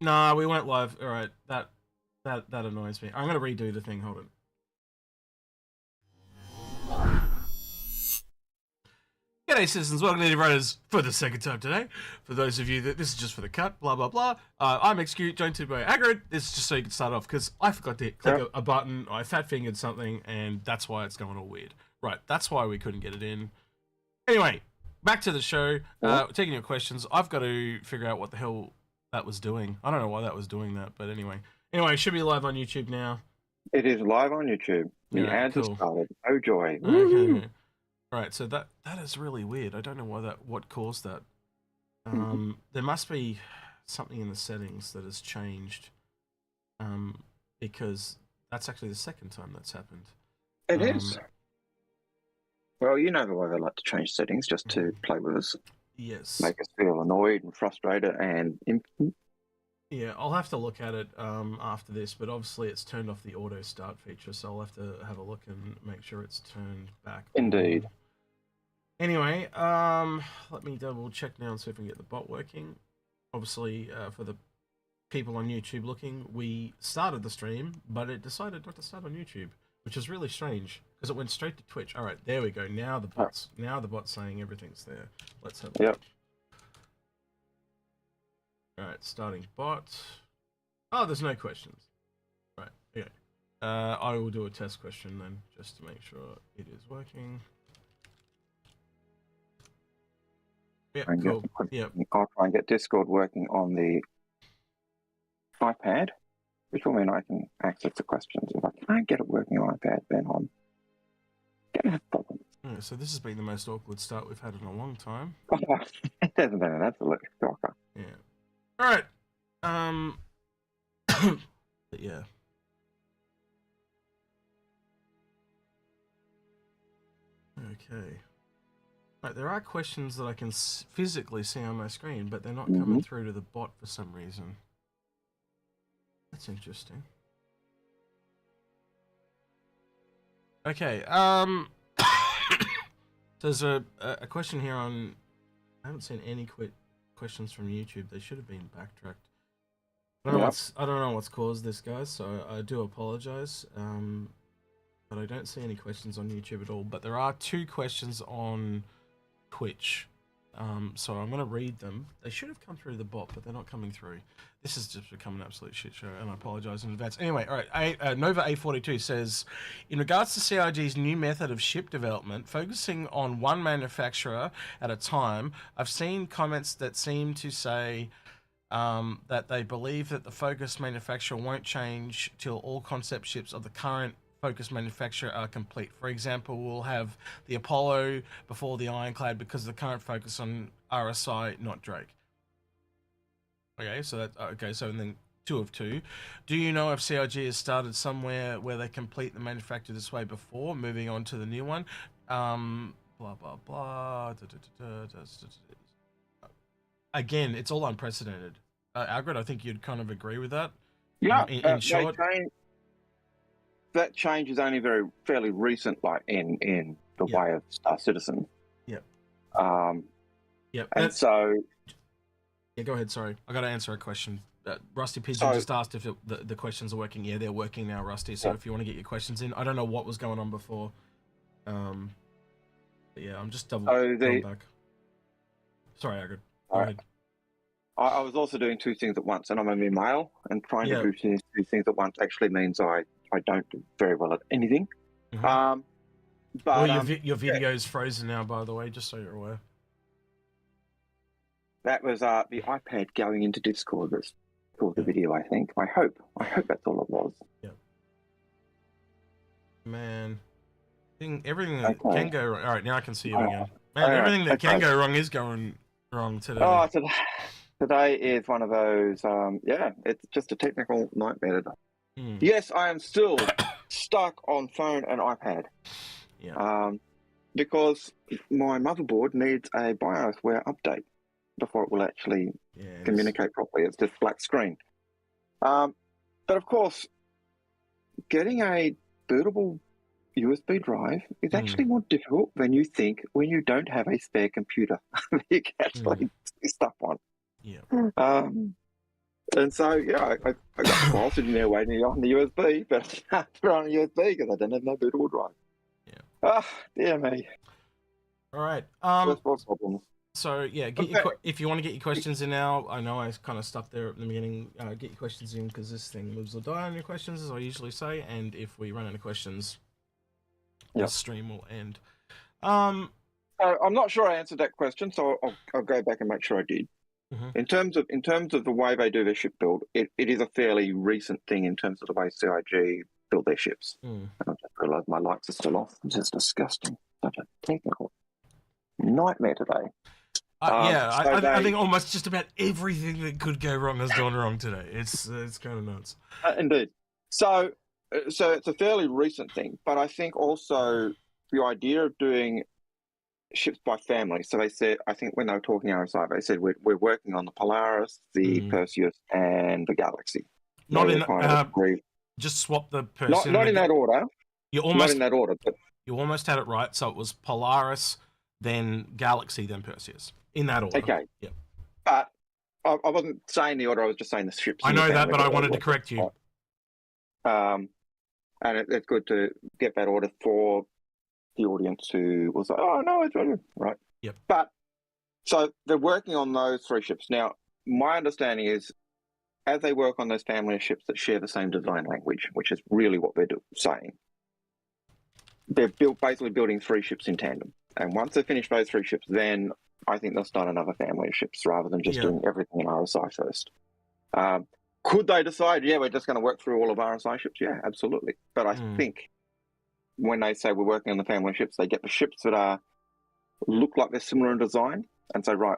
No, we went live. All right, that annoys me. I'm gonna redo the thing. Hold on. G'day, citizens. Welcome to the Runners for the second time today. For those of you that this is just for the cut, blah blah blah. I'm Execute, joined by Algared. This is just so you can start off because I forgot to click a button. I fat fingered something, and that's why it's going all weird. Right, that's why we couldn't get it in. Anyway, back to the show. Taking your questions. I've got to figure out what the hell that was doing. I don't know why that was doing that, but anyway, it should be live on YouTube now. It is live on YouTube. The ads have started. Oh joy! Okay. Right, so that is really weird. I don't know what caused that. There must be something in the settings that has changed. Because that's actually the second time that's happened. It is. Well, you know the way they like to change settings just to play with us. Yes. Make us feel annoyed and frustrated and impotent. Yeah, I'll have to look at it after this, but obviously it's turned off the auto start feature, so I'll have to have a look and make sure it's turned back. Indeed. Anyway, let me double check now and see if we can get the bot working. Obviously, for the people on YouTube looking, we started the stream, but it decided not to start on YouTube, which is really strange because it went straight to Twitch. All right, there we go. Now the bot's saying everything's there. Let's have a look. All right, starting bot. Oh, there's no questions. Right, okay. I will do a test question then, just to make sure it is working. Yeah, cool. Yep. I'll try and get Discord working on the iPad, which will mean I can access the questions. If I can't get it working on iPad, then I'm going to have problems. Yeah, so this has been the most awkward start we've had in a long time. It hasn't been an absolute shocker. Yeah. All right. But yeah. Okay. Right, there are questions that I can physically see on my screen, but they're not coming through to the bot for some reason. That's interesting. Okay, there's a question here on... I haven't seen any questions from YouTube. They should have been backtracked. I don't know what's caused this, guys, so I do apologize. But I don't see any questions on YouTube at all. But there are 2 questions on Twitch, so I'm going to read them. They should have come through the bot, but they're not coming through. This has just become an absolute shit show, and I apologize in advance. Anyway, all right, Nova A42 says, in regards to CIG's new method of ship development, focusing on one manufacturer at a time, I've seen comments that seem to say that they believe that the focus manufacturer won't change till all concept ships of the current focus manufacturer are complete. For example, we'll have the Apollo before the Ironclad because of the current focus on RSI, not Drake. Okay, so that so and then 2 of 2. Do you know if CIG has started somewhere where they complete the manufacture this way before moving on to the new one? Blah blah blah. Again, it's all unprecedented. Algared, I think you'd kind of agree with that. Yeah, in short. That change is only fairly recent, like in the way of Star Citizen. Yep. Yep. And so. Yeah, go ahead. Sorry, I got to answer a question. Rusty Pigeon just asked if the questions are working. Yeah, they're working now, Rusty. So if you want to get your questions in, I don't know what was going on before. But yeah, I'm just double back. Sorry, Algared. Go ahead. I was also doing 2 things at once, and I'm a mere male, and trying to do 2 things at once actually means I don't do very well at anything. But your video's frozen now, by the way, just so you're aware. That was the iPad going into Discord that's caused the video, I think. I hope that's all it was. Yeah. Man, everything that can go wrong. All right, now I can see you again. Man, everything that can go wrong is going wrong today. Oh, today is one of those. It's just a technical nightmare today. Yes, I am still stuck on phone and iPad. Yeah. Because my motherboard needs a BIOSware update before it will actually communicate properly. It's just black screen. But of course, getting a bootable USB drive is actually more difficult than you think when you don't have a spare computer that you can actually do stuff on. Yeah. And so, yeah, I got the file sitting there waiting on the USB, but I can't put it on a USB because I don't have no bootable drive. Yeah. Ah, dear me. All right. First world problems. So yeah, if you want to get your questions in now, I know I kind of stuck there at the beginning. Get your questions in because this thing lives or die on your questions, as I usually say. And if we run out of questions, the stream will end. I'm not sure I answered that question, so I'll go back and make sure I did. In terms of the way they do their ship build, it is a fairly recent thing in terms of the way CIG build their ships. And I just realised my lights are still off. This is disgusting. Such a technical nightmare today. I think almost just about everything that could go wrong has gone wrong today. It's kind of nuts. Indeed. So it's a fairly recent thing, but I think also the idea of doing ships by family. So they said, I think when they were talking RSI, they said we're working on the Polaris, the Perseus, and the Galaxy. Not in just swap the person. Not in that order. Not in that order, but you almost had it right. So it was Polaris, then Galaxy, then Perseus. In that order. Okay. Yeah. But I wasn't saying the order, I was just saying the ships. I know that, but I wanted to correct you. And it's good to get that order for the audience who was like, oh, no, it's really right. Yep. But so they're working on those 3 ships. Now, my understanding is as they work on those family of ships that share the same design language, which is really what they're saying, they're basically building 3 ships in tandem. And once they finish those 3 ships, then I think they'll start another family of ships rather than just doing everything in RSI first. Could they decide, we're just going to work through all of RSI ships? Yeah, absolutely. But I think when they say we're working on the family of ships, they get the ships that look like they're similar in design and say, right,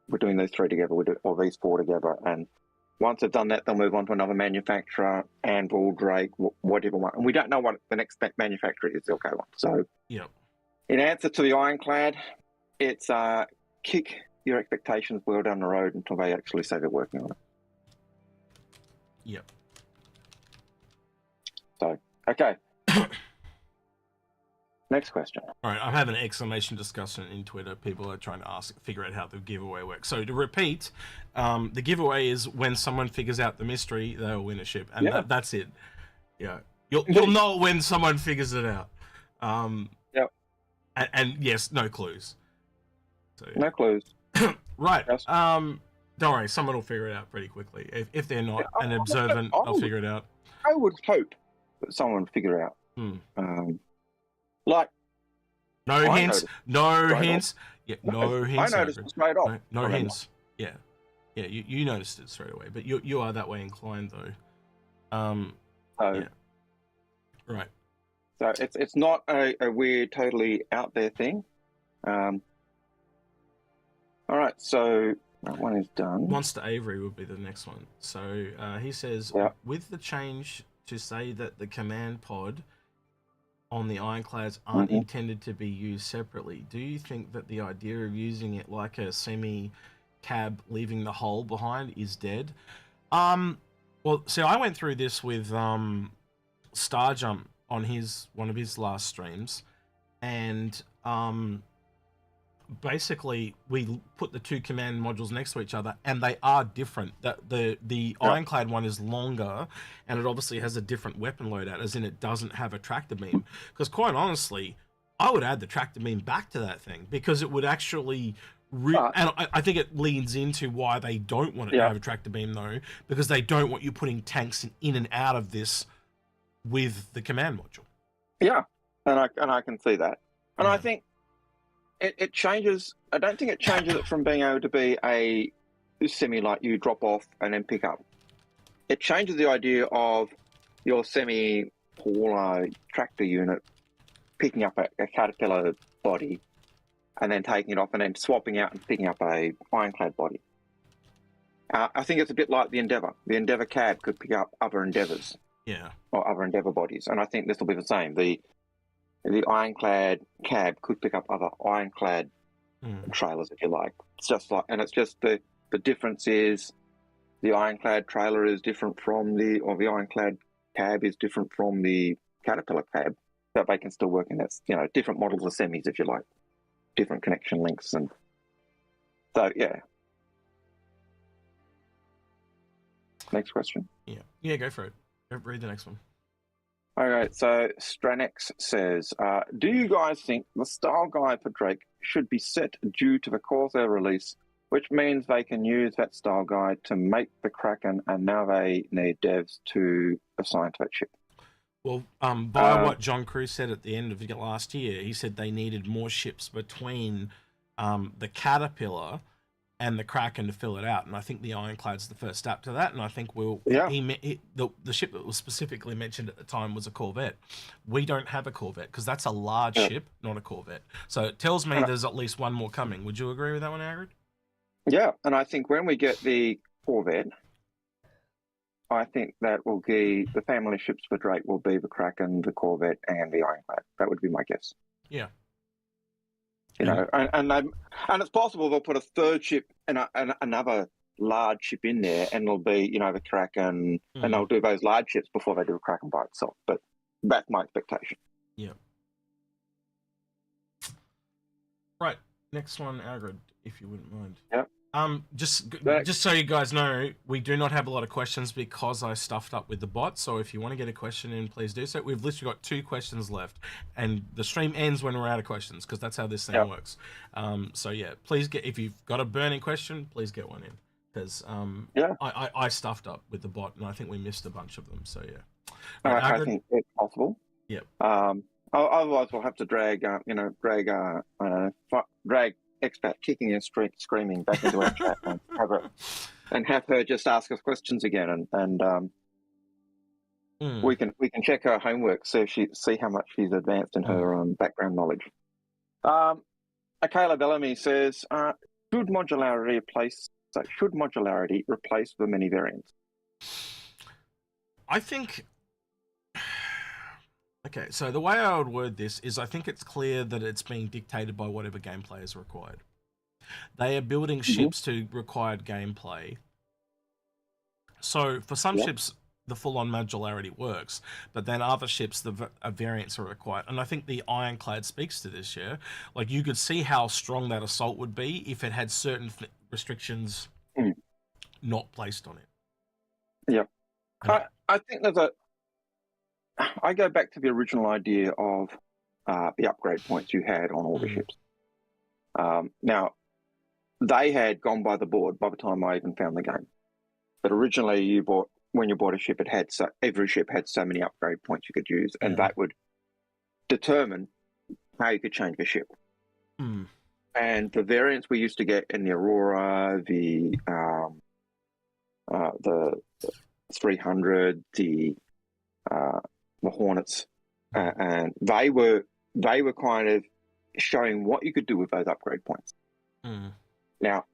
we're doing these 3 together, or these 4 together. And once they've done that, they'll move on to another manufacturer, Vandal, Drake, whatever one. And we don't know what the next manufacturer is they'll go on. So in answer to the Ironclad, it's kick your expectations well down the road until they actually say they're working on it. Yep. So, okay. Next question. All right, I'm having an exclamation discussion in Twitter. People are trying to figure out how the giveaway works. So to repeat, the giveaway is when someone figures out the mystery, they'll win a ship, and that's it. Yeah, you'll know when someone figures it out. And yes, no clues. So, no clues. Right. Don't worry, someone will figure it out pretty quickly. If they're not an observant, they'll figure it out. I would hope that someone would figure it out. Like, no hints. No hints. Yeah, no hints. I noticed it straight off. No hints. Yeah, you noticed it straight away. But you are that way inclined though. Yeah. Right. So it's not a weird, totally out there thing. All right, so that one is done. Monster Avery would be the next one. So he says, with the change to say that the command pod on the Ironclads aren't intended to be used separately, do you think that the idea of using it like a semi-cab, leaving the hull behind, is dead? Well, see, I went through this with Starjump on one of his last streams, and basically we put the 2 command modules next to each other, and they are different. The Ironclad one is longer, and it obviously has a different weapon loadout, as in it doesn't have a tractor beam. Because quite honestly, I would add the tractor beam back to that thing, because it would actually and I think it leans into why they don't want it to have a tractor beam, though, because they don't want you putting tanks in and out of this with the command module. Yeah, and I can see that, and I think it changes. I don't think it changes it from being able to be a semi like you drop off and then pick up. It changes the idea of your semi-polar tractor unit picking up a caterpillar body and then taking it off and then swapping out and picking up a Ironclad body. I think it's a bit like the Endeavour. The Endeavour cab could pick up other Endeavours. Yeah. Or other Endeavour bodies. And I think this will be the same. The Ironclad cab could pick up other Ironclad trailers, if you like. It's just like, and it's just the difference is the Ironclad trailer is different from the Ironclad cab is different from the Caterpillar cab, but they can still work in that, different models of semis, if you like, different connection links. And so, yeah. Next question. Yeah, go for it. Go read the next one. All right, so Stranex says, do you guys think the style guide for Drake should be set due to the Corsair release, which means they can use that style guide to make the Kraken, and now they need devs to assign to that ship? Well, by what John Crew said at the end of last year, he said they needed more ships between the Caterpillar and the Kraken to fill it out, and I think the Ironclad's the first step to that. And I think the ship that was specifically mentioned at the time was a Corvette. We don't have a Corvette because that's a large ship, not a Corvette. So it tells me there's at least one more coming. Would you agree with that one, Algared? Yeah, and I think when we get the Corvette, I think that will be the family ships for Drake will be the Kraken, the Corvette, and the Ironclad. That would be my guess. Yeah. You know, and it's possible they'll put a third ship and another large ship in there, and it'll be, you know, the Kraken, and they'll do those large ships before they do a Kraken by itself. But that's my expectation. Yeah. Right. Next one, Algared, if you wouldn't mind. Yep. Just so you guys know, we do not have a lot of questions because I stuffed up with the bot. So if you want to get a question in, please do so. We've literally got 2 questions left, and the stream ends when we're out of questions because that's how this thing works. So yeah, please if you've got a burning question, please get one in, because I stuffed up with the bot, and I think we missed a bunch of them. So yeah, I think it's possible. Yep. Otherwise, we'll have to drag expat kicking and screaming back into our chat and have her just ask us questions again, and we can check her homework, see how much she's advanced in her background knowledge. Akela Bellamy says, should modularity replace the many variants? I think. Okay, so the way I would word this is I think it's clear that it's being dictated by whatever gameplay is required. They are building ships to required gameplay. So for some ships, the full-on modularity works, but then other ships, the variants are required. And I think the Ironclad speaks to this, yeah? Like, you could see how strong that assault would be if it had certain restrictions not placed on it. Yep. I think I go back to the original idea of the upgrade points you had on all the ships. Now, they had gone by the board by the time I even found the game. But originally, when you bought a ship, every ship had so many upgrade points you could use, and that would determine how you could change the ship. And the variants we used to get in the Aurora, the 300, the Hornets, and they were kind of showing what you could do with those upgrade points. Now,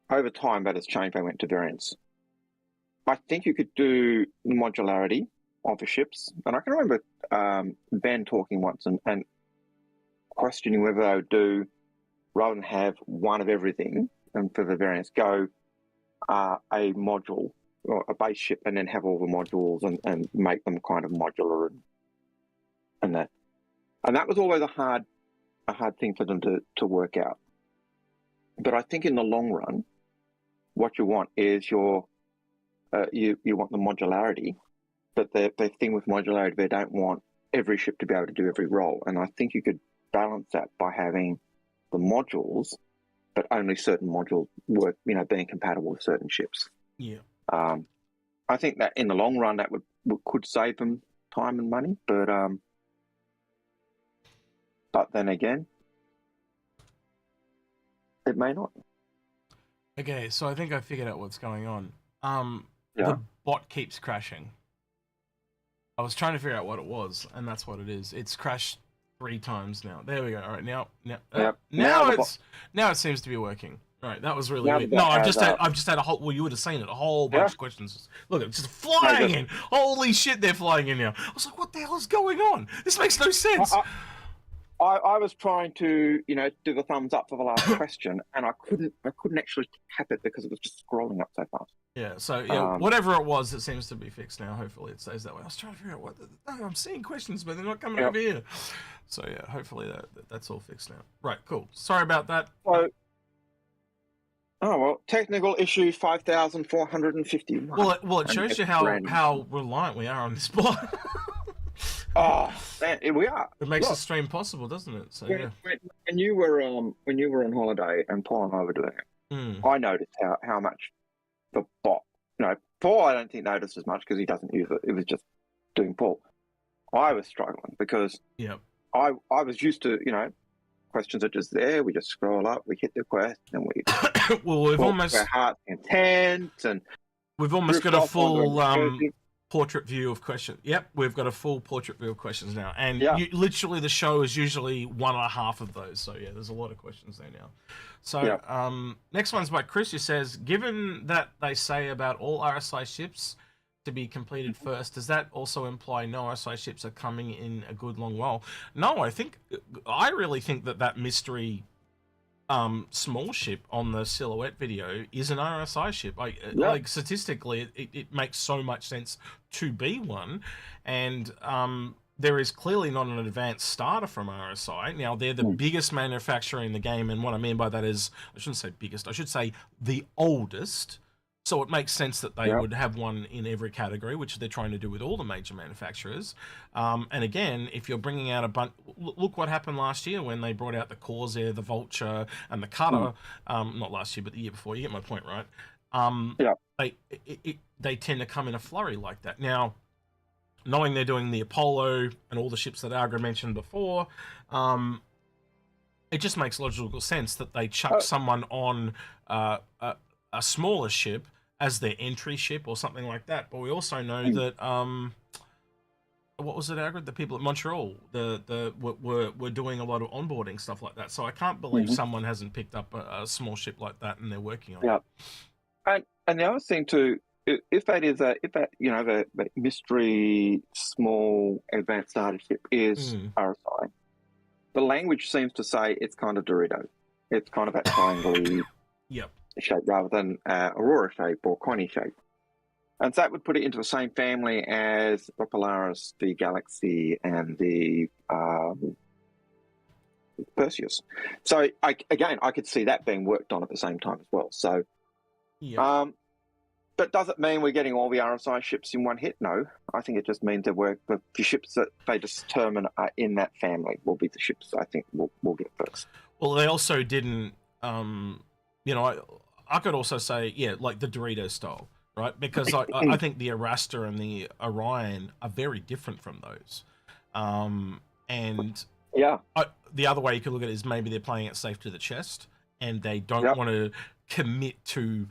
over time, that has changed. They went to variants. I think you could do modularity of the ships, and I can remember Ben talking once and questioning whether they would do, rather than have one of everything, and for the variants, go a module or a base ship, and then have all the modules and make them kind of modular and that. And that was always a hard thing for them to work out. But I think in the long run, what you want is you want the modularity, but the thing with modularity, they don't want every ship to be able to do every role. And I think you could balance that by having the modules, but only certain modules work, being compatible with certain ships. Yeah. I think that in the long run, that could save them time and money, but then again, it may not. Okay, so I think I figured out what's going on. The bot keeps crashing. I was trying to figure out what it was, and that's what it is. It's crashed 3 times now. There we go. All right, now it seems to be working. All right, that was really weird. No, I've just had a whole. Well, you would have seen it. A whole bunch of questions. Look, it's just flying in. Holy shit, they're flying in now. I was like, what the hell is going on? This makes no sense. I was trying to, do the thumbs up for the last question, and I couldn't actually tap it because it was just scrolling up so fast. Yeah, so whatever it was, it seems to be fixed now. Hopefully it stays that way. I was trying to figure out I'm seeing questions, but they're not coming over here. So yeah, hopefully that's all fixed now. Right, cool. Sorry about that. So, Oh, well, technical issue 5,451. Well, it shows you how reliant we are on this blog. Oh, man, we are. It makes the stream possible, doesn't it? So yeah. When you were on holiday and Paul and I were doing it, I noticed how much the bot. Paul I don't think noticed as much because he doesn't use it. It was just doing Paul. I was struggling because I was used to questions are just there. We just scroll up, we hit the question, and we well, we've almost our heart's intent, and we've almost got a full portrait view of questions. Yep, we've got a full portrait view of questions now, and literally the show is usually 1.5 of those. So yeah, there's a lot of questions there now. So next one's by Chris, who says, given that they say about all RSI ships to be completed first, does that also imply no RSI ships are coming in a good long while? No, I really think that mystery small ship on the silhouette video is an RSI ship. Like statistically, it makes so much sense to be one, and there is clearly not an advanced starter from RSI. Now, they're the biggest manufacturer in the game, and what I mean by that is, I shouldn't say biggest, I should say the oldest. So it makes sense that they would have one in every category, which they're trying to do with all the major manufacturers. And again, if you're bringing out a bunch... Look what happened last year when they brought out the Corsair, the Vulture, and the Cutter. Not last year, but the year before. You get my point, right? They tend to come in a flurry like that. Now, knowing they're doing the Apollo and all the ships that Algared mentioned before, it just makes logical sense that they chuck someone on a smaller ship as their entry ship or something like that. But we also know that what was it, Algared? The people at Montreal were doing a lot of onboarding stuff like that. So I can't believe someone hasn't picked up a small ship like that and they're working on it. And the other thing too, if the mystery small advanced starter ship is RSI, the language seems to say it's kind of Dorito. It's kind of that triangle shape rather than Aurora shape or Connie shape. And so that would put it into the same family as the Polaris, the Galaxy, and the Perseus. So I could see that being worked on at the same time as well. So, but does it mean we're getting all the RSI ships in one hit? No. I think it just means the ships that they determine are in that family will be the ships I think we'll get first. Well, they also didn't, I could also say, like the Dorito style, right? Because I think the Arasta and the Orion are very different from those. The other way you could look at it is maybe they're playing it safe to the chest and they don't want to commit to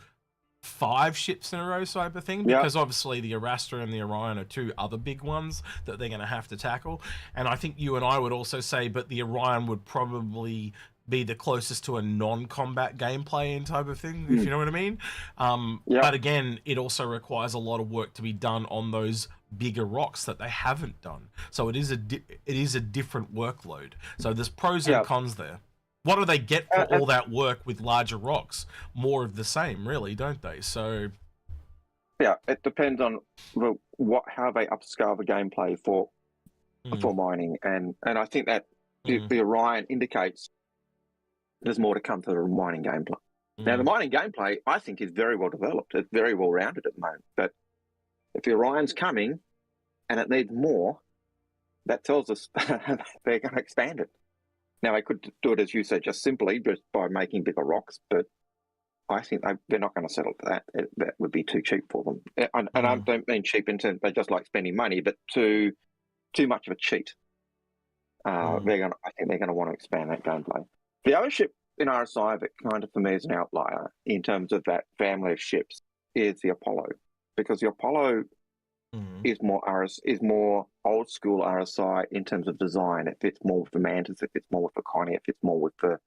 5 ships in a row type of thing, because obviously the Arasta and the Orion are 2 other big ones that they're going to have to tackle. And I think you and I would also say, but the Orion would probably be the closest to a non-combat gameplay in type of thing, if you know what I mean. But again, it also requires a lot of work to be done on those bigger rocks that they haven't done. So it is a different workload. So there's pros and cons there. What do they get for all that work with larger rocks? More of the same, really, don't they? So it depends on how they upscale the gameplay for mining, and I think that the Orion indicates there's more to come to the mining gameplay. Now, the mining gameplay, I think, is very well developed. It's very well rounded at the moment. But if the Orion's coming and it needs more, that tells us they're going to expand it. Now, they could do it, as you said, just simply just by making bigger rocks, but I think they're not going to settle for that. That would be too cheap for them. And I don't mean cheap in terms they just like spending money, but too much of a cheat. I think they're going to want to expand that gameplay. The other ship in RSI that kind of for me is an outlier in terms of that family of ships is the Apollo, because the Apollo is more old school RSI in terms of design. It fits more with the Mantis, it fits more with the Connie, it fits more with the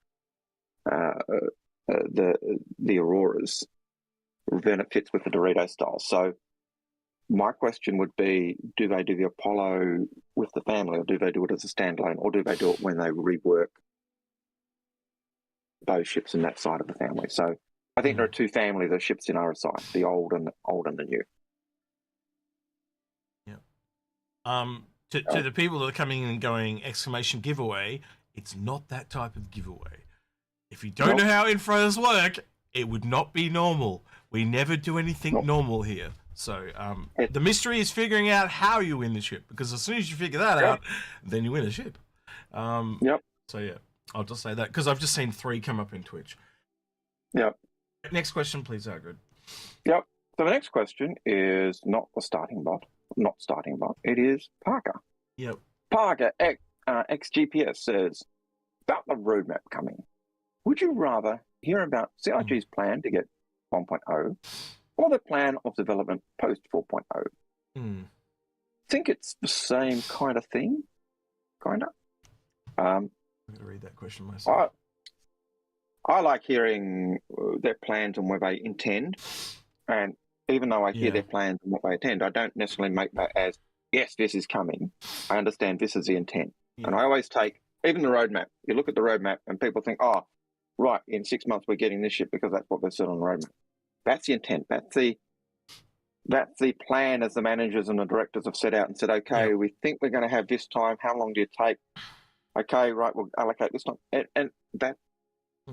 Auroras than it fits with the Dorito style. So my question would be, do they do the Apollo with the family, or do they do it as a standalone, or do they do it when they rework those ships in that side of the family? So I think there are 2 families of ships in RSI, the old and the new. To the people that are coming in and going exclamation giveaway, it's not that type of giveaway. If you don't know how Inforunners work, It would not be normal. We never do anything normal here. So the mystery is figuring out how you win the ship, because as soon as you figure that out, then you win a ship. So yeah, I'll just say that because I've just seen 3 come up in Twitch. Yep. Next question, please, Algared. Yep. So the next question is not the starting bot. It is Parker. Yep. Parker XGPS says, about the roadmap coming, would you rather hear about CRG's plan to get 1.0 or the plan of development post 4.0? Think it's the same kind of thing, kind of. I'm going to read that question myself. I like hearing their plans and where they intend, and even though I hear their plans and what they intend, I don't necessarily make that as, yes, this is coming. I understand this is the intent. And I always take, even the roadmap, you look at the roadmap and people think, oh, right, in 6 months we're getting this ship because that's what they said on the roadmap. That's the intent. That's the plan as the managers and the directors have set out and said, okay, we think we're going to have this time. How long do you take? Okay, right, we'll allocate this time. And that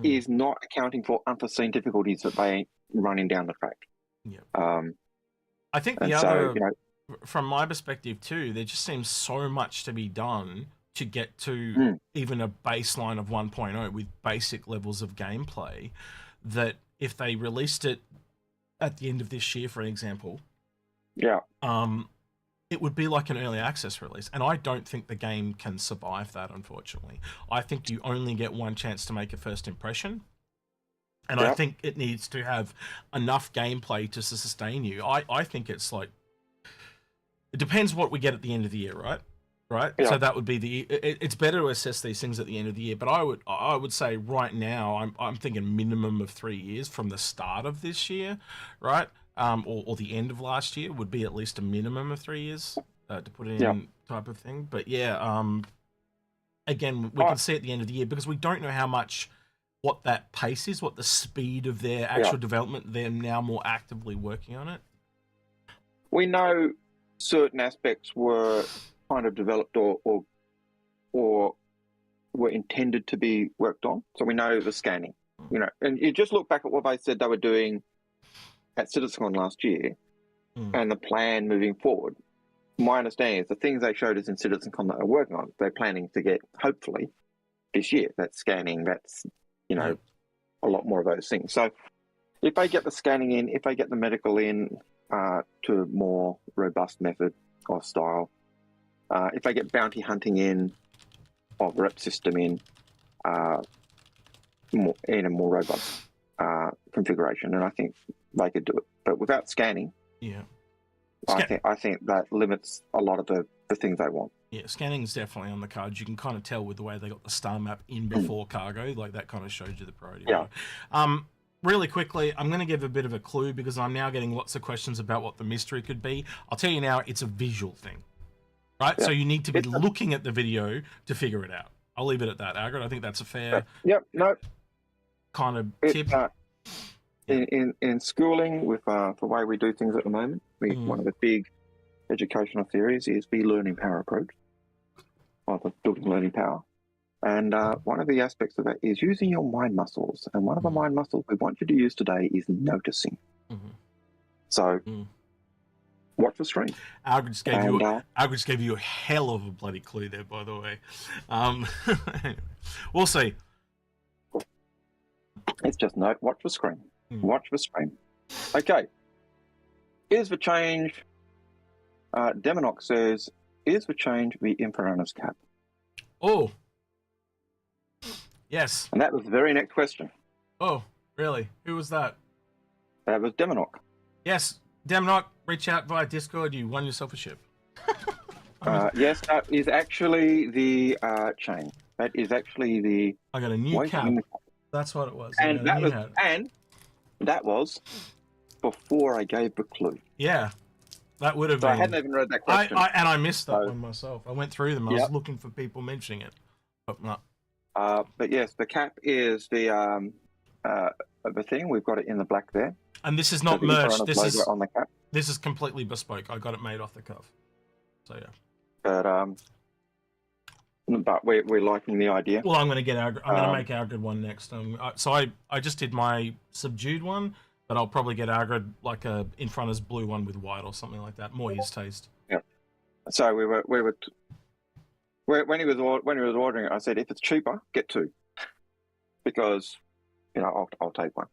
is not accounting for unforeseen difficulties that they running down the track. I think the other, from my perspective too, there just seems so much to be done to get to even a baseline of 1.0 with basic levels of gameplay, that if they released it at the end of this year, for an example, it would be like an early access release. And I don't think the game can survive that, unfortunately. I think you only get one chance to make a first impression. And I think it needs to have enough gameplay to sustain you. I think it's like, it depends what we get at the end of the year, right? So that would be it's better to assess these things at the end of the year. But I would say right now, I'm thinking minimum of 3 years from the start of this year, right? Or the end of last year would be at least a minimum of 3 years to put it in type of thing. But again, we can see at the end of the year, because we don't know what that pace is, what the speed of their actual development. They're now more actively working on it. We know certain aspects were kind of developed or were intended to be worked on. So we know the scanning, and you just look back at what they said they were doing at CitizenCon last year and the plan moving forward. My understanding is the things they showed us in CitizenCon that they're working on, they're planning to get hopefully this year. That's scanning, that's, a lot more of those things. So if they get the scanning in, if they get the medical in to a more robust method or style, if they get bounty hunting in, or rep system in a more robust configuration, and I think they could do it. But without scanning, I think that limits a lot of the things they want. Yeah, scanning is definitely on the cards. You can kind of tell with the way they got the star map in before cargo, like that kind of shows you the priority. Really quickly, I'm going to give a bit of a clue, because I'm now getting lots of questions about what the mystery could be. I'll tell you now, it's a visual thing, right? So you need to be looking at the video to figure it out. I'll leave it at that, Algared. I think that's a fair kind of tip. In schooling, with the way we do things at the moment, one of the big educational theories is the learning power approach, or the building learning power. And one of the aspects of that is using your mind muscles. And one of the mind muscles we want you to use today is noticing. So watch the screen. Algared just gave you a hell of a bloody clue there, by the way. We'll see. It's just watch the screen. Watch the screen. Okay. Is the change, Demonox says, is the change the Inforunners cap? Oh. Yes. And that was the very next question. Oh, really? Who was that? That was Demonox. Yes. Demonox, reach out via Discord. You won yourself a ship. Yes, that is actually the change. That is actually the... I got a new cap. That's what it was. And that was before I gave the clue. Yeah. That would have been... I hadn't even read that question. I missed that one myself. I went through them. I was looking for people mentioning it. But no. But yes, the cap is the thing. We've got it in the black there. And this is not merch. This is on the cap. This is completely bespoke. I got it made off the cuff. So yeah. But but we're liking the idea. Well, I'm going to get I'm going to make Algared one next. So I just did my subdued one, but I'll probably get Algared like a Inforunners blue one with white or something like that. More his taste. Yeah. So when he was ordering it, I said, if it's cheaper, get 2, because I'll take one.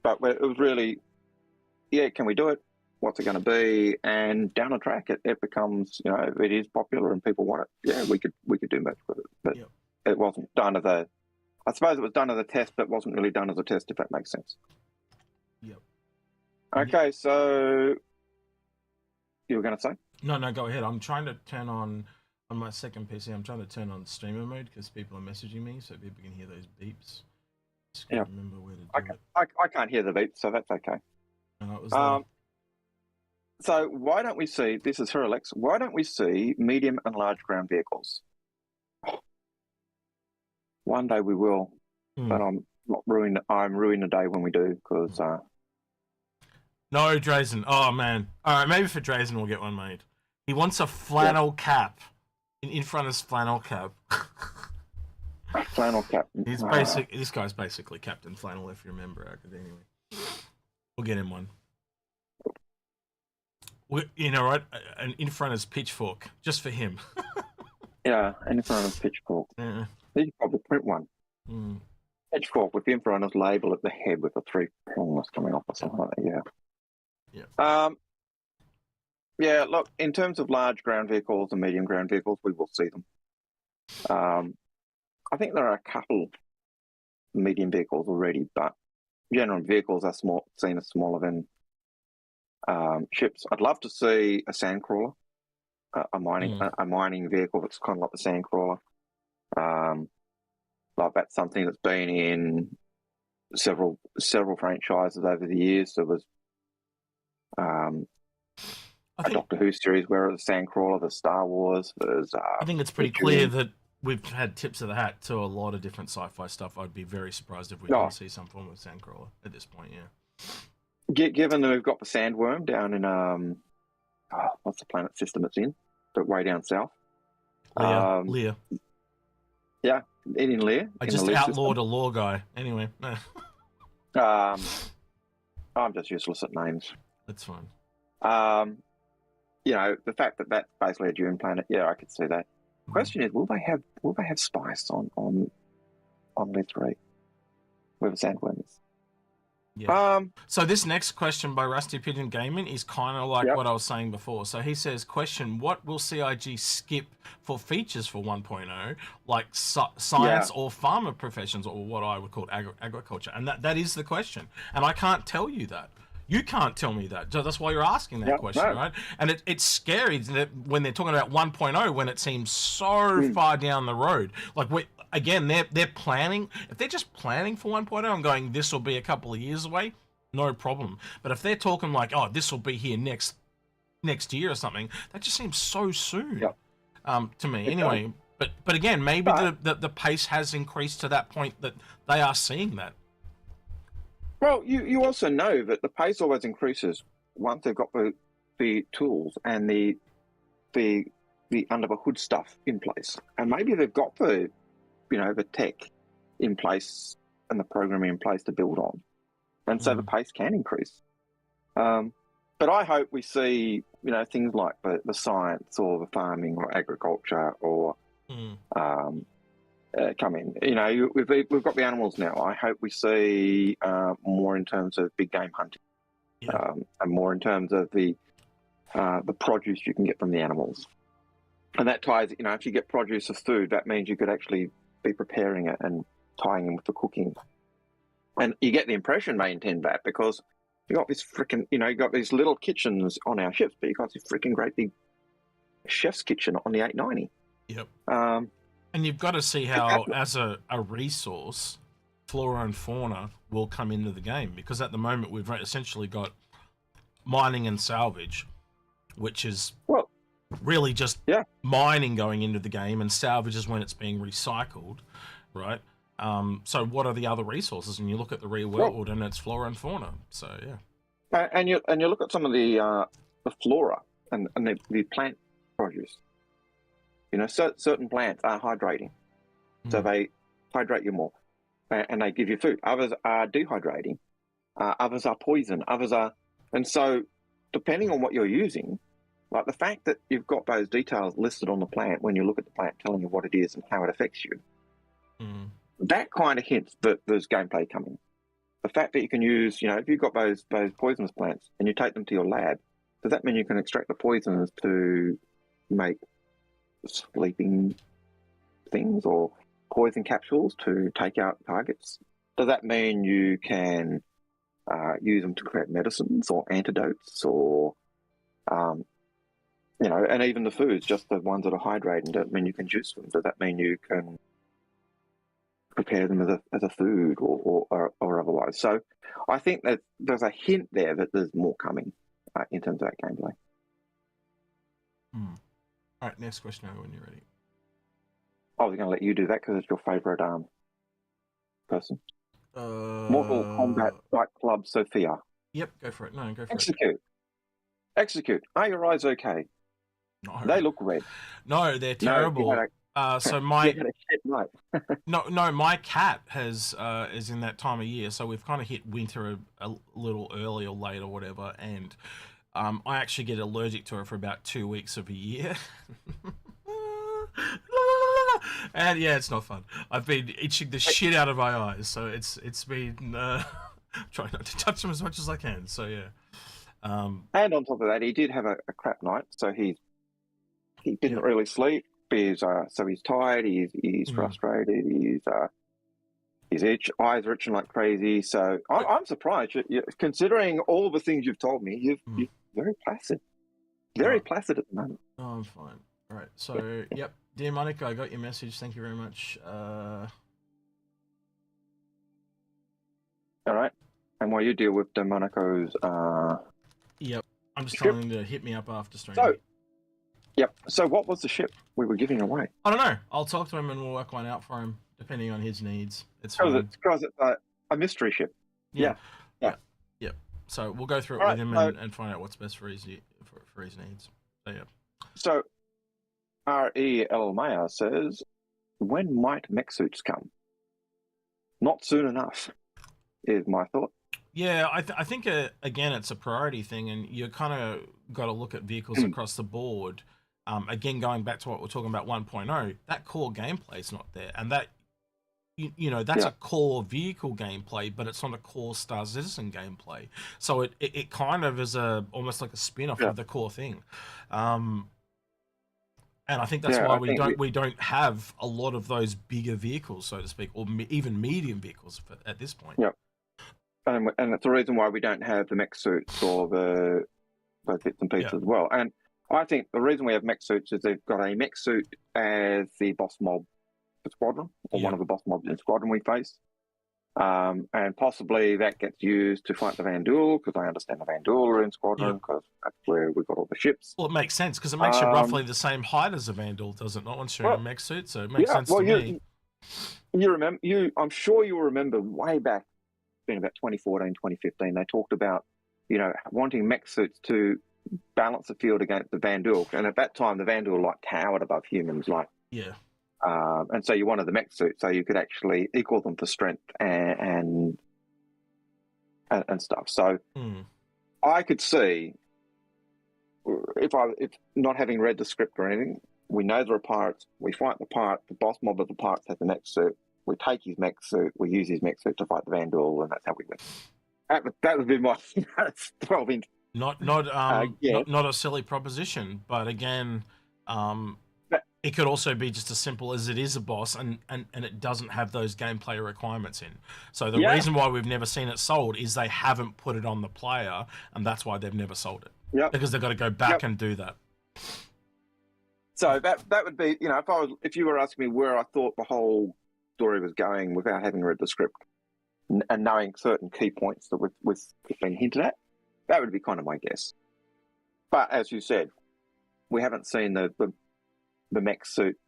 But it was really, can we do it? What's it going to be? And down the track, it becomes, it is popular and people want it. Yeah, we could do much with it, but it wasn't done as a. I suppose it was done as a test, but wasn't really done as a test, if that makes sense. Yep. Okay, so you were going to say? No, go ahead. I'm trying to turn on my second PC. I'm trying to turn on streamer mode because people are messaging me, so people can hear those beeps. Just can't remember where to do it. I can't hear the beeps, so that's okay. No, it was so why don't we see, this is Alex, why don't we see medium and large ground vehicles? One day we will, but I'm ruining the day when we do, because... No, Drazen. Oh, man. All right, maybe for Drazen we'll get one made. He wants a flannel cap. In front of his flannel cap. A flannel cap. This guy's basically Captain Flannel, if you remember. Anyway, we'll get him one. Right? An Inforunners pitchfork, just for him. Yeah, an Inforunners pitchfork. Yeah. You could probably print one. Pitchfork with the Inforunners label at the head with the 3 prongs coming off or something like that. Yeah. Yeah. Look, in terms of large ground vehicles and medium ground vehicles, we will see them. I think there are a couple medium vehicles already, but general vehicles are seen as smaller than ships. I'd love to see a sandcrawler, a mining vehicle that's kind of like the sandcrawler. Like that's something that's been in several franchises over the years. There was a Doctor Who series where it was Sandcrawler, the Star Wars. I think it's pretty clear that we've had tips of the hat to a lot of different sci-fi stuff. I'd be very surprised if we didn't see some form of Sandcrawler at this point. Yeah. Given that we've got the Sandworm down in what's the planet system it's in, but way down south. Lear. Yeah, in Lear. I just outlawed a law guy. Anyway. I'm just useless at names. That's fine. The fact that that's basically a dune planet, I could see that. The question is, will they have spice on Lear 3 where the sandworm is? Yeah. So this next question by Rusty Pigeon Gaming is kind of like what I was saying before. So he says, question, what will CIG skip for features for 1.0, like science or farmer professions, or what I would call agriculture? And that is the question. And I can't tell you that. You can't tell me that. So that's why you're asking that question, right? And it's scary that when they're talking about 1.0, when it seems so far down the road. Like, again, they're planning. If they're just planning for 1.0 and going, this will be a couple of years away, no problem. But if they're talking like, oh, this will be here next year or something, that just seems so soon to me. Anyway, but again, maybe the pace has increased to that point that they are seeing that. Well, you also know that the pace always increases once they've got the tools and the under the hood stuff in place, and maybe they've got the tech in place and the programming in place to build on, and so the pace can increase. But I hope we see things like the science or the farming or agriculture or come in. We've got the animals now. I hope we see more in terms of big game hunting, and more in terms of the produce you can get from the animals. And that ties, if you get produce of food, that means you could actually be preparing it and tying in with the cooking. And you get the impression they intend that because you got this freaking, you got these little kitchens on our ships, but you got this freaking great big chef's kitchen on the 890. Yep. And you've got to see how, as a resource, flora and fauna will come into the game, because at the moment we've essentially got mining and salvage, which is really just mining going into the game, and salvage is when it's being recycled, right? So what are the other resources? And you look at the real world, and it's flora and fauna. So and you look at some of the flora and the plant produce. You know, certain plants are hydrating, so they hydrate you more, and they give you food. Others are dehydrating, others are poison, others are, and so depending on what you're using, like the fact that you've got those details listed on the plant when you look at the plant, telling you what it is and how it affects you, that kind of hints that there's gameplay coming. The fact that you can use, you know, if you've got those poisonous plants and you take them to your lab, does that mean you can extract the poisons to make sleeping things or poison capsules to take out targets? Does that mean you can use them to create medicines or antidotes or, you know, and even the foods, just the ones that are hydrating, does that mean you can juice them? Does that mean you can prepare them as a food or otherwise? So I think that there's a hint there that there's more coming in terms of that gameplay. All right, next question when you're ready. I was going to let you do that because it's your favourite person. Mortal Kombat Fight Club Sophia. Yep, go for it. No, go for it. Execute. Are your eyes okay? No. They look red. No, they're terrible. So my my cat has is in that time of year, so we've kind of hit winter a little early or late or whatever, and I actually get allergic to her for about 2 weeks of a year. And yeah, it's not fun. I've been itching the shit out of my eyes, so it's been trying not to touch them as much as I can. So yeah. And on top of that, he did have a crap night, so he didn't really sleep. So he's tired. He's frustrated. His eyes are itching like crazy. So I'm surprised. Considering all the things you've told me, you're very placid. Very placid at the moment. Oh, I'm fine. All right. So, yep. Dear Monica, I got your message. Thank you very much. All right. And while you deal with Demonico's... Yep. I'm just telling him to hit me up after stream. So what was the ship we were giving away? I don't know. I'll talk to him and we'll work one out for him, depending on his needs. It's fine. Because it's a mystery ship. Yeah. So we'll go through it with him and find out what's best for his needs. So, yeah. So, R.E.L. Mayer says, when might mech suits come? Not soon enough, is my thought. Yeah, I think, again, it's a priority thing, and you kind of got to look at vehicles across the board. Again, going back to what we're talking about 1.0, that core gameplay is not there. And that, you know, that's a core vehicle gameplay, but it's not a core Star Citizen gameplay. So it kind of is almost like a spin-off of the core thing. And I think that's why we don't have a lot of those bigger vehicles, so to speak, or even medium vehicles at this point. Yeah. And it's the reason why we don't have the mech suits or those bits and pieces as well. And I think the reason we have mech suits is they've got a mech suit as the boss mob for Squadron, or one of the boss mobs in Squadron we face. And possibly that gets used to fight the Vandal, because I understand the Vandal are in Squadron, because that's where we've got all the ships. Well, it makes sense, because it makes you roughly the same height as a Vandal, does it not, once you're in a mech suit? So it makes sense to me. You remember, I'm sure you'll remember way back, in about 2014, 2015, they talked about, you know, wanting mech suits to balance the field against the Vandal. And at that time, the Vandal like towered above humans, like. Yeah. And so you wanted the mech suit so you could actually equal them for strength and stuff. So I could see, if not having read the script or anything, we know there are pirates, we fight the pirate, the boss mob of the pirates has the mech suit, we take his mech suit, we use his mech suit to fight the Vandal, and that's how we win. That would be my 12 inch. Not a silly proposition, but again, it could also be just as simple as it is a boss and it doesn't have those gameplay requirements in. So the reason why we've never seen it sold is they haven't put it on the player, and that's why they've never sold it. Yeah. Because they've got to go back and do that. So that would be, you know, if you were asking me where I thought the whole story was going without having read the script and knowing certain key points that we've been hinted at, that would be kind of my guess. But as you said, we haven't seen the mech suit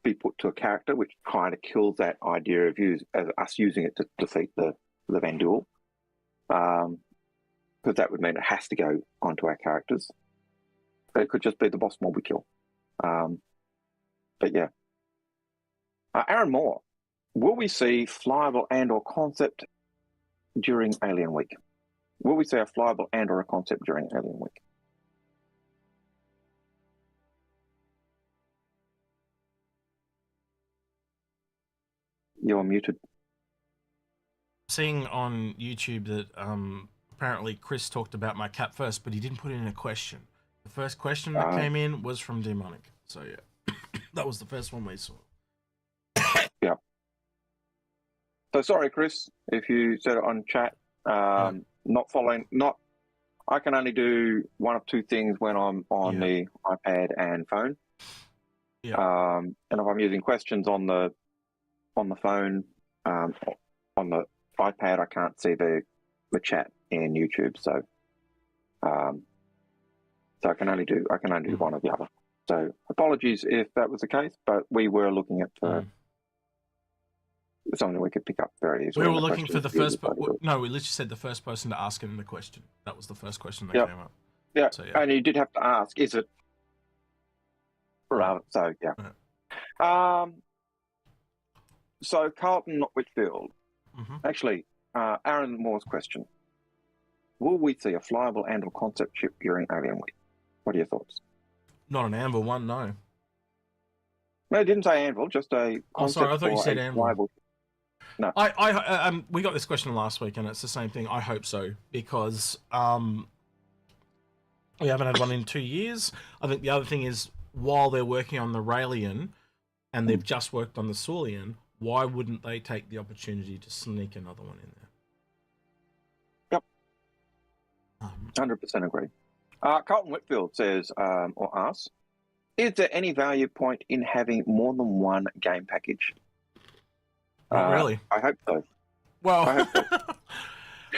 be put to a character, which kind of kills that idea of us using it to defeat the Vandal. Because that would mean it has to go onto our characters. But it could just be the boss mob we kill. but yeah. Aaron Moore, will we see flyable and/or concept during Alien Week? Will we see a flyable and/or a concept during Alien Week? You're muted. Seeing on YouTube that apparently Chris talked about my cap first, but he didn't put in a question. The first question that came in was from Demonic. So yeah, that was the first one we saw. Yeah. So sorry, Chris, if you said it on chat. Not following. I can only do one of two things when I'm on the iPad and phone. Yeah. And if I'm using questions on the phone, on the iPad, I can't see the chat in YouTube. So, so I can only do one or the other. So apologies if that was the case, but we were looking at something we could pick up very easily. We were looking for the first. No, we literally said the first person to ask him the question. That was the first question that came up. Yeah. So, And you did have to ask, is it? Right. So yeah. Right. So Carlton, not Whitfield. Actually, Aaron Moore's question: will we see a flyable and/or concept ship during Alien Week? What are your thoughts? Not an Anvil one, no. No, I didn't say Anvil, just a concept. Oh, sorry, I thought you said Anvil. Flyable. No. We got this question last week, and it's the same thing. I hope so, because we haven't had one in 2 years. I think the other thing is, while they're working on the Raelian, and they've just worked on the Saulian, why wouldn't they take the opportunity to sneak another one in there? Yep. 100% agree. Carlton Whitfield says, or asks, is there any value point in having more than one game package? Not really. I hope so. Well, I hope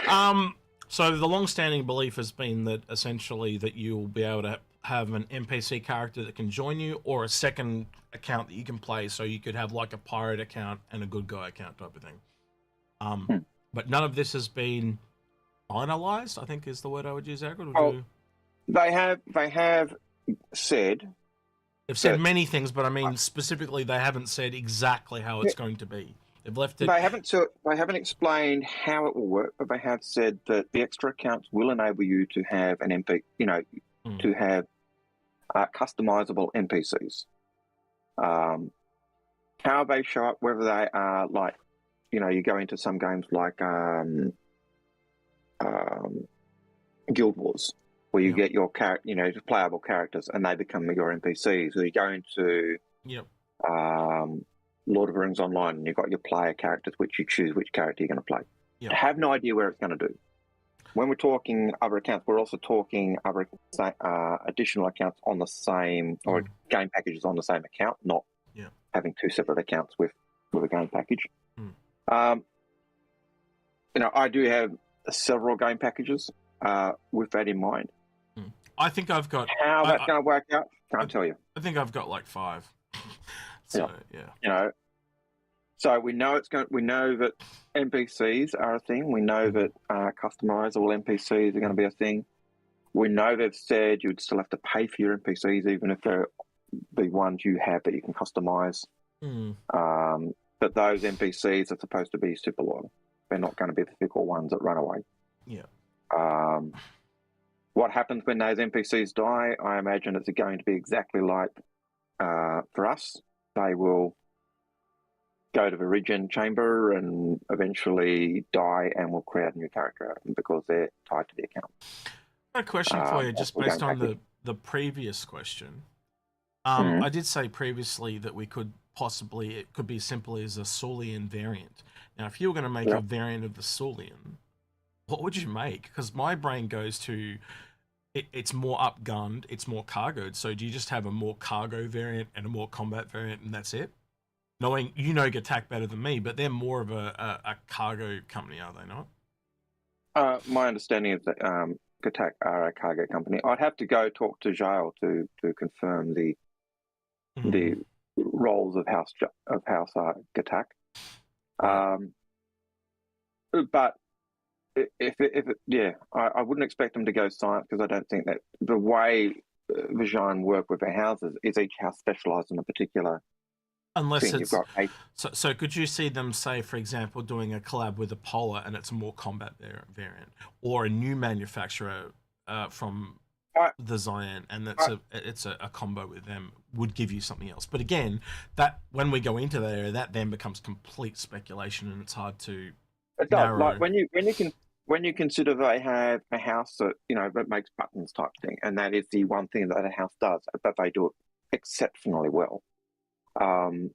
so. So the long-standing belief has been that essentially that you'll be able to have an NPC character that can join you, or a second account that you can play, so you could have like a pirate account and a good guy account type of thing. But none of this has been finalized, I think is the word I would use, Algared. They have said. They've said many things, but I mean specifically, they haven't said exactly how it's going to be. They've left it. They haven't explained how it will work, but they have said that the extra accounts will enable you to have an MP, to have customizable NPCs. How they show up, whether they are like, you go into some games like Guild Wars, where you get your playable characters and they become your NPCs. Or you go into Lord of the Rings Online and you've got your player characters, which you choose which character you're going to play. I have no idea where it's going to do. When we're talking other accounts, we're also talking other additional accounts on the same, or game packages on the same account, not having two separate accounts with a game package. I do have several game packages with that in mind. I think I've got how that's going to work out. Can't tell you. I think I've got like 5. So so we know we know that NPCs are a thing. We know that customizable NPCs are going to be a thing. We know they've said you'd still have to pay for your NPCs, even if they're the ones you have that you can customize. But those NPCs are supposed to be super loyal. They're not going to be the fickle ones that run away. What happens when those NPCs die? I imagine it's going to be exactly like for us. They will go to the regen chamber and eventually die, and will create a new character because they're tied to the account. I have a question for you, just based on the previous question. I did say previously that we could possibly, it could be as simple as a Saulian variant. Now, if you were going to make a variant of the Saulian, what would you make? Because my brain goes to, it's more upgunned, it's more cargoed. So do you just have a more cargo variant and a more combat variant, and that's it? Knowing you know Gattack better than me, but they're more of a cargo company, are they not? My understanding is that Gattack are a cargo company. I'd have to go talk to Xi'an to confirm the roles of House Gattack. But if I wouldn't expect them to go science, because I don't think that the way the Xi'an work with their houses is each house specialised in a particular Unless thing. it's so could you see them, say, for example, doing a collab with a Polar and it's a more combat variant, or a new manufacturer from the Xi'an, and it's a combo with them, would give you something else. But again, that when we go into that area, that then becomes complete speculation, and it's hard to narrow. Like when you consider they have a house that that makes buttons type thing, and that is the one thing that a house does, but they do it exceptionally well. I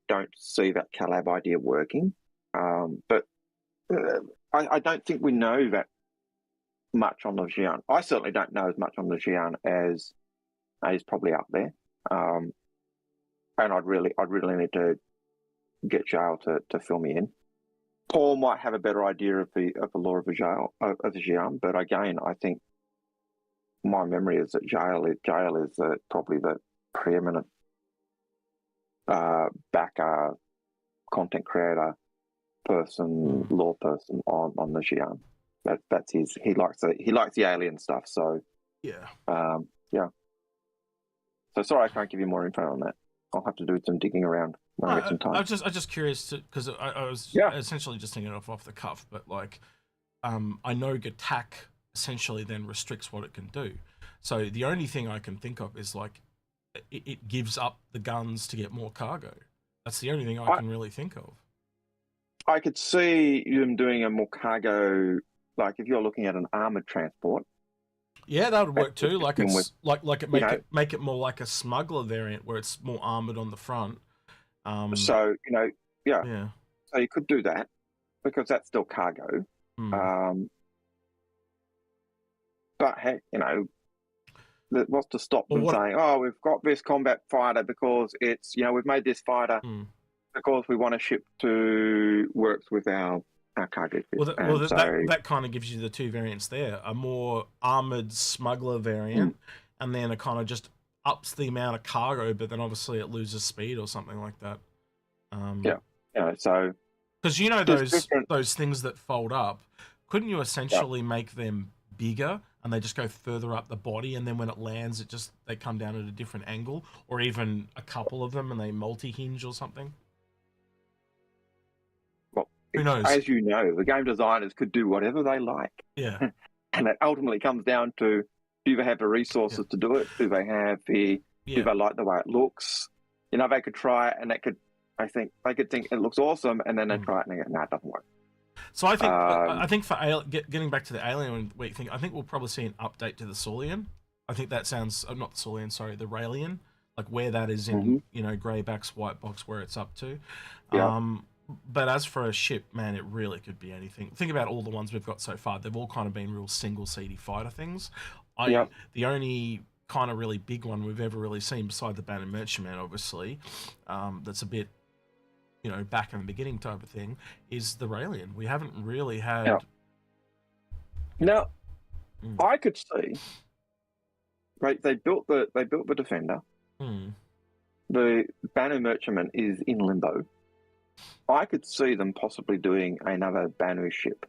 don't see that collab idea working, but I don't think we know that much on the Xi'an. I certainly don't know as much on the Xi'an as is probably up there, and I'd really need to get Jail to fill me in. Paul might have a better idea of the lore of the Xi'an, but again, I think my memory is that Jail is probably the preeminent backer, content creator person, lore person on the Xi'an. That's his. He likes the alien stuff. So yeah. So sorry, I can't give you more info on that. I'll have to do some digging around when I get some time. I was just curious because I was essentially just thinking off the cuff, but like I know Gattack essentially then restricts what it can do. So the only thing I can think of is like it gives up the guns to get more cargo. That's the only thing I can really think of. I could see them doing a more cargo, like if you're looking at an armored transport. Yeah, that would work too. Like it's make it more like a smuggler variant where it's more armored on the front. So so you could do that because that's still cargo. But heck, what's to stop them saying, "Oh, we've got this combat fighter because it's we've made this fighter because we want to ship to works with our cargo." That kind of gives you the two variants there: a more armored smuggler variant, and then it kind of just ups the amount of cargo, but then obviously it loses speed or something like that. So because those things that fold up, couldn't you essentially make them bigger and they just go further up the body, and then when it lands, they come down at a different angle, or even a couple of them and they multi-hinge or something? Well, who knows? As you know, the game designers could do whatever they like. Yeah. And it ultimately comes down to, do they have the resources to do it? Do they have do they like the way it looks? They could try it, and I think they could think it looks awesome, and then they try it and they go, "No, it doesn't work." So I think for getting back to the alien week thing, I think we'll probably see an update to the Saulian. I think that sounds not the Saulian, sorry, the Raelian, like where that is in grey backs, white box, where it's up to. But as for a ship, man, it really could be anything. Think about all the ones we've got so far; they've all kind of been real single seedy fighter things. The only kind of really big one we've ever really seen, beside the Banner Merchantman, obviously, that's a bit back in the beginning type of thing, is the Raelian. We haven't really had. Now, I could see. Right, they built the Defender. The Banner Merchantman is in limbo. I could see them possibly doing another Banu ship,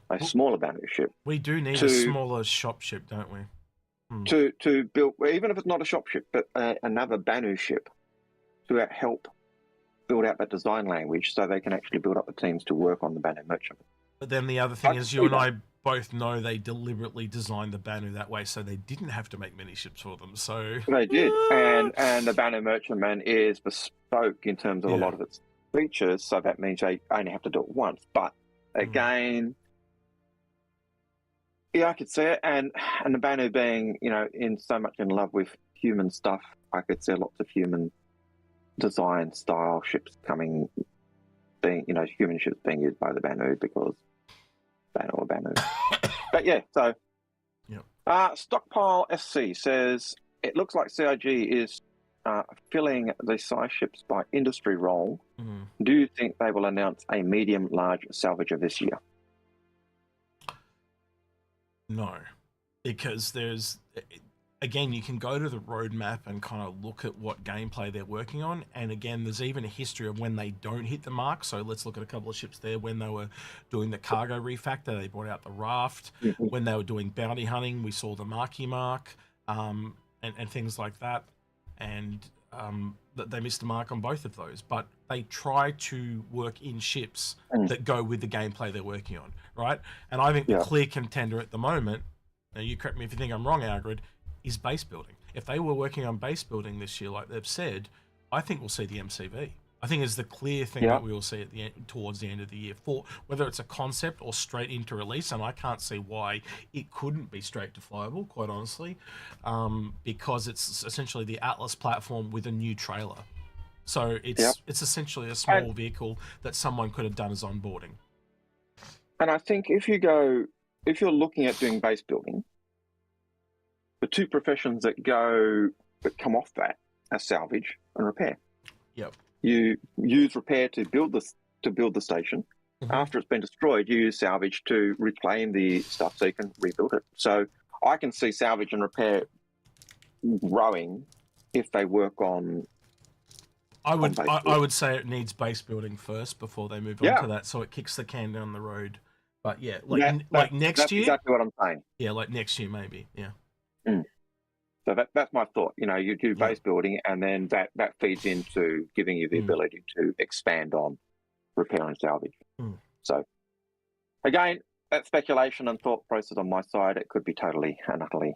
a smaller Banu ship. We do need a smaller shop ship, don't we? To build, even if it's not a shop ship, but another Banu ship to help build out that design language, so they can actually build up the teams to work on the Banu Merchantman. But then the other thing is, you and I both know they deliberately designed the Banu that way, so they didn't have to make many ships for them. So they did, and the Banu Merchantman is bespoke in terms of a lot of its features, so that means they only have to do it once. But again, I could see it, and the Banu being in so much in love with human stuff, I could see lots of human design style ships being human ships being used by the Banu, because Banu. But so Stockpile SC says it looks like CIG is filling the size ships by industry role. Do you think they will announce a medium-large salvager this year? No, because again, you can go to the roadmap and kind of look at what gameplay they're working on. And again, there's even a history of when they don't hit the mark. So let's look at a couple of ships there. When they were doing the cargo refactor, they brought out the raft. When they were doing bounty hunting, we saw the Marquee Mark. and things like that, and that they missed the mark on both of those. But they try to work in ships that go with the gameplay they're working on, right? And I think the clear contender at the moment, now you correct me if you think I'm wrong, Algared, is base building. If they were working on base building this year, like they've said, I think we'll see the MCV. I think is the clear thing that we will see at the end, towards the end of the year, for whether it's a concept or straight into release. And I can't see why it couldn't be straight to flyable, quite honestly, because it's essentially the Atlas platform with a new trailer. So it's essentially a small vehicle that someone could have done as onboarding. And I think if you're looking at doing base building, the two professions that come off that are salvage and repair. Yep. You use repair to build the station. After it's been destroyed, you use salvage to reclaim the stuff so you can rebuild it. So I can see salvage and repair growing if they work on. I would say it needs base building first before they move on to that, so it kicks the can down the road. But yeah, like next year. That's exactly what I'm saying. Yeah, like next year maybe. Yeah. So that's my thought. You do base building, and then that feeds into giving you the ability to expand on repair and salvage. So again, that's speculation and thought process on my side. It could be totally and utterly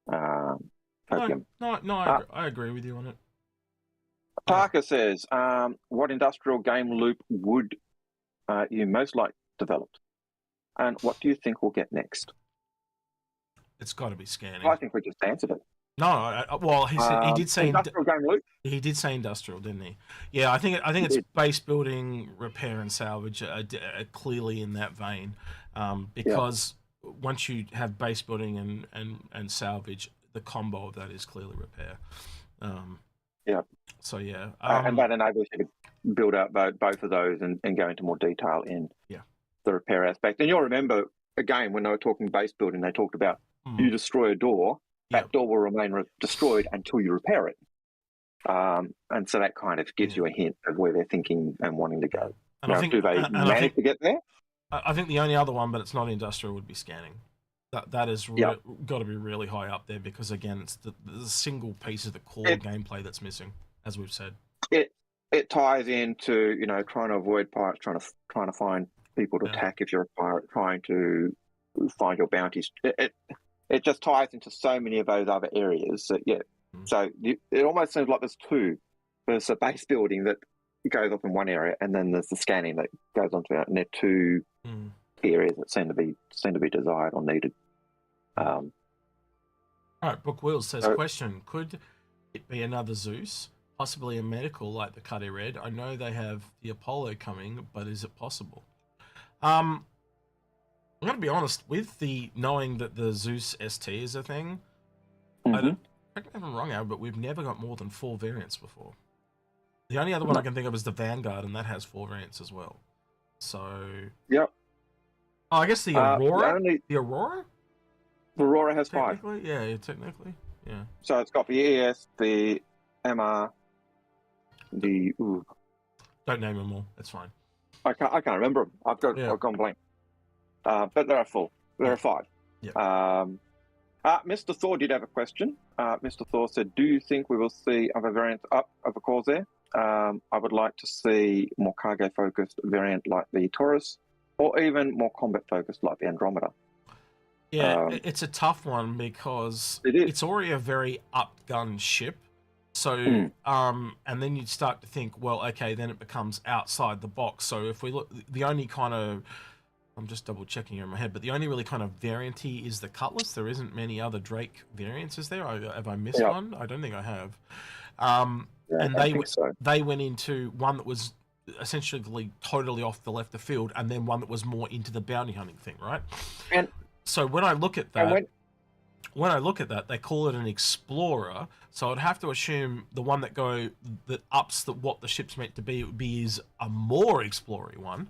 copium. No, I agree with you on it. Parker says, what industrial game loop would you most like developed? And what do you think we'll get next? It's got to be scanning. I think we just answered it. No, well, he did say industrial game loop. He did say industrial, didn't he? Yeah, I think it's base building, repair, and salvage are clearly in that vein, because once you have base building and salvage, the combo of that is clearly repair. So yeah, and that enables you to build out both of those and go into more detail in the repair aspect. And you'll remember again when they were talking base building, they talked about you destroy a door. That door will remain destroyed until you repair it. And so that kind of gives you a hint of where they're thinking and wanting to go. And now, I think, do they manage to get there? I think the only other one, but it's not industrial, would be scanning. That is got to be really high up there because, again, it's the single piece of the core gameplay that's missing, as we've said. It ties into, trying to avoid pirates, trying to find people to attack if you're a pirate, trying to find your bounties. It just ties into so many of those other areas that, so it almost seems like there's two. There's the base building that goes off in one area, and then there's the scanning that goes on to it, and they're two key areas that seem to be desired or needed. All right, Book Wheels says, question, could it be another Zeus, possibly a medical like the Cuddy Red? I know they have the Apollo coming, but is it possible? I'm going to be honest, with the knowing that the Zeus ST is a thing, I don't think I'm wrong, Al, but we've never got more than 4 variants before. The only other one I can think of is the Vanguard, and that has 4 variants as well. So... Yep. Oh, I guess the Aurora? The Aurora? The Aurora has 5. Yeah, technically, yeah. So it's got the ES, the MR, the... Don't name them all, that's fine. I can't remember them. I've gone blank. But there are 4. There are 5. Yeah. Mr. Thor did have a question. Mr. Thor said, do you think we will see other variants up of a Corsair? I would like to see more cargo-focused variant like the Taurus, or even more combat-focused like the Andromeda. Yeah, it's a tough one because it's already a very up-gun ship. So, and then you'd start to think, well, okay, then it becomes outside the box. So if we look, the only kind of... I'm just double checking here in my head, but the only really kind of variant-y is the Cutlass. There isn't many other Drake variants, is there? Have I missed one? I don't think I have. And they went into one that was essentially totally off the left of field, and then one that was more into the bounty hunting thing, right? And so when I look at that, they call it an Explorer. So I'd have to assume the one that ups what the ship's meant to be is a more explory one.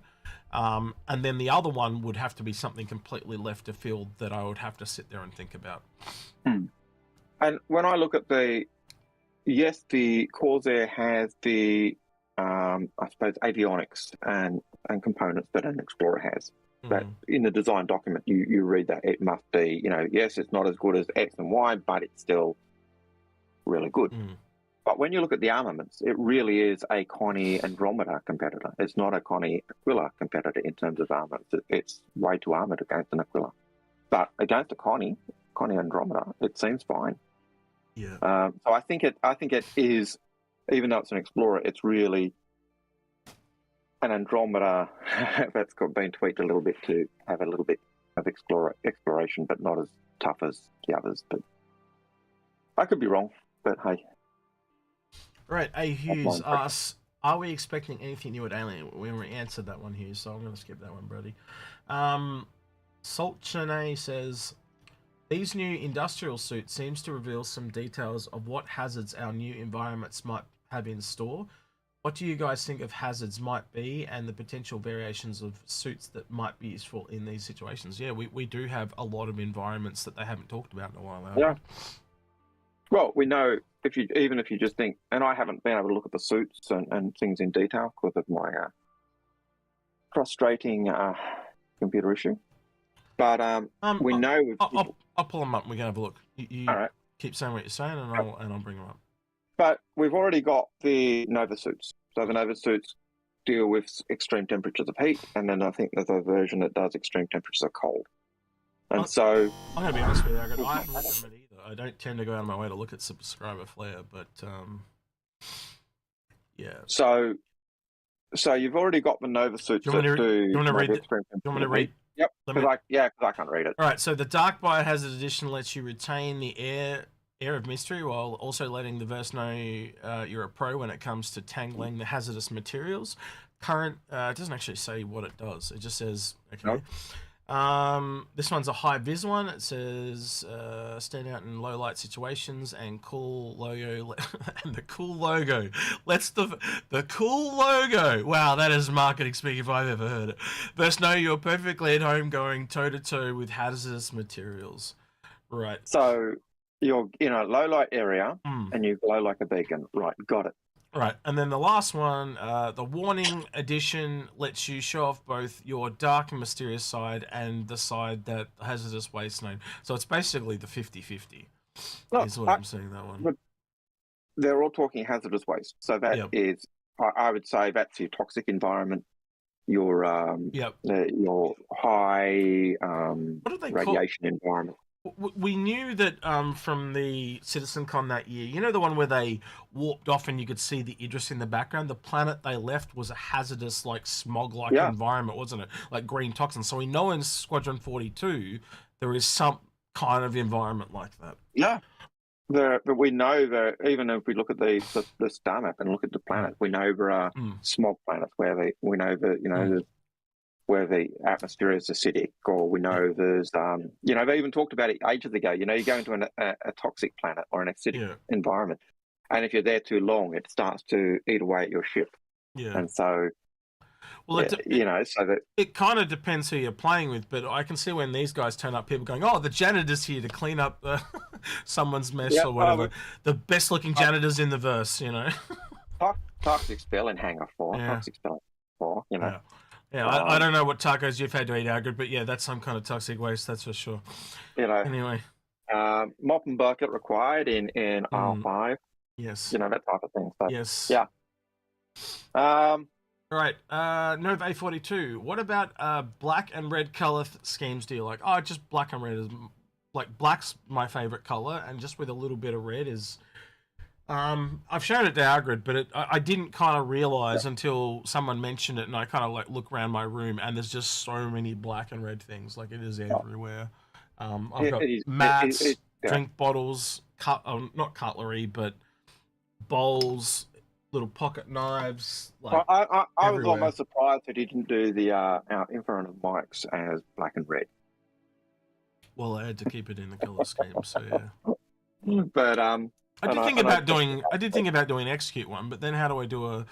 And then the other one would have to be something completely left of field that I would have to sit there and think about. And when I look at the Corsair has the, I suppose, avionics and components that an Explorer has. But in the design document, you read that it must be, yes, it's not as good as X and Y, but it's still really good. Mm. But when you look at the armaments, it really is a Connie Andromeda competitor. It's not a Connie Aquila competitor in terms of armaments. It's way too armored against an Aquila. But against a Connie Andromeda, it seems fine. Yeah. So I think it is, even though it's an Explorer, it's really an Andromeda that's been tweaked a little bit to have a little bit of exploration, but not as tough as the others. But I could be wrong. But hey. Right, A. Hughes asks, are we expecting anything new at Alien? We already answered that one, Hughes, so I'm going to skip that one, Brody. Salt Chene says, these new industrial suits seems to reveal some details of what hazards our new environments might have in store. What do you guys think of hazards might be and the potential variations of suits that might be useful in these situations? Yeah, we do have a lot of environments that they haven't talked about in a while. Yeah. Well, we know even if you just think, and I haven't been able to look at the suits and things in detail because of my frustrating computer issue. But we know I'll pull them up and we can have a look. You all right. Keep saying what you're saying, and I'll bring them up. But we've already got the Nova suits. So the Nova suits deal with extreme temperatures of heat, and then I think there's a version that does extreme temperatures of cold. And so I'm going to be honest with you, I haven't looked at them either. I don't tend to go out of my way to look at subscriber flare, but yeah. So you've already got the Nova suits do you want to read? Yep. Because I can't read it. All right. So the Dark Biohazard Edition lets you retain the air of mystery while also letting the verse know you're a pro when it comes to tangling the hazardous materials. It doesn't actually say what it does. It just says okay. Nope. This one's a high vis one. It says stand out in low light situations and cool logo and the cool logo. The cool logo. Wow, that is marketing speak if I've ever heard it. First, know you're perfectly at home going toe to toe with hazardous materials. Right. So you're in a low light area and you glow like a beacon. Right, got it. Right, and then the last one, the Warning Edition lets you show off both your dark and mysterious side and the side that hazardous waste known. So it's basically the 50-50 is what I'm seeing that one. They're all talking hazardous waste. So that is, I would say that's your toxic environment, your high radiation environment. We knew that from the CitizenCon that year, you know, the one where they warped off and you could see the Idris in the background, the planet they left was a hazardous, like smog-like environment, wasn't it? Like green toxins. So we know in Squadron 42 there is some kind of environment like that. Yeah. But we know that even if we look at the star map and look at the planet, we know there are smog planets where we know that, you know, where the atmosphere is acidic, or we know there's, you know, they even talked about it ages ago. You know, you go into a toxic planet or an acidic environment, and if you're there too long, it starts to eat away at your ship. Yeah. And so, well, you know, so that it kind of depends who you're playing with, but I can see when these guys turn up, people going, "Oh, the janitor's here to clean up someone's mess or whatever." The best-looking janitors in the verse, you know. Toxic spell in Hangar 4. Toxic spell 4, you know. Yeah, I don't know what tacos you've had to eat, Algared, but yeah, that's some kind of toxic waste, that's for sure. You know. Anyway. Mop and bucket required in R5. Yes. You know, that type of thing. So, yes. Yeah. Right. Nova A42. What about black and red color schemes do you like? Oh, just black and red is like black's my favorite color, and just with a little bit of red is. I've shown it to Algared, but I didn't kind of realize until someone mentioned it, and I kind of like look around my room, and there's just so many black and red things. Like it is everywhere. I've got mats, drink bottles, not cutlery, but bowls, little pocket knives. Like I was almost surprised that he didn't do the our Inforunners mics as black and red. Well, I had to keep it in the color scheme, so yeah. But I did think about doing an Execute one, but then how do I do a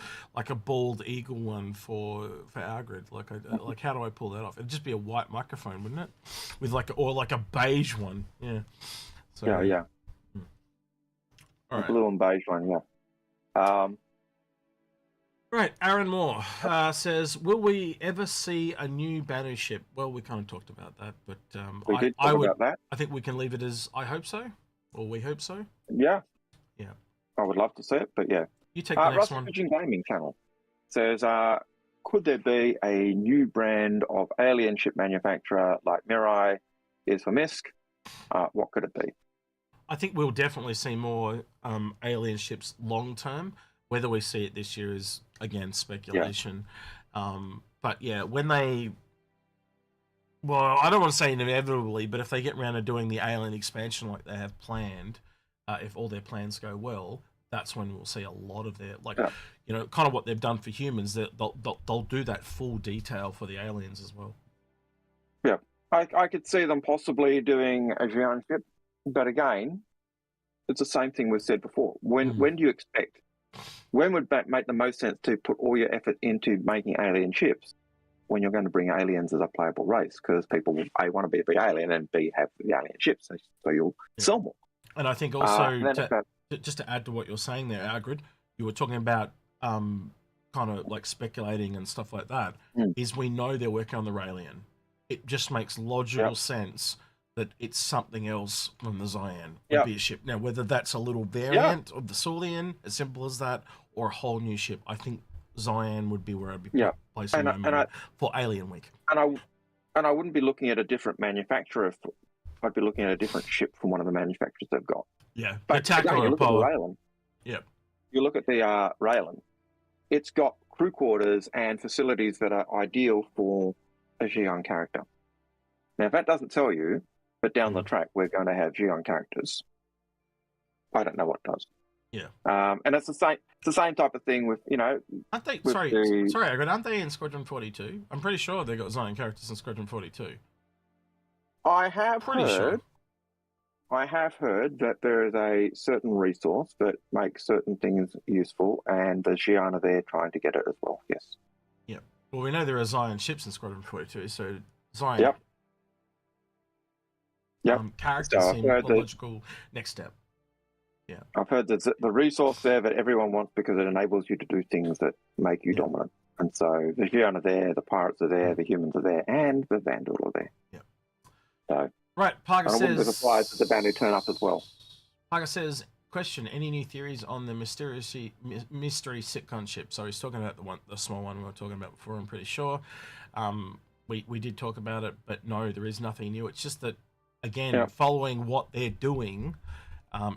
bald eagle one for Algared? Like how do I pull that off? It'd just be a white microphone, wouldn't it? With like a beige one, yeah. So, yeah. All right. Blue and beige one, yeah. Right, Aaron Moore says, "Will we ever see a new Banu ship?" Well, we kind of talked about that, but we did talk about that. I think we can leave it as I hope so, or we hope so. Yeah. Yeah. I would love to see it, but yeah. You take the next Rusty one. Pigeon Gaming channel says, could there be a new brand of alien ship manufacturer like Mirai is for Misk? What could it be? I think we'll definitely see more alien ships long term. Whether we see it this year is, again, speculation. But yeah, when they... Well, I don't want to say inevitably, but if they get around to doing the alien expansion like they have planned, if all their plans go well, that's when we'll see a lot of their... Like, you know, kind of what they've done for humans, they'll do that full detail for the aliens as well. Yeah. I could see them possibly doing a Xi'an ship, but again, it's the same thing we've said before. When do you expect? When would that make the most sense to put all your effort into making alien ships when you're going to bring aliens as a playable race? Because people will A, want to be a big alien, and B, have the alien ships, so you'll sell more. And I think also, just to add to what you're saying there, Algared, you were talking about kind of like speculating and stuff like that, is we know they're working on the Raelian. It just makes logical sense that it's something else from the Xi'an would be a ship. Now, whether that's a little variant of the Saulian, as simple as that, or a whole new ship, I think Xi'an would be where I'd be placing my money for Alien Week. And I wouldn't be looking at a different manufacturer. I'd be looking at a different ship from one of the manufacturers they've got. Yeah, but again, you look at the Raelian. You look at the Raelian. It's got crew quarters and facilities that are ideal for a Xi'an character. Now, if that doesn't tell you, but down the track we're going to have Xi'an characters, I don't know what does. Yeah. And it's the same type of thing with, you know... Aren't they, sorry, aren't they in Squadron 42? I'm pretty sure they got Xi'an characters in Squadron 42. I have heard that there is a certain resource that makes certain things useful, and the Xi'an are there trying to get it as well, yes. Yeah. Well, we know there are Xi'an ships in Squadron 42, so Xi'an characters seem the logical next step. Yeah. I've heard that the resource there that everyone wants because it enables you to do things that make you dominant. And so the Xi'an are there, the pirates are there, the humans are there, and the Vandal are there. Yeah. So, right, Parker says... I wouldn't be surprised if the Vandal turn up as well. Parker says, question, any new theories on the mystery sitcon ship? So he's talking about the small one we were talking about before, I'm pretty sure. We did talk about it, but no, there is nothing new. It's just that, again, following what they're doing...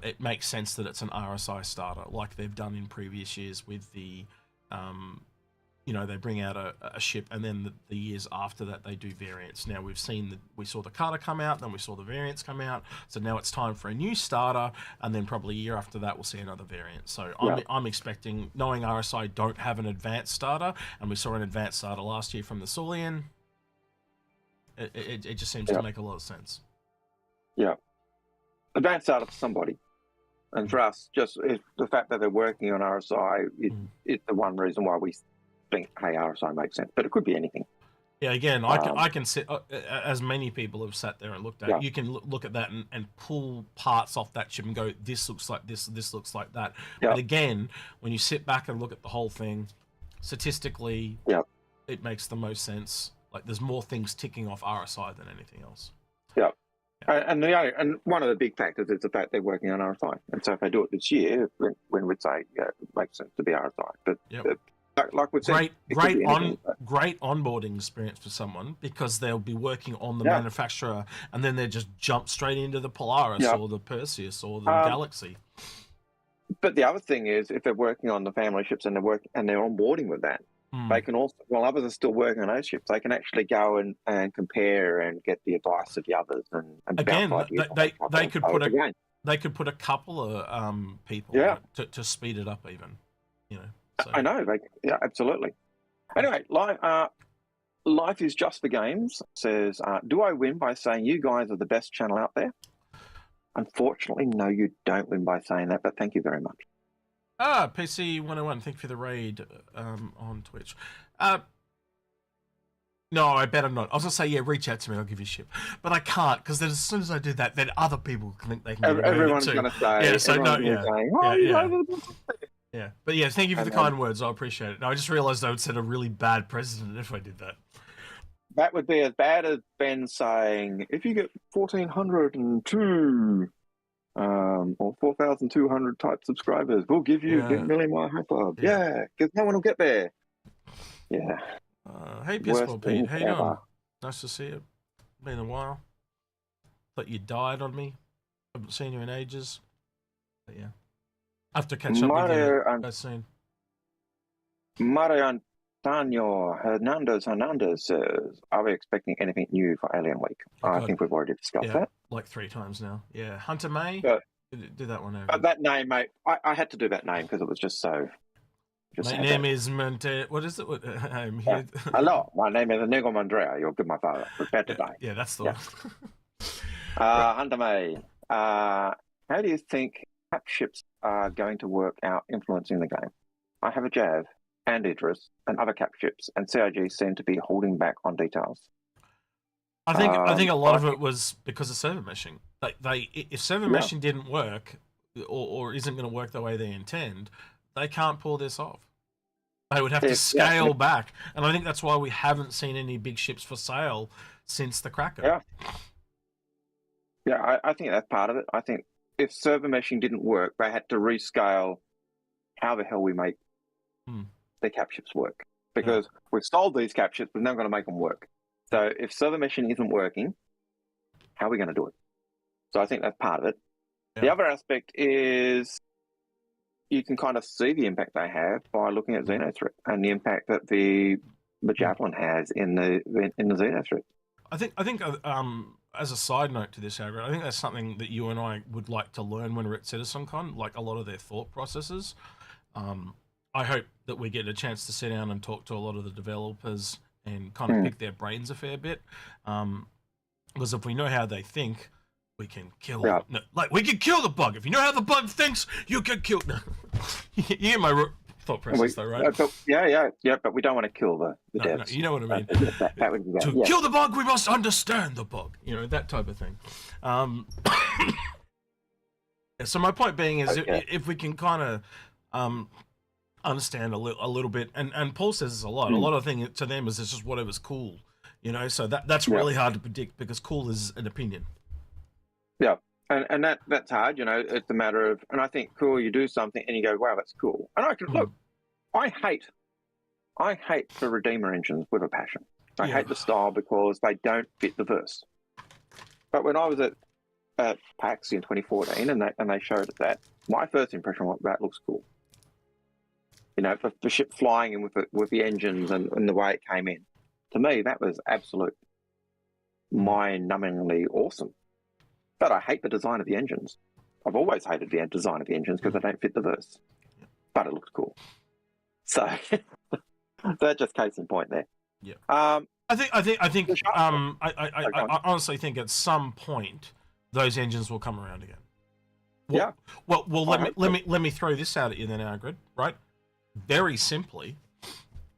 it makes sense that it's an RSI starter, like they've done in previous years with the, you know, they bring out a ship, and then the years after that they do variants. Now we saw the Carter come out, then we saw the variants come out, so now it's time for a new starter, and then probably a year after that we'll see another variant. So I'm expecting, knowing RSI don't have an advanced starter, and we saw an advanced starter last year from the Saulian, it just seems to make a lot of sense. Yeah. Advanced starter for somebody, and for us, just the fact that they're working on RSI is the one reason why we think, hey, RSI makes sense. But it could be anything. Yeah, again, I can sit, as many people have sat there and looked at. You can look at that and pull parts off that ship and go, this looks like this looks like that. But again, when you sit back and look at the whole thing, statistically, it makes the most sense. Like, there's more things ticking off RSI than anything else. Yeah. And one of the big factors is the fact they're working on RSI. And so if they do it this year, when we'd say, it makes sense to be RSI. But like we said, great onboarding experience for someone, because they'll be working on the manufacturer, and then they just jump straight into the Polaris or the Perseus or the Galaxy. But the other thing is, if they're working on the family ships and they're onboarding with that, they can also, while others are still working on those ships, they can actually go and compare and get the advice of the others. And again, they could put a couple of people to speed it up, even. You know, so. I know, absolutely. Anyway, Life is Just for Games says, do I win by saying you guys are the best channel out there? Unfortunately, no, you don't win by saying that, but thank you very much. PC 101, thank you for the raid on Twitch. No, I better not. I was going to say, reach out to me, I'll give you shit. But I can't, because then as soon as I do that, then other people think they can get everyone's going to say. But thank you for the kind words. I appreciate it. No, I just realised I would set a really bad precedent if I did that. That would be as bad as Ben saying, if you get 1,402... or 4,200 type subscribers. We'll give you a million mile hyper. Yeah, because no one will get there. Yeah. Hey, Pissball Pete. How you doing? Nice to see you. Been a while. Thought you died on me. Haven't seen you in ages. But yeah. I have to catch up with you soon. Mario Antonio Hernandez says, are we expecting anything new for Alien Week? I think we've already discussed that. Like 3 times now. Yeah. Hunter May? Do that one over. But that name, mate, I had to do that name because it was just so... My name is Monte... What is it? I'm here. Hello, my name is Inigo Mandrea. You're good, my father. Prepare to die. Yeah, that's the one. Hunter May, how do you think cap ships are going to work out influencing the game? I have a Jav and Idris and other cap ships, and CIG seem to be holding back on details. I think a lot of it was because of server meshing. If server meshing didn't work or isn't going to work the way they intend, they can't pull this off. They would have to scale back, and I think that's why we haven't seen any big ships for sale since the Kraken. Yeah, I think that's part of it. I think if server meshing didn't work, they had to rescale how the hell we make the cap ships work. Because we've sold these cap ships, we're never going to make them work. So if server meshing isn't working, how are we going to do it? So I think that's part of it. Yeah. The other aspect is you can kind of see the impact they have by looking at Xenothreat and the impact that the Javelin has in the Xenothreat. I think as a side note to this, Algared, I think that's something that you and I would like to learn when we're at CitizenCon, like a lot of their thought processes. I hope that we get a chance to sit down and talk to a lot of the developers and kind of pick their brains a fair bit. Because if we know how they think, we can kill it. No, like, we can kill the bug. If you know how the bug thinks, you can kill... No. You hear my thought process, though, right? But we don't want to kill the devs. No, you know what I mean. That would be bad. To kill the bug, we must understand the bug. You know, that type of thing. So my point being is, if we can kind of understand a little bit, and Paul says this a lot. A lot of things to them is it's just whatever's cool. You know, so that's really hard to predict because cool is an opinion. Yeah, and that's hard. You know, it's a matter of, and I think cool. You do something and you go, wow, that's cool. And I can look. I hate the Redeemer engines with a passion. I hate the style because they don't fit the verse. But when I was at PAX in 2014 and they showed that, my first impression was that looks cool. You know, for the ship flying in with the engines and the way it came in, to me that was absolute mind-numbingly awesome. But I hate the design of the engines. I've always hated the design of the engines because they don't fit the verse. But it looks cool. So that's just case in point there. Yeah. I honestly think at some point those engines will come around again. Well, let me throw this out at you then, Algared, right? Very simply,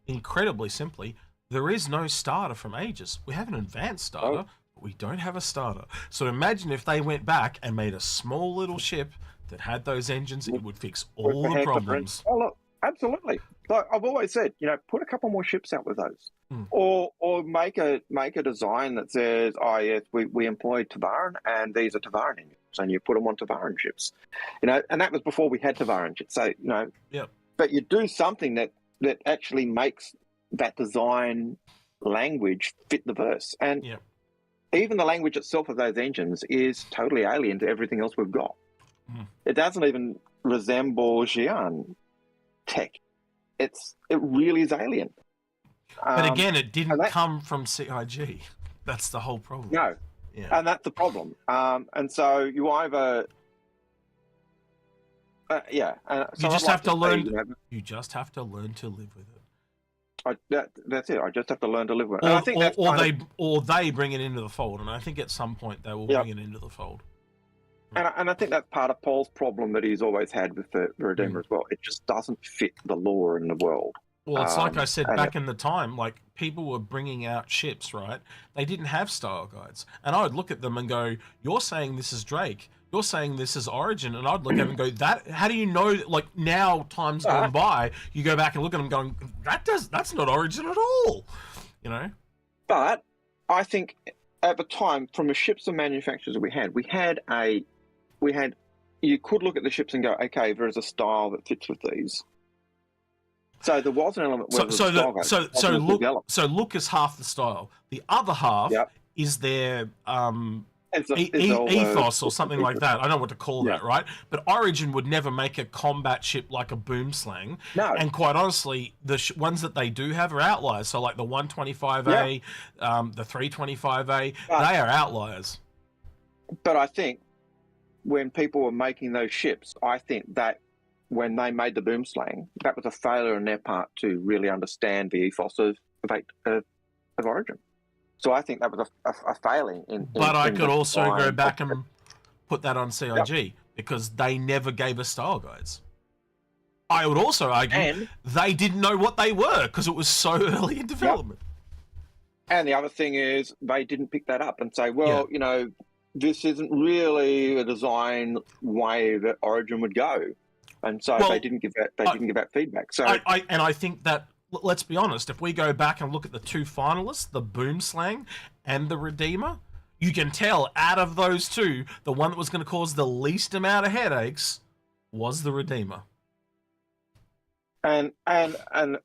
incredibly simply, there is no starter from Aegis. We have an advanced starter, but we don't have a starter. So imagine if they went back and made a small little ship that had those engines, it would fix all the problems. Oh, look, absolutely. Like I've always said, you know, put a couple more ships out with those. Or make a design that says, oh yes, we employed Tavaran and these are Tavaran engines, and you put them on Tavaran ships. You know, and that was before we had Tavaran ships. So, you know, but you do something that actually makes that design language fit the verse. And even the language itself of those engines is totally alien to everything else we've got. It doesn't even resemble Xi'an tech. It really is alien. But again, it didn't come from CIG. That's the whole problem. No. And that's the problem. And so you either... so you just have to learn. You just have to learn to live with it. That's it. I just have to learn to live with it. And I think they bring it into the fold, and I think at some point they will bring it into the fold. And I think that's part of Paul's problem that he's always had with the Redeemer as well. It just doesn't fit the lore in the world. Well, it's like I said back in the time, like people were bringing out ships, right? They didn't have style guides, and I would look at them and go, "You're saying this is Drake. You're saying this is Origin," and I'd look at them and go, "That? How do you know?" Like now, time's gone by, you go back and look at them, going, "That's not Origin at all," you know. But I think at the time, from the ships and manufacturers we had you could look at the ships and go, okay, there is a style that fits with these. So there was an element where so look is half the style. The other half is their ethos or something like that. I don't know what to call that, right? But Origin would never make a combat ship like a boomslang. No. And quite honestly, the ones that they do have are outliers. So like the 125A, the 325A, they are outliers. But I think when people were making those ships, I think that when they made the boomslang, that was a failure on their part to really understand the ethos of Origin. So I think that was a failing. But I could also go back and put that on CIG because they never gave us style guides. I would also argue they didn't know what they were because it was so early in development. And the other thing is they didn't pick that up and say, well, you know, this isn't really a design way that Origin would go. And so they didn't give that feedback. So I think that, let's be honest, if we go back and look at the two finalists, the Boomslang and the Redeemer, you can tell out of those two, the one that was going to cause the least amount of headaches was the Redeemer. And as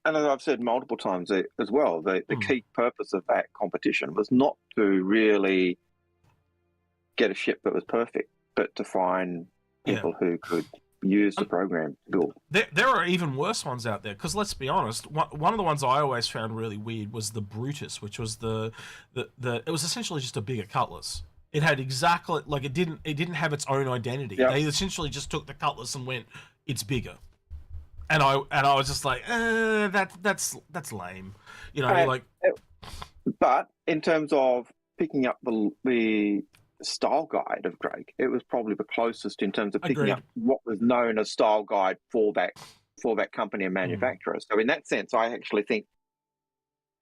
I've said multiple times as well, the key purpose of that competition was not to really get a ship that was perfect, but to find people who could use the program to build. There are even worse ones out there, because let's be honest, one of the ones I always found really weird was the Brutus, which was it was essentially just a bigger Cutlass. It had exactly, like, it didn't have its own identity. They essentially just took the Cutlass and went, it's bigger. And I was just like, that's lame, you know. But in terms of picking up the style guide of Drake, it was probably the closest in terms of picking up what was known as style guide for that company and manufacturer. So in that sense, I actually think,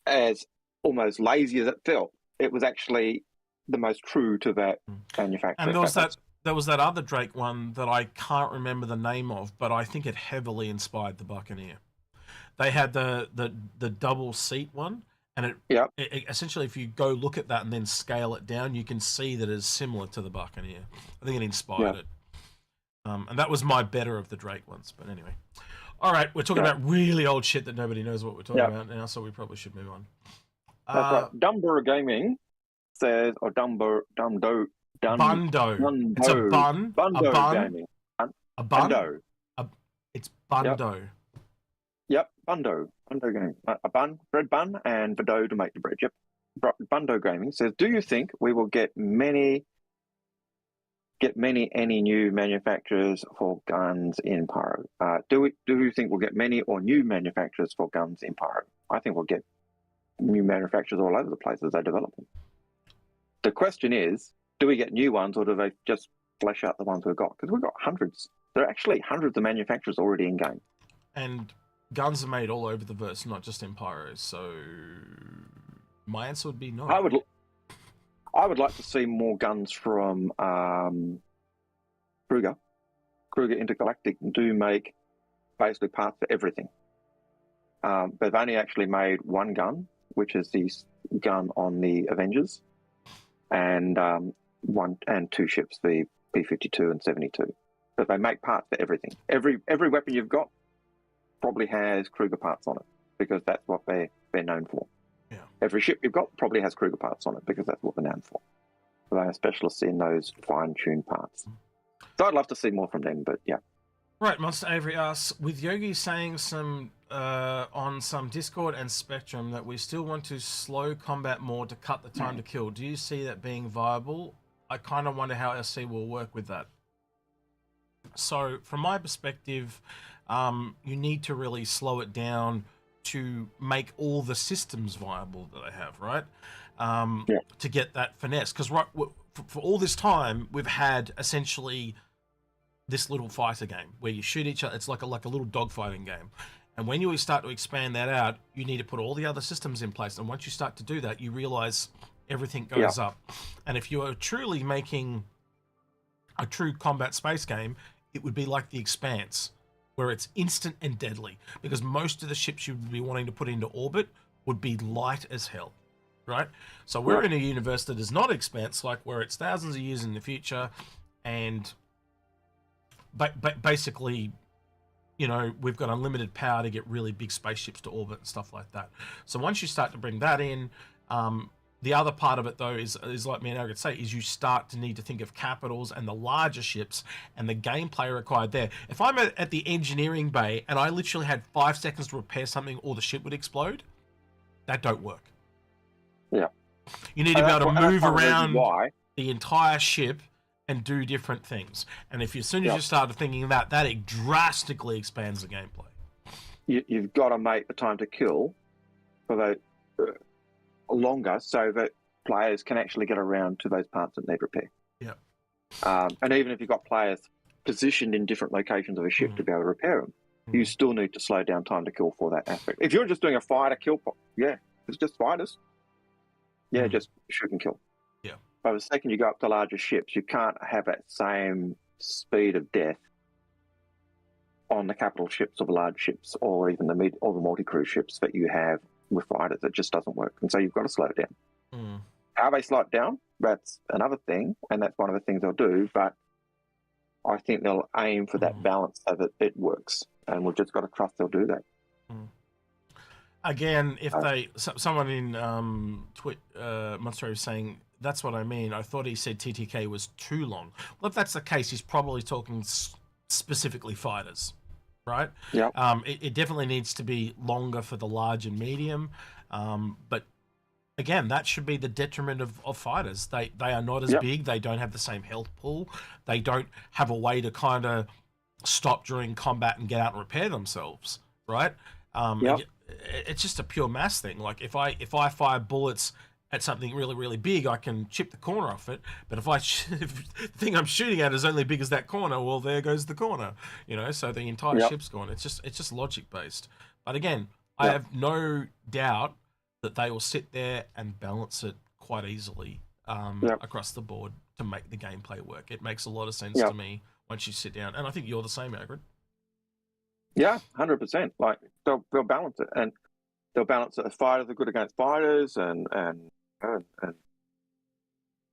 as almost lazy as it felt, it was actually the most true to that manufacturer. And there was that other Drake one that I can't remember the name of, but I think it heavily inspired the Buccaneer. They had the double seat one. And it essentially, if you go look at that and then scale it down, you can see that it's similar to the Buccaneer. I think it inspired it. And that was my better of the Drake ones. But anyway. All right, we're talking about really old shit that nobody knows what we're talking about now, so we probably should move on. That's right. Dumbo Gaming says, or Bundo. It's a bun. Bundo Gaming. A bun? Bundo. It's Bundo. Yep, Bundo Gaming. A bun, bread bun, and the dough to make the bread. Yep. Bundo Gaming says, do you think we will get any new manufacturers for guns in Pyro? Do you think we'll get many or new manufacturers for guns in Pyro? I think we'll get new manufacturers all over the place as they develop them. The question is, do we get new ones, or do they just flesh out the ones we've got? Because we've got hundreds. There are actually hundreds of manufacturers already in game. And guns are made all over the verse, not just in Pyro. So my answer would be no. I would like to see more guns from Kruger Intergalactic do make basically parts for everything. They've only actually made one gun, which is the gun on the Avengers, and two ships, the P-52 and 72. But they make parts for everything. Every weapon you've got probably has Kruger parts on it, because that's what they're known for. Yeah. Every ship you've got probably has Kruger parts on it, because that's what they're known for. They are specialists in those fine-tuned parts. So I'd love to see more from them, but yeah. Right, Monster Avery asks, with Yogi saying on some Discord and Spectrum that we still want to slow combat more to cut the time to kill, do you see that being viable? I kind of wonder how SC will work with that. So from my perspective, you need to really slow it down to make all the systems viable that they have, right? To get that finesse. Because for all this time, we've had essentially this little fighter game where you shoot each other. It's like a little dogfighting game. And when you start to expand that out, you need to put all the other systems in place. And once you start to do that, you realize everything goes up. And if you are truly making a true combat space game, it would be like The Expanse, where it's instant and deadly, because most of the ships you would be wanting to put into orbit would be light as hell, right? So we're in a universe that is not Expanse, like where it's thousands of years in the future, and basically, you know, we've got unlimited power to get really big spaceships to orbit and stuff like that. So once you start to bring that in, the other part of it, though, is like me and Algared say, is you start to need to think of capitals and the larger ships and the gameplay required there. If I'm at the engineering bay and I literally had 5 seconds to repair something or the ship would explode, that don't work. Yeah. You need to be able to move around the entire ship and do different things. And if as soon as you started thinking that it drastically expands the gameplay. You've got to make the time to kill for the longer so that players can actually get around to those parts that need repair. Yeah. And even if you've got players positioned in different locations of a ship to be able to repair them, you still need to slow down time to kill for that aspect. If you're just doing a fighter kill, it's just fighters. Yeah, just shoot and kill. Yeah. But the second you go up to larger ships, you can't have that same speed of death on the capital ships or the large ships or even the multi-crew ships that you have with fighters. It just doesn't work. And so you've got to slow it down. How they slow it down, that's another thing, and that's one of the things they'll do, but I think they'll aim for that balance so that it works, and we've just got to trust they'll do that. Again, if someone in Monster was saying, that's what I mean, I thought he said TTK was too long. Well, if that's the case, he's probably talking specifically fighters, right? Yeah. It definitely needs to be longer for the large and medium, but again, that should be the detriment of fighters. They are not as big. They don't have the same health pool. They don't have a way to kind of stop during combat and get out and repair themselves, right? It's just a pure mass thing. Like if I fire bullets at something really, really big, I can chip the corner off it. But if the thing I'm shooting at is only big as that corner, well, there goes the corner. You know, so the entire ship's gone. It's just logic based. But again, I have no doubt that they will sit there and balance it quite easily across the board to make the gameplay work. It makes a lot of sense to me once you sit down, and I think you're the same, Algared. Yeah, 100%. Like they'll balance it, and they'll balance it as fighters are good against fighters, and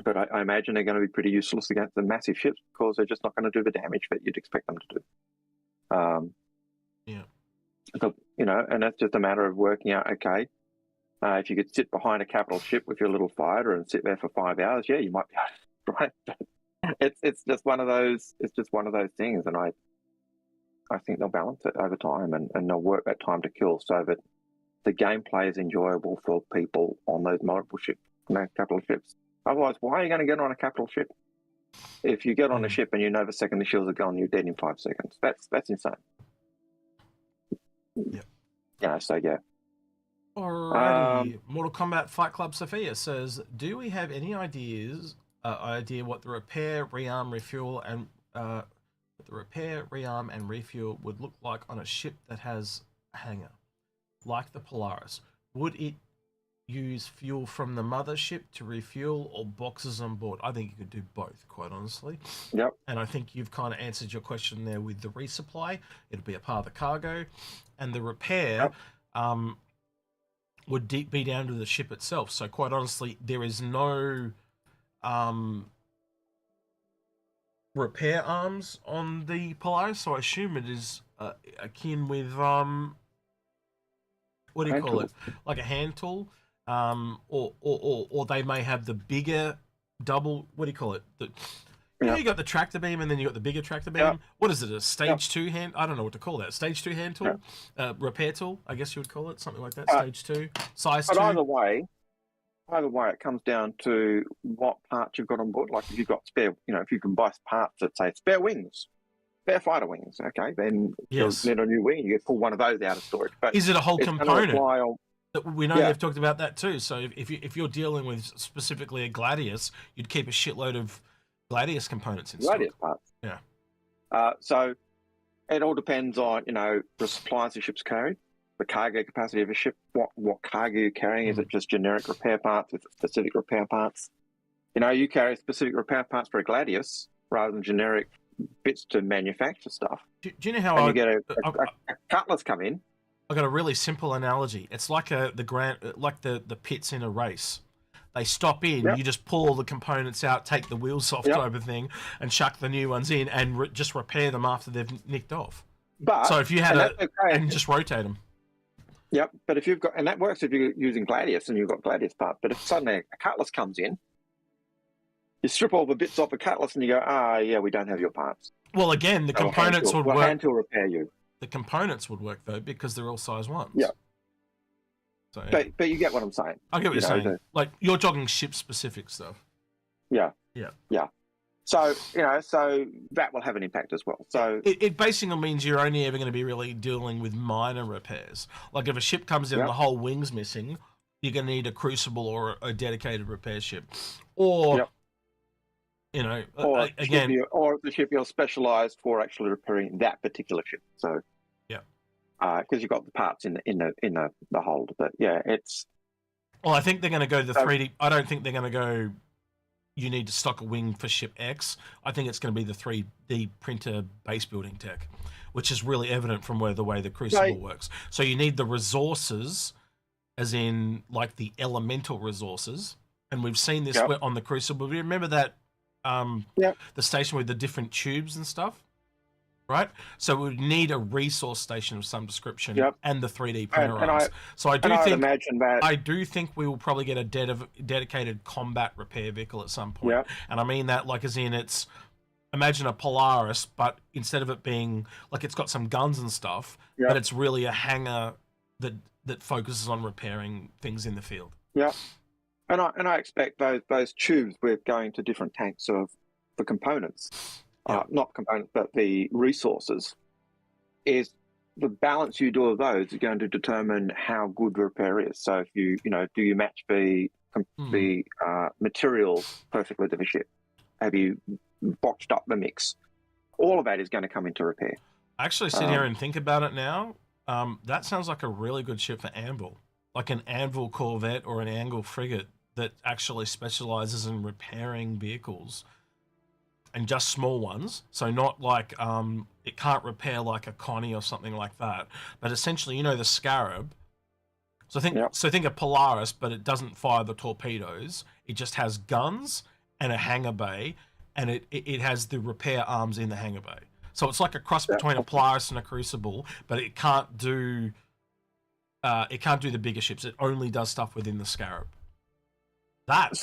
but I imagine they're going to be pretty useless against the massive ships because they're just not going to do the damage that you'd expect them to do. So, you know, and that's just a matter of working out. Okay, if you could sit behind a capital ship with your little fighter and sit there for 5 hours, yeah, you might be able to, right? It's just one of those. It's just one of those things, and I think they'll balance it over time and they'll work that time to kill so that the gameplay is enjoyable for people on those multiple ships, capital ships. Otherwise, why are you going to get on a capital ship? If you get on a ship and you know the second the shields are gone, you're dead in 5 seconds. That's insane. Yeah. Yeah. So yeah. Alrighty. Mortal Kombat Fight Club Sophia says, "Do we have any idea what the repair, rearm, refuel, and refuel would look like on a ship that has a hangar, like the Polaris? Would it use fuel from the mothership to refuel or boxes on board?" I think you could do both, quite honestly. Yep. And I think you've kind of answered your question there with the resupply. It'll be a part of the cargo, and the repair would be down to the ship itself. So quite honestly, there is no repair arms on the Polaris, so I assume it is akin with what do you call it, like a hand tool, or they may have the bigger double, what do you call it, you know, you got the tractor beam and then you got the bigger tractor beam. What is it, a stage 2 hand? I don't know what to call that. Stage 2 hand tool, repair tool, I guess you would call it, something like that. Stage 2, size 2. But either way, it comes down to what parts you've got on board. Like if you've got spare, you know, if you can buy parts that say spare wings, spare fighter wings, okay, then you'll need a new wing. You can pull one of those out of storage. But is it a whole component? We know they've talked about that too. So if you're dealing with specifically a Gladius, you'd keep a shitload of Gladius components in Gladius stock. parts. Yeah. So it all depends on, you know, the supplies the ship's carried, the cargo capacity of a ship, what cargo you're carrying. Is it just generic repair parts? Is it specific repair parts? You know, you carry specific repair parts for a Gladius rather than generic bits to manufacture stuff. Do you know how you get a Cutlass come in? I got a really simple analogy. It's like the pits in a race. they stop in. Yep. You just pull all the components out, take the wheels off, Yep. type of thing, and chuck the new ones in, and just repair them after they've nicked off. But So if you had and just rotate them. Yep, but if you've got, and that works if you're using Gladius and you've got Gladius parts, but if suddenly a Cutlass comes in, you strip all the bits off the Cutlass and you go, yeah, we don't have your parts. Well, again, the components would work. Hand tool repair you. The components would work, though, because they're all size 1s. Yeah. So, yeah. But you get what I'm saying. I get what you're saying. Like, you're jogging ship-specific stuff. Yeah. Yeah. Yeah. So, so that will have an impact as well. So it basically means you're only ever going to be really dealing with minor repairs. Like if a ship comes in and the whole wing's missing, you're going to need a crucible or a dedicated repair ship. Or, or again... or the ship you're specialised for actually repairing that particular ship. So, because you've got the parts in the hold. But, yeah, it's... Well, I think they're going to go the 3D... I don't think they're going to go... You need to stock a wing for ship X. I think it's going to be the 3D printer base building tech, which is really evident from the way the Crucible works. So you need the resources, as in like the elemental resources, and we've seen this on the Crucible. Do you remember that the station with the different tubes and stuff? Right, so we would need a resource station of some description and the 3D printer arms. So I do think we will probably get a dedicated combat repair vehicle at some point. And I mean that like as in imagine a Polaris, but instead of it being like it's got some guns and stuff, but it's really a hangar that focuses on repairing things in the field. Yeah, and I expect those tubes we're going to different tanks of the components. Not components, but the resources, is the balance you do of those is going to determine how good repair is. So if you do you match the materials perfectly to the ship? Have you botched up the mix? All of that is going to come into repair. I actually sit here and think about it now. That sounds like a really good ship for Anvil, like an Anvil corvette or an Anvil frigate that actually specializes in repairing vehicles. And just small ones, so not like it can't repair like a Connie or something like that. But essentially, the Scarab. So think a Polaris, but it doesn't fire the torpedoes. It just has guns and a hangar bay, and it has the repair arms in the hangar bay. So it's like a cross between a Polaris and a Crucible, but it can't do the bigger ships. It only does stuff within the Scarab. That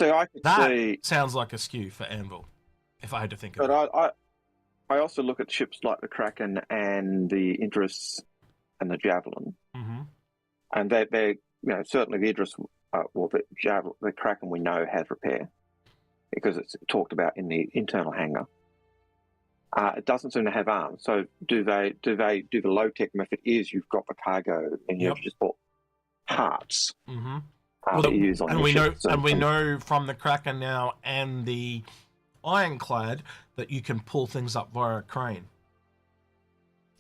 sounds like a skew for Anvil. If I had to think of it. But I also look at ships like the Kraken and the Idris and the Javelin. Mm-hmm. And they're certainly the Idris, the Kraken we know has repair because it's talked about in the internal hangar. It doesn't seem to have arms. So do they do the low-tech method is you've got the cargo and you've just bought parts that you use on and your we ship. know, and we know from the Kraken now and the Ironclad that you can pull things up via a crane.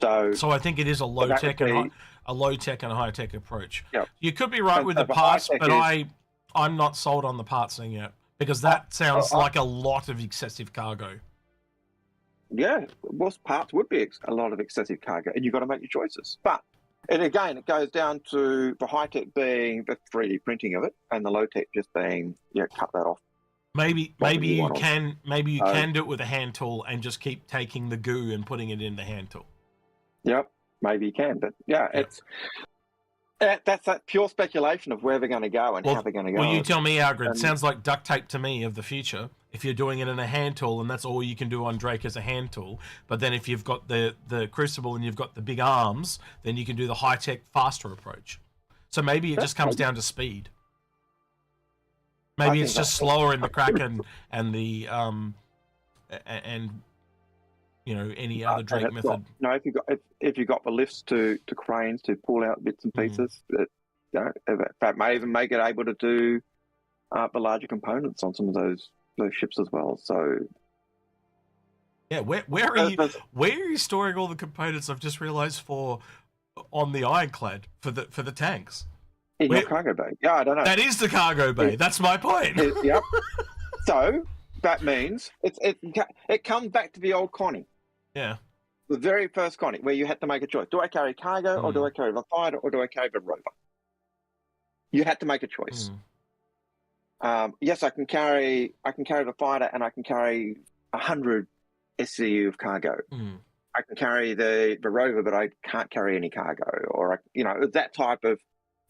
So I think it is a low tech and a high tech approach. Yep. You could be right with the parts, but I'm not sold on the parts thing yet because that sounds like a lot of excessive cargo. Yeah, most parts would be a lot of excessive cargo, and you've got to make your choices. But and again, it goes down to the high tech being the 3D printing of it, and the low tech just being cut that off. Maybe you can do it with a hand tool and just keep taking the goo and putting it in the hand tool. Yep, maybe you can, but it's that's that pure speculation of where they're going to go and how they're going to go. Well, you tell me, Algared. It sounds like duct tape to me of the future. If you're doing it in a hand tool and that's all you can do on Drake as a hand tool, but then if you've got the Crucible and you've got the big arms, then you can do the high tech, faster approach. So maybe it just comes down to speed. Maybe it's just slower in the Kraken and the any other Drake method. If you got the lifts to cranes to pull out bits and pieces, that may even make it able to do the larger components on some of those ships as well. So yeah, where are you storing all the components? I've just realised on the Ironclad for the tanks. In your cargo bay. Yeah, I don't know. That is the cargo bay. That's my point. Yep. So that means it comes back to the old Connie. Yeah. The very first Connie, where you had to make a choice. Do I carry cargo or do I carry the fighter or do I carry the rover? You had to make a choice. Yes, I can carry the fighter, and I can carry 100 SCU of cargo. I can carry the rover, but I can't carry any cargo, or that type of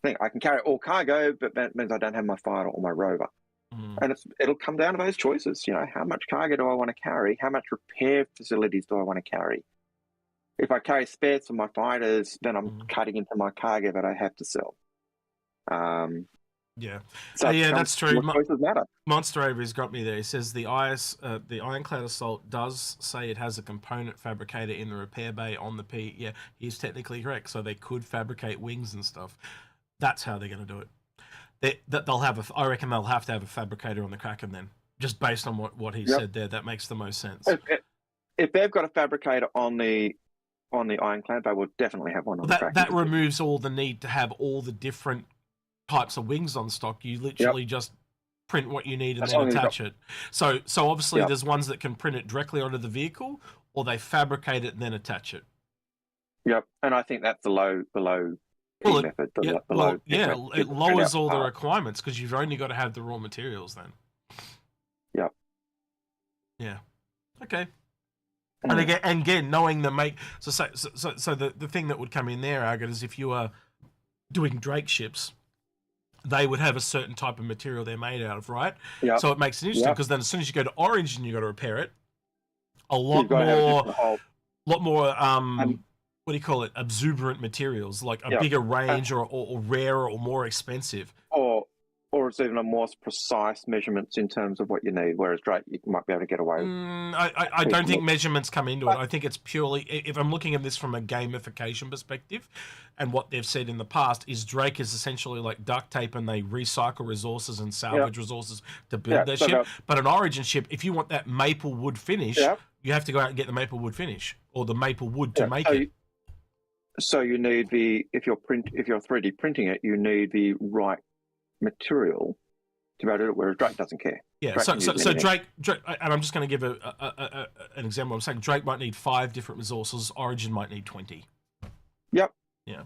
thing. I can carry all cargo, but that means I don't have my fighter or my rover. And it'll come down to those choices. How much cargo do I want to carry? How much repair facilities do I want to carry? If I carry spares for my fighters, then I'm cutting into my cargo that I have to sell. Yeah, so yeah, that's true. Choices matter. Monster Avery's got me there. He says the Ironclad Assault does say it has a component fabricator in the repair bay on the P. Yeah, he's technically correct. So they could fabricate wings and stuff. That's how they're going to do it. They'll have I reckon they'll have to have a fabricator on the Kraken then, just based on what he said there. That makes the most sense. If they've got a fabricator on the Ironclad, they will definitely have one on the Kraken. That removes all the need to have all the different types of wings on stock. You literally just print what you need and then attach it. So obviously there's ones that can print it directly onto the vehicle, or they fabricate it and then attach it. Yep, and I think that's the low method. It lowers all the requirements because you've only got to have the raw materials then. Yep. Yeah. Okay. And again, knowing the make, so the thing that would come in there, Algared, is if you are doing Drake ships, they would have a certain type of material they're made out of, right? Yep. So it makes it interesting because then as soon as you go to Orange and you got to repair it, a lot more what do you call it? Exuberant materials, like a bigger range or rarer or more expensive. Or it's even a more precise measurements in terms of what you need, whereas Drake, you might be able to get away with. I don't think measurements come into it. I think it's purely, if I'm looking at this from a gamification perspective, and what they've said in the past is Drake is essentially like duct tape, and they recycle resources and salvage resources to build their ship. But an Origin ship, if you want that maple wood finish, you have to go out and get the maple wood finish, or the maple wood to make it. So you need if you're 3D printing it, you need the right material to be able to do it, whereas Drake doesn't care. Yeah, so Drake, and I'm just going to give an example. I'm saying Drake might need 5 different resources. Origin might need 20. Yep. Yeah.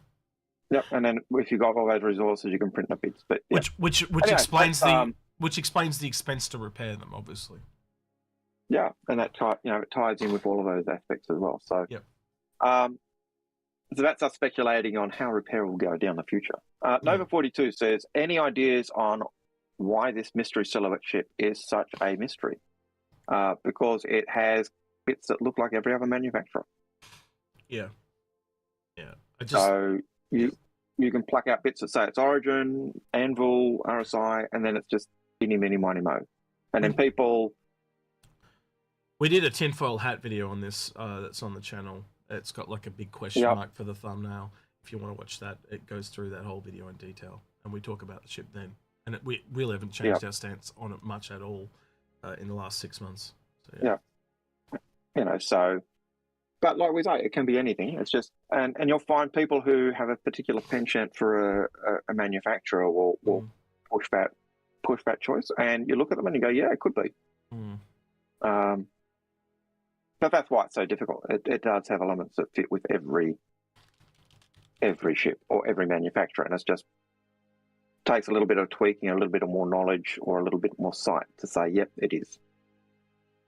Yep. And then if you got all those resources, you can print the bits. But which anyway, explains the expense to repair them, obviously. Yeah, and that it ties in with all of those aspects as well. So so that's us speculating on how repair will go down the future. Nova 42 says, any ideas on why this mystery silhouette ship is such a mystery? Because it has bits that look like every other manufacturer. Yeah. Yeah. So you can pluck out bits that say it's Origin, Anvil, RSI, and then it's just mini, mini, mo. And then people... We did a tinfoil hat video on this that's on the channel. It's got like a big question mark for the thumbnail. If you want to watch that, it goes through that whole video in detail. And we talk about the ship then. And we really haven't changed our stance on it much at all in the last 6 months. So, but like we say, it can be anything. It's just, and you'll find people who have a particular penchant for a manufacturer will push that choice. And you look at them and you go, yeah, it could be. But that's why it's so difficult. It does have elements that fit with every ship or every manufacturer, and it's just takes a little bit of tweaking, a little bit of more knowledge, or a little bit more sight to say, yep, it is.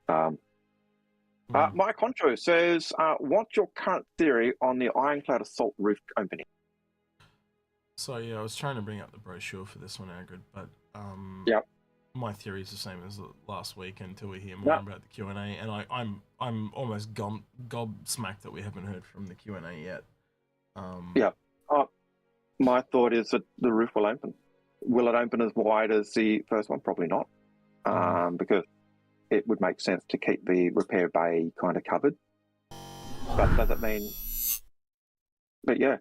Mike Concho says, what's your current theory on the Ironclad Assault roof opening? So I was trying to bring up the brochure for this one, Algared, but my theory is the same as last week until we hear more about the Q&A, and I'm almost gobsmacked that we haven't heard from the Q&A yet. My thought is that the roof will open. Will it open as wide as the first one? Probably not, because it would make sense to keep the repair bay kind of covered. But does it mean... But yeah.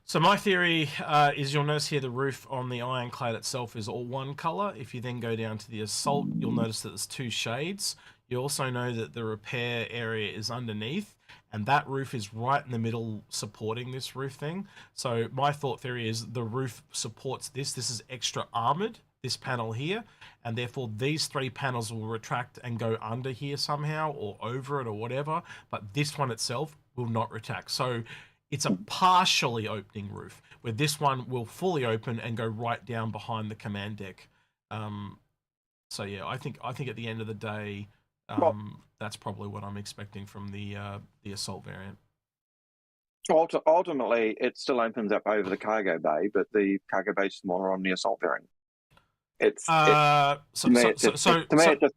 So my theory is you'll notice here the roof on the Ironclad itself is all one colour. If you then go down to the Assault, you'll notice that there's 2 shades. You also know that the repair area is underneath, and that roof is right in the middle supporting this roof thing. So my thought theory is the roof supports this. This is extra armoured, this panel here, and therefore these 3 panels will retract and go under here somehow or over it or whatever, but this one itself will not retract. So it's a partially opening roof, where this one will fully open and go right down behind the command deck. So yeah, I think at the end of the day, Well, that's probably what I'm expecting from the assault variant. ultimately, it still opens up over the cargo bay, but the cargo bay is smaller on the assault variant. To me, it just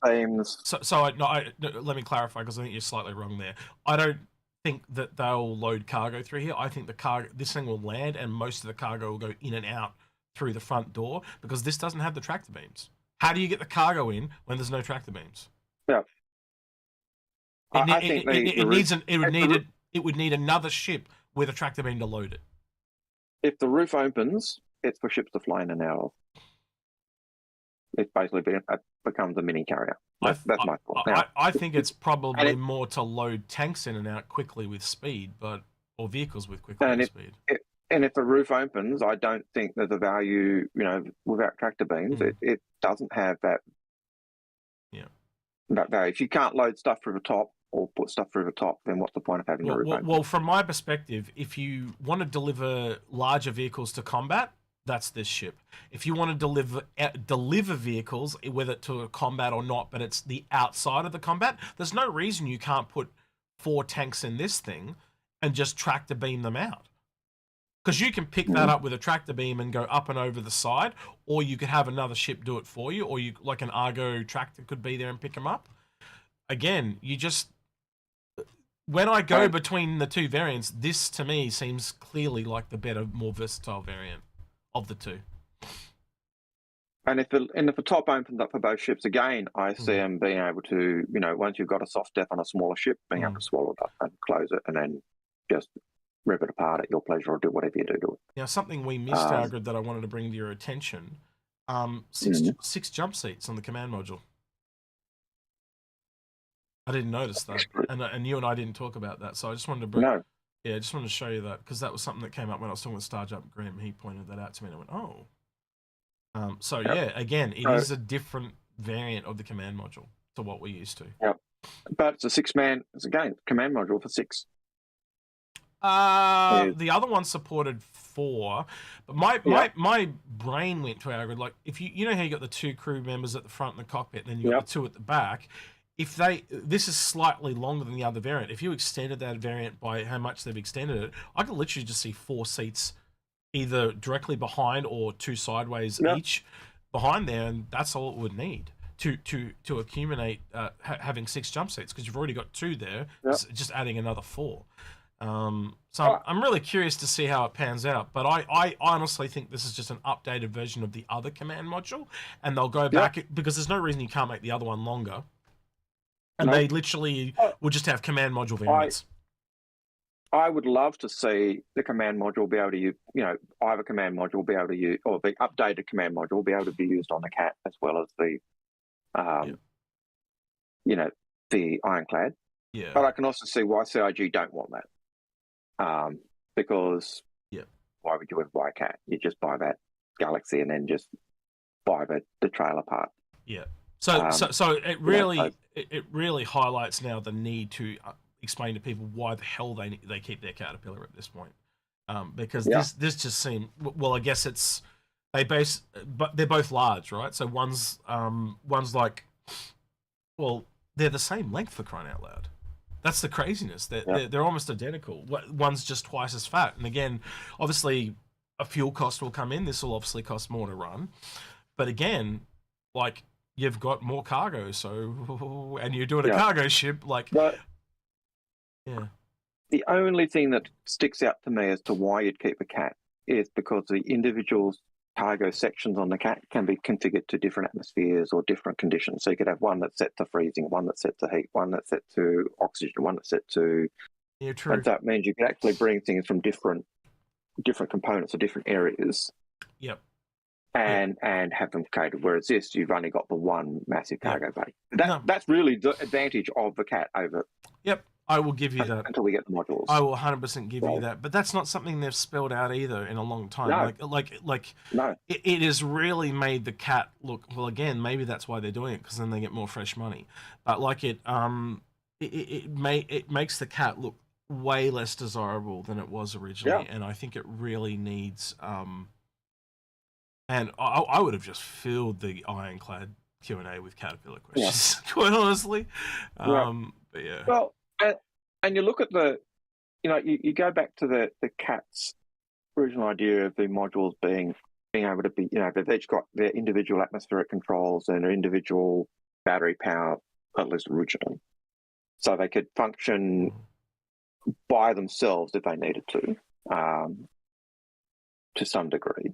seems. Let me clarify, because I think you're slightly wrong there. I don't think that they'll load cargo through here. I think this thing will land, and most of the cargo will go in and out through the front door, because this doesn't have the tractor beams. How do you get the cargo in when there's no tractor beams? Yeah. It would need another ship with a tractor beam to load it. If the roof opens, it's for ships to fly in and out of. It basically becomes a mini carrier. That's my thought. I think it's probably more to load tanks in and out quickly with speed, or vehicles with quickly speed. And if the roof opens, I don't think that the value, without tractor beams, it doesn't have that. Yeah. That value. If you can't load stuff through the top or put stuff through the top, then what's the point of having the roof open? Well, from my perspective, if you want to deliver larger vehicles to combat, that's this ship. If you want to deliver vehicles, whether to a combat or not, but it's the outside of the combat, there's no reason you can't put 4 tanks in this thing and just tractor beam them out. Because you can pick that up with a tractor beam and go up and over the side, or you could have another ship do it for you, or like an Argo tractor could be there and pick them up. Again, when I go between the two variants, this to me seems clearly like the better, more versatile variant of the two. And if the top opens up for both ships again, I see them being able to, once you've got a soft depth on a smaller ship, being able to swallow it up and close it, and then just rip it apart at your pleasure, or do whatever you do to it. Now, something we missed, Algared, that I wanted to bring to your attention: 6 jump seats on the command module. I didn't notice that, and you and I didn't talk about that, so I just wanted to bring. No. Yeah, I just wanted to show you that, because that was something that came up when I was talking with Starship Grim. He pointed that out to me, and I went, "Oh." So yeah, again, it is a different variant of the command module to what we're used to. Yep. But it's a 6-man. It's again command module for 6. The other one supported 4, but my brain went to Algared, like, if you know how you got the 2 crew members at the front in the cockpit, and then you got the 2 at the back. If this is slightly longer than the other variant. If you extended that variant by how much they've extended it, I could literally just see 4 seats either directly behind or 2 sideways each behind there, and that's all it would need to accumulate having 6 jump seats, because you've already got 2 there, just adding another 4. So I'm really curious to see how it pans out, but I honestly think this is just an updated version of the other command module, and they'll go back, because there's no reason you can't make the other one longer, and they literally will just have command module variants. I would love to see the command module be able to use, either command module be able to use, or the updated command module be able to be used on the Cat, as well as the, the Ironclad. Yeah. But I can also see why CIG don't want that. Because why would you ever buy a Cat? You just buy that Galaxy and then just buy the trailer part. Yeah. So it really highlights now the need to explain to people why the hell they keep their Caterpillar at this point, because this just seemed, well, I guess it's but they're both large, right? So one's like, well, they're the same length, for crying out loud. That's the craziness. They're almost identical. One's just twice as fat, and again, obviously, a fuel cost will come in. This will obviously cost more to run, but again, like, you've got more cargo, so, and you're doing a cargo ship, like. The only thing that sticks out to me as to why you'd keep a Cat is because the individual cargo sections on the Cat can be configured to different atmospheres or different conditions. So you could have one that's set to freezing, one that's set to heat, one that's set to oxygen, one that's set to. Yeah, true. And that means you can actually bring things from different components or different areas. Yep. And have them catered. Whereas this, you've only got the one massive cargo bay. That's really the advantage of the Cat over. Yep. I will give you that. Until we get the modules. I will 100% give you that. But that's not something they've spelled out either in a long time. No. It has really made the Cat look, well, again, maybe that's why they're doing it, because then they get more fresh money. But like it makes the Cat look way less desirable than it was originally, and I think it really needs And I would have just filled the Ironclad Q&A with Caterpillar questions, quite honestly. But yeah. Well, and you look at you go back to the CAT's original idea of the modules being able to be, they've each got their individual atmospheric controls and their individual battery power, at least originally. So they could function by themselves if they needed to some degree.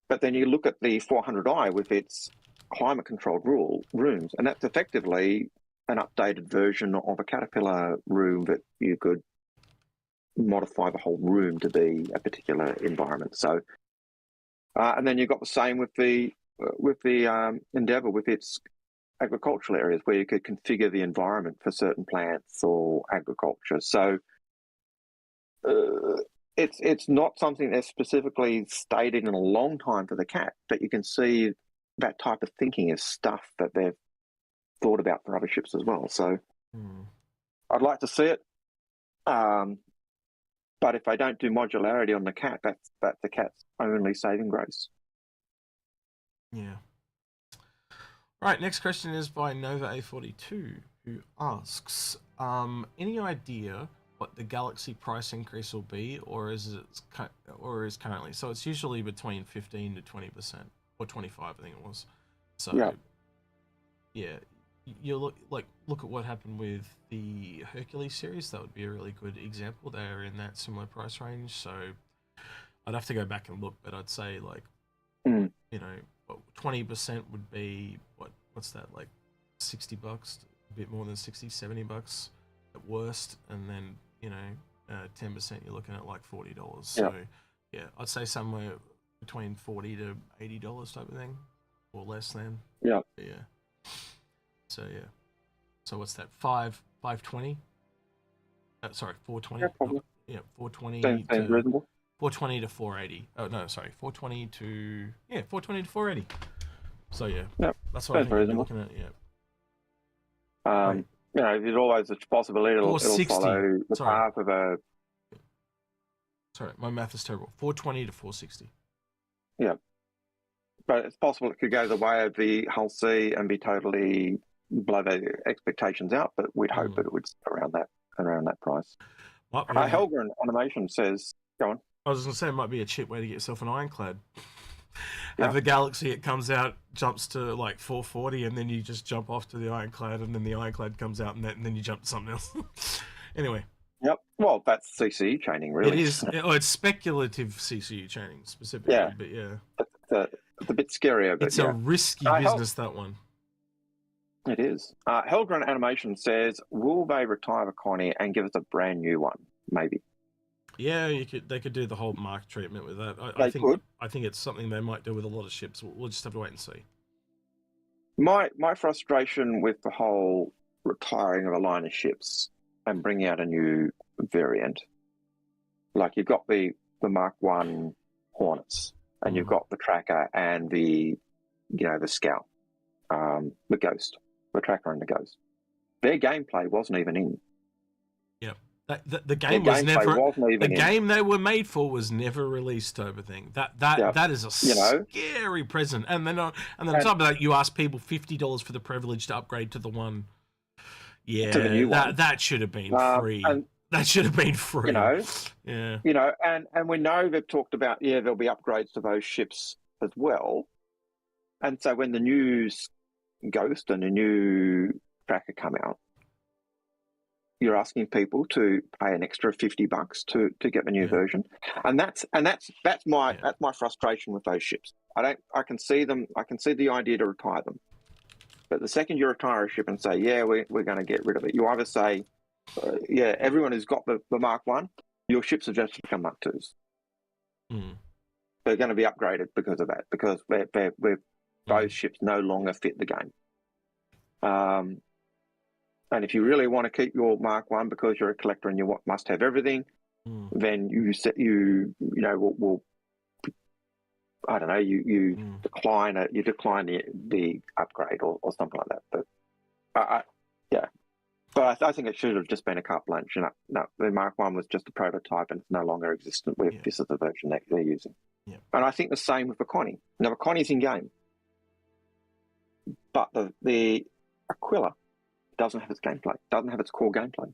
But then you look at the 400i with its climate-controlled rooms, and that's effectively an updated version of a Caterpillar room that you could modify the whole room to be a particular environment. So, and then you've got the same with the Endeavour with its agricultural areas, where you could configure the environment for certain plants or agriculture. So it's not something that's specifically stated in a long time for the CAT, but you can see that type of thinking is stuff that they've thought about for other ships as well. So I'd like to see it. But if they don't do modularity on the CAT, that's the CAT's only saving grace. Yeah. All right, next question is by Nova A42, who asks, any idea what the Galaxy price increase will be, or is currently? So it's usually between 15 to 20%, or 25, I think it was. So yeah, you look at what happened with the Hercules series. That would be a really good example. They're in that similar price range. So I'd have to go back and look, but I'd say 20% would be what's that, like $60, a bit more than $60-$70 at worst, and then 10% you're looking at like $40. So yeah, I'd say somewhere between $40 to $80 type of thing, or less than. Yeah. So yeah. So what's that? 520? Sorry, 420. Yeah, probably. Yeah, 420 Sounds reasonable. 420 to 480. Oh no, sorry, 420 to 480. So yeah, that's what I think we're looking at. Yeah. There's always a possibility it'll follow the path of a. Sorry, my math is terrible. 420 to 460. Yeah, but it's possible it could go the way of the Hull C and be totally blow the expectations out. But we'd hope that it would stay around that price. Algared and Animation says, go on. I was going to say it might be a cheap way to get yourself an Ironclad. Have the Galaxy, it comes out, jumps to like 440, and then you just jump off to the Ironclad, and then the Ironclad comes out, and then you jump to something else. Anyway. Yep. Well, that's CCU chaining, really. It is. It's speculative CCU chaining specifically, but it's a bit scarier. But it's a risky business, that one. It is. Algared and Animation says, will they retire the Connie and give us a brand new one? Maybe. Yeah, they could do the whole mark treatment with that. I think it's something they might do with a lot of ships. We'll just have to wait and see. My frustration with the whole retiring of a line of ships and bringing out a new variant, like you've got the Mark 1 Hornets, and you've got the Tracker and the Scout, the Ghost, the Tracker and the Ghost. Their gameplay wasn't even in. Yep. The game was never. The game they were made for was never released. Type of thing. That is a scary present. And then on top of that, you ask people $50 for the privilege to upgrade to the one. Yeah, to the new one. That should have been free. That should have been free. And we know they've talked about there'll be upgrades to those ships as well. And so when the new Ghost and the new Tracker come out, you're asking people to pay an extra $50 to get the new version, and that's my frustration with those ships. I can see the idea to retire them, but the second you retire a ship and say we're going to get rid of it, you either say everyone who's got the Mark 1, your ships have just become Mark 2s. They're going to be upgraded because of that, because those ships no longer fit the game. And if you really want to keep your Mark 1 because you're a collector and you must have everything, then you decline the upgrade or something like that. But But I think it should have just been a carte blanche. No, the Mark 1 was just a prototype and it's no longer existent. This is the version that they're using. Yeah. And I think the same with the Connie. Now, the Connie's in game, but the Aquila doesn't have its gameplay, doesn't have its core gameplay.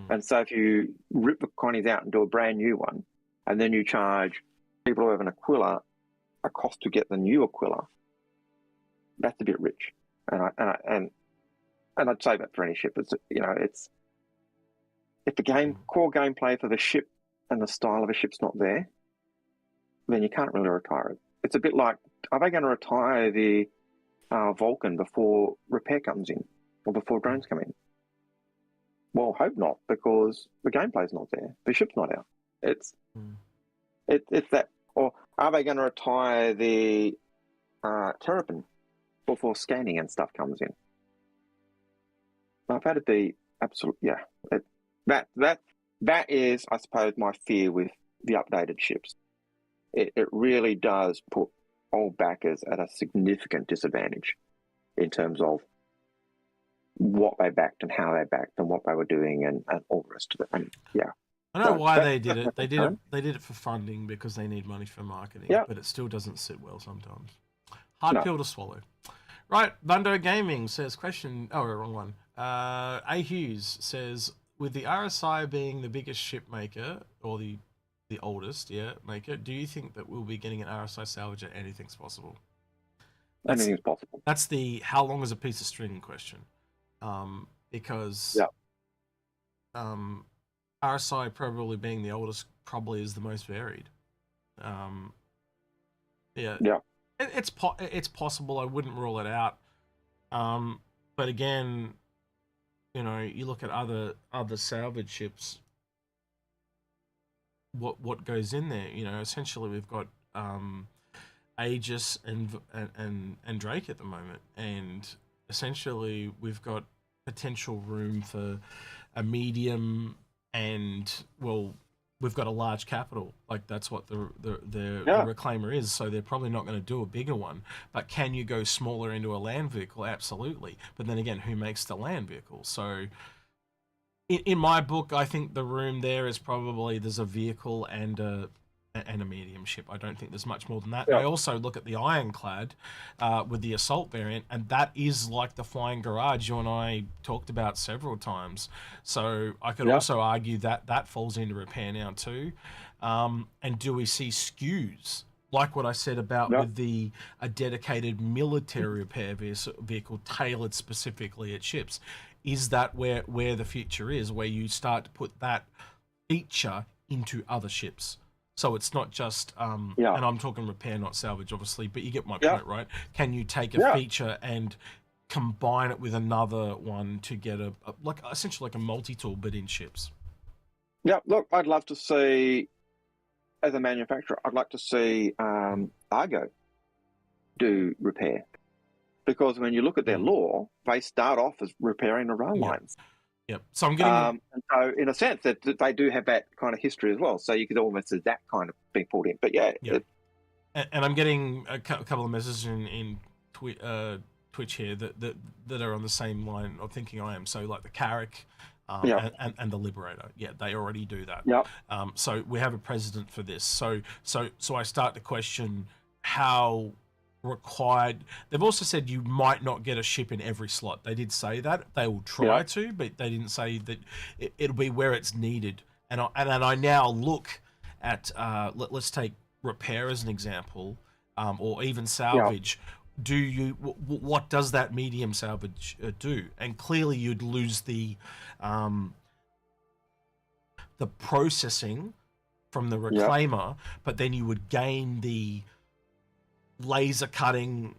And so if you rip the Connies out and do a brand new one, and then you charge people who have an Aquila a cost to get the new Aquila, that's a bit rich. And I'd say that for any ship. It's if the core gameplay for the ship and the style of a ship's not there, then you can't really retire it. It's a bit like, are they going to retire the Vulcan before repair comes in or before drones come in? Well, hope not, because the gameplay's not there. The ship's not out. It's that. Or are they going to retire the Terrapin before scanning and stuff comes in? Well, that'd be absolute. Yeah, that is, I suppose, my fear with the updated ships. It really does put old backers at a significant disadvantage in terms of what they backed and how they backed and what they were doing and all the rest of it. And yeah, I know why they did it. They did it for funding because they need money for marketing. Yeah. But it still doesn't sit well sometimes. Hard pill to swallow. Right, Vandal Gaming says question. Oh, wrong one. A Hughes says, with the RSI being the biggest ship maker or the oldest maker, do you think that we'll be getting an RSI salvager? Anything's possible. Anything's possible. That's the how long is a piece of string question. Because RSI probably being the oldest probably is the most varied. It's possible. I wouldn't rule it out. But again, you look at other salvage ships. What goes in there? Essentially we've got Aegis and Drake at the moment, and essentially we've got potential room for a medium and we've got a large capital. Like that's what the reclaimer is, so they're probably not going to do a bigger one. But can you go smaller into a land vehicle? Absolutely. But then again, who makes the land vehicle? So in my book, I think the room there is probably there's a vehicle and a medium ship. I don't think there's much more than that. I also look at the Ironclad with the assault variant, and that is like the Flying Garage you and I talked about several times. So I could also argue that that falls into repair now too. And do we see skews? Like what I said about with a dedicated military repair vehicle tailored specifically at ships. Is that where the future is, where you start to put that feature into other ships? So it's not just, and I'm talking repair, not salvage, obviously, but you get my point, right? Can you take a feature and combine it with another one to get essentially like a multi-tool, but in ships? Yeah, look, I'd love to see, as a manufacturer, I'd like to see Argo do repair. Because when you look at their lore, they start off as repairing the rail lines. Yep. So I'm getting. And so, in a sense, that they do have that kind of history as well. So you could almost see that kind of being pulled in. But and I'm getting a couple of messages in Twitch here that are on the same line of thinking I am. So like the Carrick, and the Liberator. Yeah, they already do that. Yep. So we have a precedent for this. So I start to question how required. They've also said you might not get a ship in every slot. They did say that they will try to, but they didn't say that it'll be where it's needed. And I now look at let's take repair as an example, or even salvage. What does that medium salvage do? And clearly you'd lose the processing from the reclaimer, but then you would gain the laser cutting,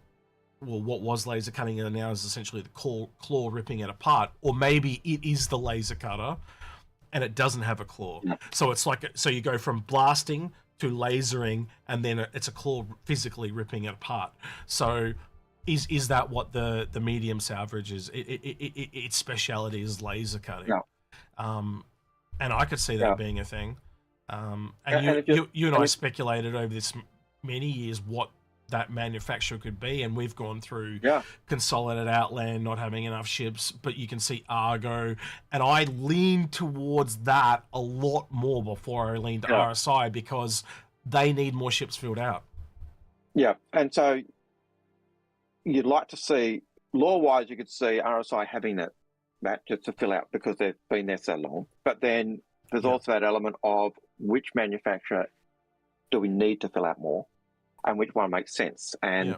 well, what was laser cutting and now is essentially the claw ripping it apart, or maybe it is the laser cutter and it doesn't have a claw. So it's like, so you go from blasting to lasering and then it's a claw physically ripping it apart. So is that what the medium salvage is? Its speciality is laser cutting. And I could see that being a thing. And you and I speculated over this many years what that manufacturer could be, and we've gone through Yeah. Consolidated Outland not having enough ships, but you can see Argo, and I leaned towards that a lot more before I leaned to RSI because they need more ships filled out. Yeah, and so you'd like to see, law-wise, you could see RSI having that just to fill out because they've been there so long. But then there's also that element of which manufacturer do we need to fill out more, and which one makes sense. And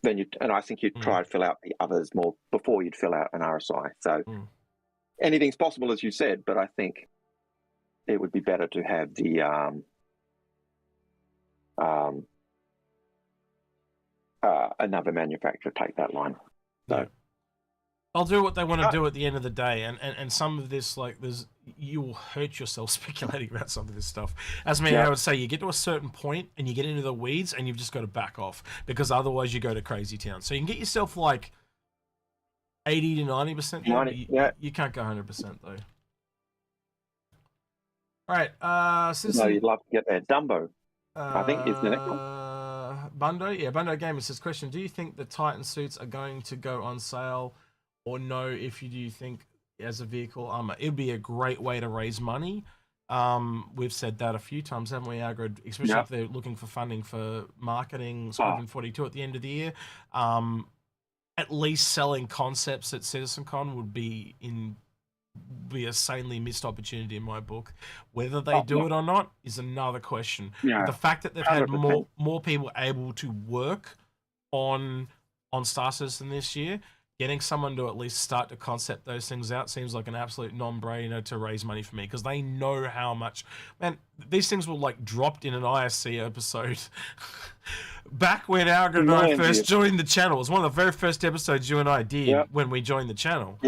then I think you'd try to fill out the others more before you'd fill out an RSI. So anything's possible, as you said, but I think it would be better to have the another manufacturer take that line. So I'll do what they want to do at the end of the day, and some of this, like, you will hurt yourself speculating about some of this stuff. As I would say, you get to a certain point and you get into the weeds, and you've just got to back off because otherwise you go to crazy town. So you can get yourself like 80 to 90%. You can't go 100% though. All right, no, you'd love to get that Dumbo. I think is the next one. Bundo Gamer says, question, do you think the Titan suits are going to go on sale, or no, if you do think as a vehicle armor? It would be a great way to raise money. We've said that a few times, haven't we, Algared? Especially if they're looking for funding for marketing Squadron 42 at the end of the year. At least selling concepts at CitizenCon would be a sanely missed opportunity in my book. Whether they do it or not is another question. But the fact that they've had more people able to work on Star Citizen this year, getting someone to at least start to concept those things out seems like an absolute non-brainer to raise money for me, because they know how much, man, these things were like dropped in an ISC episode back when Algared and I first joined the channel. It was one of the very first episodes you and I did when we joined the channel.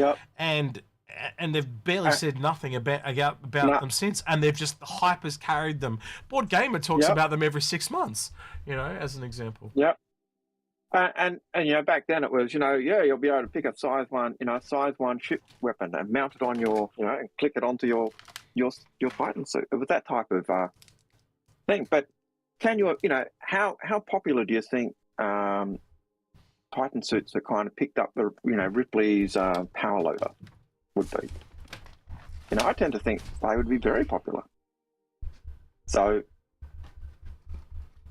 And they've barely said nothing about them since, and they've just, the hype has carried them. Board Gamer talks about them every 6 months, as an example. And back then it was, you'll be able to pick a size 1 ship weapon and mount it on your, and click it onto your Titan suit. It was that type of thing. But can you, how popular do you think Titan suits that kind of picked up the, Ripley's power loader would be? I tend to think they would be very popular. So,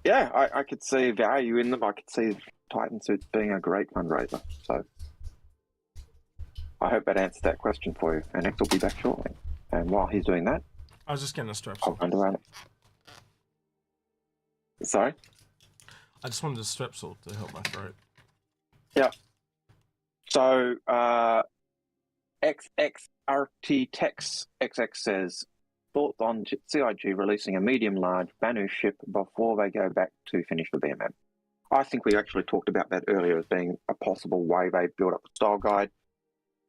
I could see value in them. I could see Titan suits being a great fundraiser. So I hope that answered that question for you. And X will be back shortly. And while he's doing that, I was just getting a strap. I'll underline it. Sorry? I just wanted a strepsil to help my throat. Yeah. So XXRT Tex XX says, thoughts on CIG releasing a medium-large Banu ship before they go back to finish the BMM? I think we actually talked about that earlier as being a possible way they build up a style guide,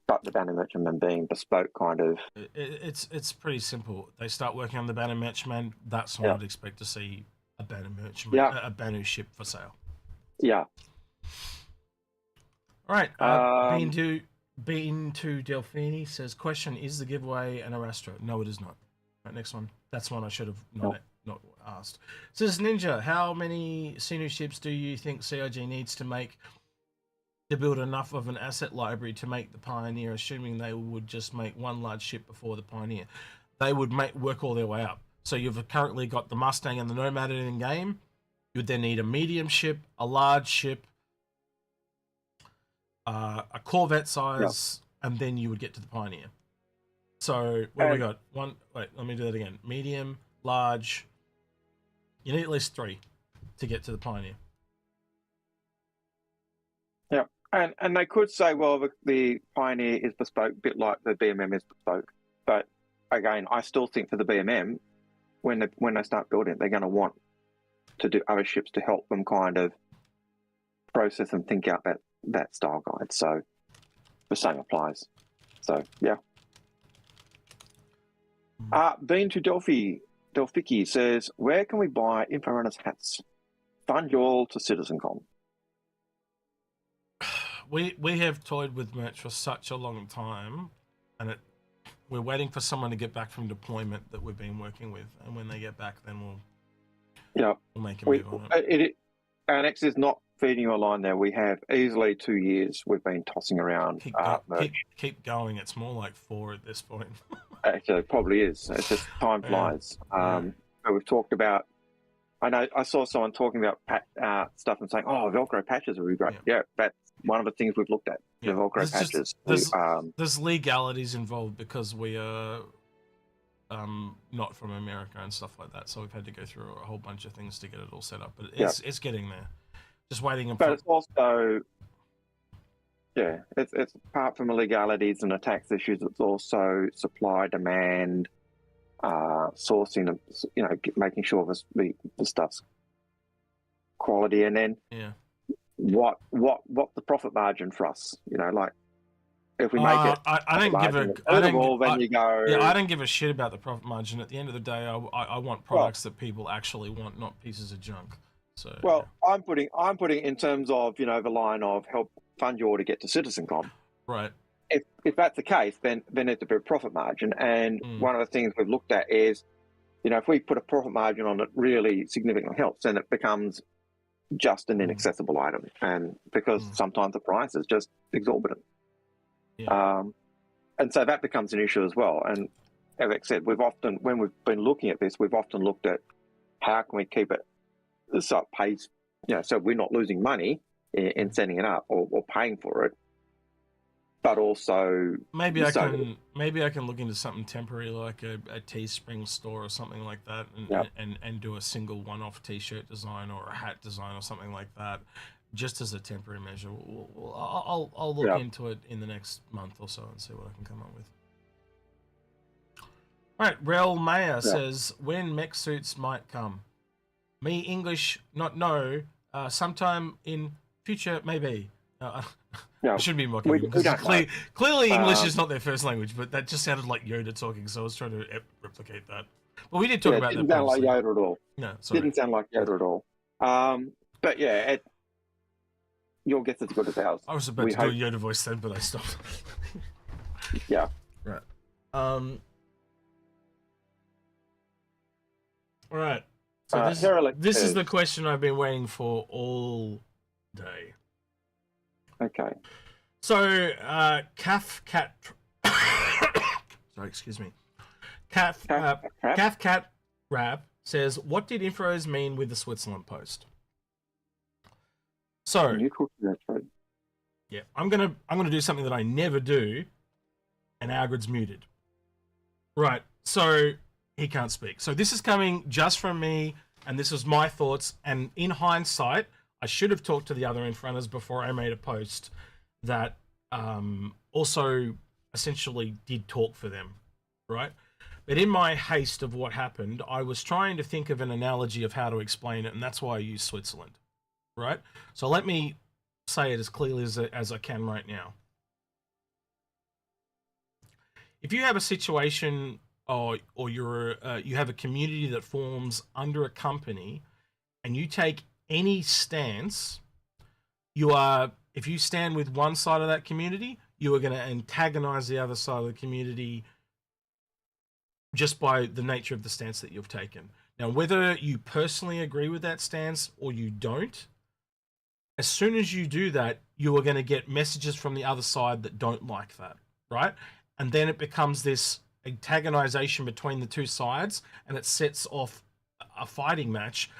but the Banu Merchantman being bespoke kind of... It's pretty simple. They start working on the Banu Merchantman, that's when I'd expect to see a Banu Merchantman, a Banu ship for sale. Yeah. All right. Bean to Delphini says, question, is the giveaway an Arastra? No, it is not. Right, next one. That's one I should have not asked. Says Ninja, how many Sinu ships do you think CIG needs to build enough of an asset library to make the Pioneer, assuming they would just make one large ship before the Pioneer? They would work all their way up. So you've currently got the Mustang and the Nomad in game. You would then need a medium ship, a large ship, a Corvette size, and then you would get to the Pioneer. So what do we got? Wait, let me do that again. Medium, large. You need at least 3 to get to the Pioneer. Yeah, and they could say, well, the Pioneer is bespoke, a bit like the BMM is bespoke. But again, I still think for the BMM, when they start building it, they're going to want to do other ships to help them kind of process and think out that style guide. So the same applies. So yeah. Bean to Delphiki says, where can we buy Inforunners hats? Fund you all to CitizenCon. We have toyed with merch for such a long time, and we're waiting for someone to get back from deployment that we've been working with, and when they get back, then we'll make a move on it. Annex is not feeding you a line there. We have easily 2 years we've been tossing around keep going. It's more like 4 at this point. Actually, it probably is. It's just time flies. But we've talked about, I know I saw someone talking about stuff and saying, oh, Velcro patches would be great. Yeah, that's one of the things we've looked at, the Velcro patches. There's legalities involved because we are not from America and stuff like that, so we've had to go through a whole bunch of things to get it all set up, but it's getting there. Just waiting. But it's also, it's apart from the legalities and the tax issues, it's also supply, demand, sourcing, making sure the stuff's quality, and then what the profit margin for us, like if we make it, I don't give a shit about the profit margin. At the end of the day, I want products that people actually want, not pieces of junk. So I'm putting in terms of the line of help fund you all to get to CitizenCon. Right. If that's the case, then it's a bit of profit margin. And one of the things we've looked at is, if we put a profit margin on it, really significantly helps, then it becomes just an inaccessible item. And because sometimes the price is just exorbitant. Yeah. And so that becomes an issue as well. And as I said, when we've been looking at this, we've often looked at how can we keep it so it pays, so we're not losing money in setting it up or paying for it. But also maybe I can look into something temporary like a Teespring store or something like that, and do a single one-off T-shirt design or a hat design or something like that, just as a temporary measure. I'll look into it in the next month or so and see what I can come up with. All right, Rel Mayer says when mech suits might come. Me English not know. Sometime in future maybe. I shouldn't be mocking him because clearly English is not their first language, but that just sounded like Yoda talking, so I was trying to replicate that. But we did talk about that. Didn't sound like Yoda at all. No, sorry. Didn't sound like Yoda at all. But your guess is as good as ours. I was about to do a Yoda voice then, but I stopped. Yeah. Right. All right. So this is the question I've been waiting for all day. Okay. So, Cat. Sorry, excuse me. Cat Rab says, "What did Infos mean with the Switzerland post?" So, yeah, I'm gonna do something that I never do, and Algared's muted. Right. So he can't speak. So this is coming just from me, and this is my thoughts. And in hindsight, I should have talked to the other Inforunners before I made a post that also essentially did talk for them, right? But in my haste of what happened, I was trying to think of an analogy of how to explain it, and that's why I use Switzerland, right? So let me say it as clearly as I can right now. If you have a situation or you have a community that forms under a company and you take any stance, if you stand with one side of that community, you are going to antagonize the other side of the community just by the nature of the stance that you've taken. Now, whether you personally agree with that stance or you don't, as soon as you do that, you are going to get messages from the other side that don't like that, right? And then it becomes this antagonization between the two sides, and it sets off a fighting match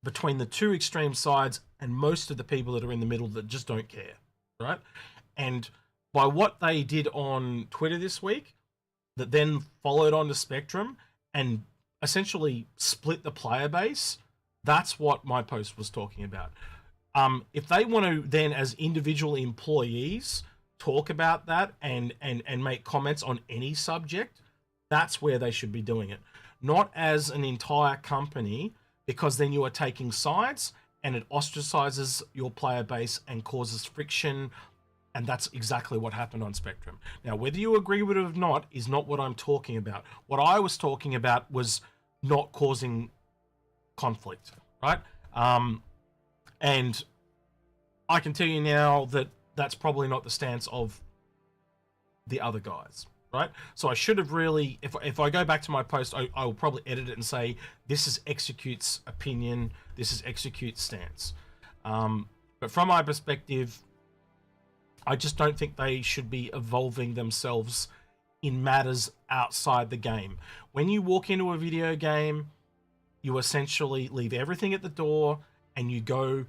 between the two extreme sides and most of the people that are in the middle that just don't care, right? And by what they did on Twitter this week, that then followed on to Spectrum and essentially split the player base, that's what my post was talking about. If they want to then, as individual employees, talk about that and make comments on any subject, that's where they should be doing it. Not as an entire company, because then you are taking sides and it ostracizes your player base and causes friction, and that's exactly what happened on Spectrum. Now, whether you agree with it or not is not what I'm talking about. What I was talking about was not causing conflict, right? And I can tell you now that that's probably not the stance of the other guys, right? So I should have really, if I go back to my post, I will probably edit it and say, this is Execute's opinion, this is Execute's stance. But from my perspective, I just don't think they should be evolving themselves in matters outside the game. When you walk into a video game, you essentially leave everything at the door and you go,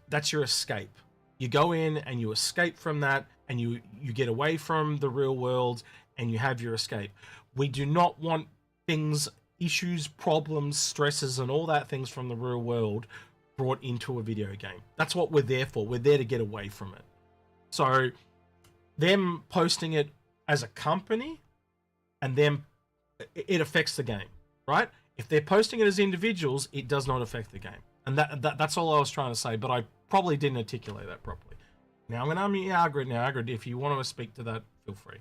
that's your escape. You go in and you escape from that, and you get away from the real world and you have your escape. We do not want things, issues, problems, stresses, and all that things from the real world brought into a video game. That's what we're there for. We're there to get away from it. So them posting it as a company, and then it affects the game, right? If they're posting it as individuals, it does not affect the game. And that's all I was trying to say, but I probably didn't articulate that properly. Now I'm going to unmute Algared. Now, Algared, if you want to speak to that, feel free.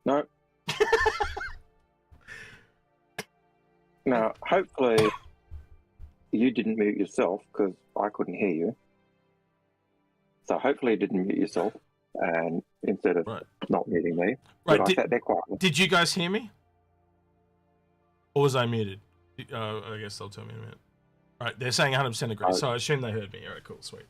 No. Now, hopefully you didn't mute yourself, because I couldn't hear you. So hopefully you didn't mute yourself, and instead of not muting me, right. I sat there quietly. Did you guys hear me? Or was I muted? I guess they'll tell me in a minute. All right, they're saying 100% agree, so I assume they heard me. All right, cool, sweet.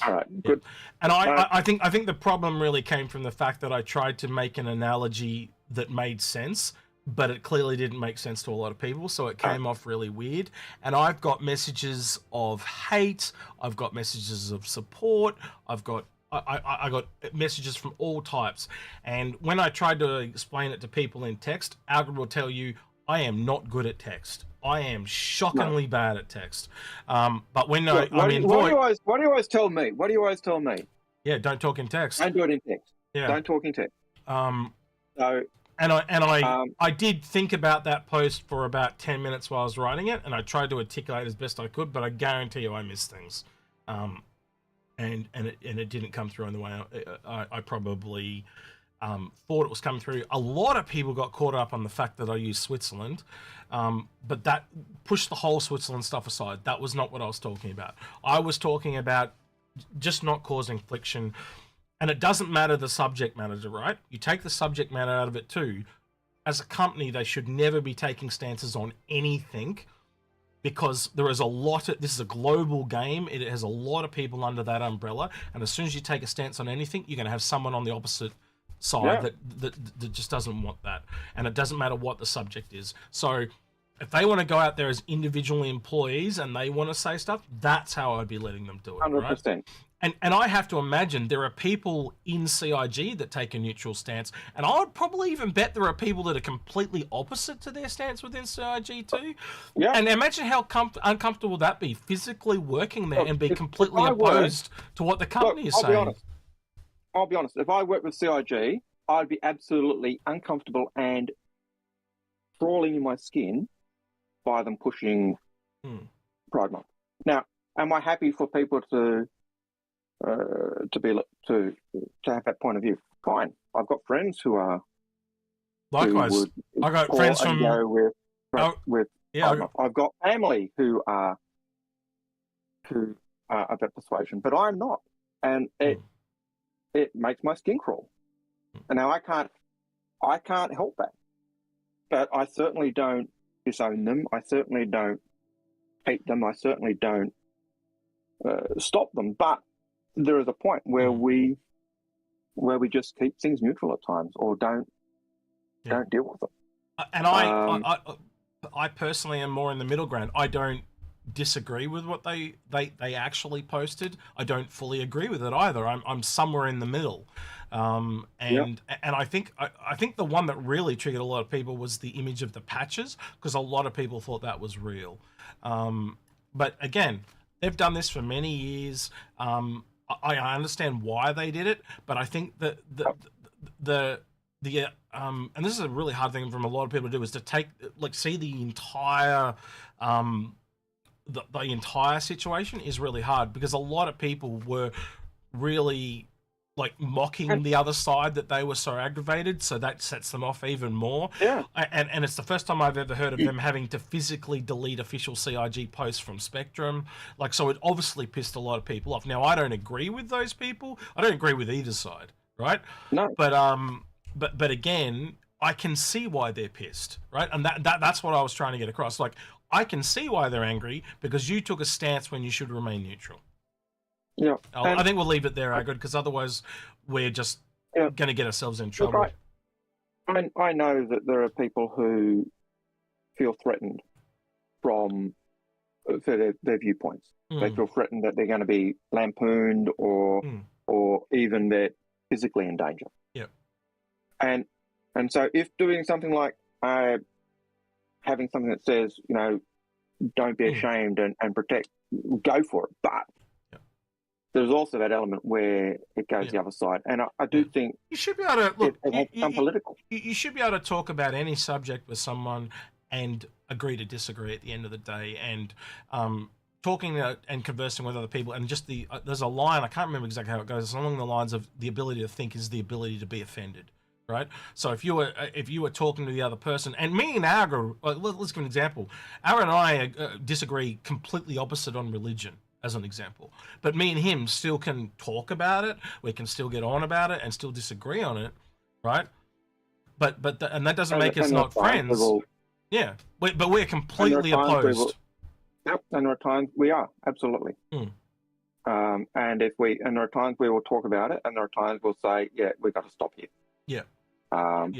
All right, good. And I think the problem really came from the fact that I tried to make an analogy that made sense, but it clearly didn't make sense to a lot of people, so it came off really weird. And I've got messages of hate, I've got messages of support, I've got I got messages from all types. And when I tried to explain it to people in text, Algared will tell you I am not good at text. I am shockingly bad at text. But when what do you always tell me? What do you always tell me? Yeah, don't talk in text. Don't do it in text. Yeah, don't talk in text. So. I did think about that post for about 10 minutes while I was writing it, and I tried to articulate as best I could, but I guarantee you I missed things. And it didn't come through in the way I probably thought it was coming through. A lot of people got caught up on the fact that I used Switzerland, but that pushed the whole Switzerland stuff aside. That was not what I was talking about. I was talking about just not causing friction. And it doesn't matter the subject matter, right? You take the subject matter out of it too. As a company, they should never be taking stances on anything, because there is a lot of, this is a global game. It has a lot of people under that umbrella. And as soon as you take a stance on anything, you're going to have someone on the opposite side that just doesn't want that. And it doesn't matter what the subject is. So if they want to go out there as individual employees and they want to say stuff, that's how I'd be letting them do it. 100%. Right? And I have to imagine there are people in CIG that take a neutral stance, and I would probably even bet there are people that are completely opposite to their stance within CIG too. Yeah. And imagine how uncomfortable that be, physically working there and be completely opposed to what the company is saying. I'll be honest. If I worked with CIG, I'd be absolutely uncomfortable and crawling in my skin by them pushing Pride Month. Now, am I happy for people to have that point of view? Fine. I've got friends who are. Likewise, I got friends from. I've got family who are of that persuasion, but I'm not, and it makes my skin crawl. And now I can't help that, but I certainly don't disown them. I certainly don't hate them. I certainly don't stop them, but there is a point where we just keep things neutral at times, or don't deal with them. And I personally am more in the middle ground. I don't disagree with what they actually posted. I don't fully agree with it either. I'm somewhere in the middle. And I think the one that really triggered a lot of people was the image of the patches, because a lot of people thought that was real. But again, they've done this for many years. I understand why they did it, but I think that and this is a really hard thing from a lot of people to do, is to see the entire the entire situation is really hard, because a lot of people were really mocking the other side that they were so aggravated, so that sets them off even more. And it's the first time I've ever heard of them having to physically delete official CIG posts from Spectrum. So it obviously pissed a lot of people off. Now, I don't agree with those people. I don't agree with either side, right? No. But again, I can see why they're pissed, right? And that's what I was trying to get across. I can see why they're angry, because you took a stance when you should remain neutral. Yeah. I think we'll leave it there, Algared, because otherwise we're just going to get ourselves in trouble. Look, I know that there are people who feel threatened for their viewpoints. They feel threatened that they're going to be lampooned or even they're physically in danger. Yep. And so if doing something like having something that says, you know, don't be ashamed and protect, go for it. But there's also that element where it goes the other side. And I do think you should be able to look. It has become political. You should be able to talk about any subject with someone and agree to disagree at the end of the day. And talking and conversing with other people, and just there's a line, I can't remember exactly how it goes. It's along the lines of the ability to think is the ability to be offended. Right. So if you were talking to the other person, and me and Algared, let's give an example. Algared and I disagree completely opposite on religion, as an example. But me and him still can talk about it. We can still get on about it and still disagree on it, right? But that doesn't make us not friends. Yeah, but we're completely opposed. Yep, and there are times we are absolutely. And there are times we will talk about it, and there are times we'll say, yeah, we've got to stop here. Yeah. And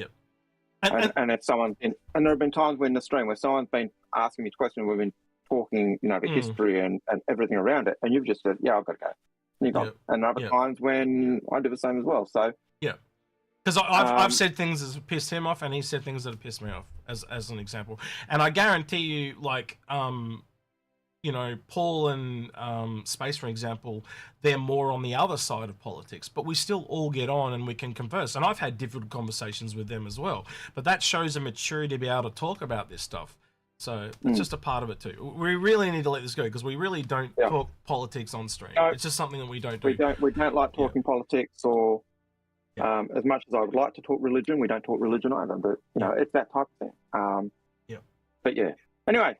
if someone's been, and there have been times in the stream where someone's been asking me questions, we've been talking, you know, the history and everything around it, and you've just said, yeah, I've got to go. And you've gone. And other times when I do the same as well. So because I've said things that have pissed him off, and he said things that have pissed me off, as an example. And I guarantee you, like, you know, Paul and Space, for example, they're more on the other side of politics, but we still all get on and we can converse. And I've had difficult conversations with them as well. But that shows a maturity to be able to talk about this stuff. So it's just a part of it too. We really need to let this go, because we really don't talk politics on stream. No, it's just something that we don't do. We don't like talking politics, or as much as I would like to talk religion, we don't talk religion either. But you know, it's that type of thing. But yeah. Anyway.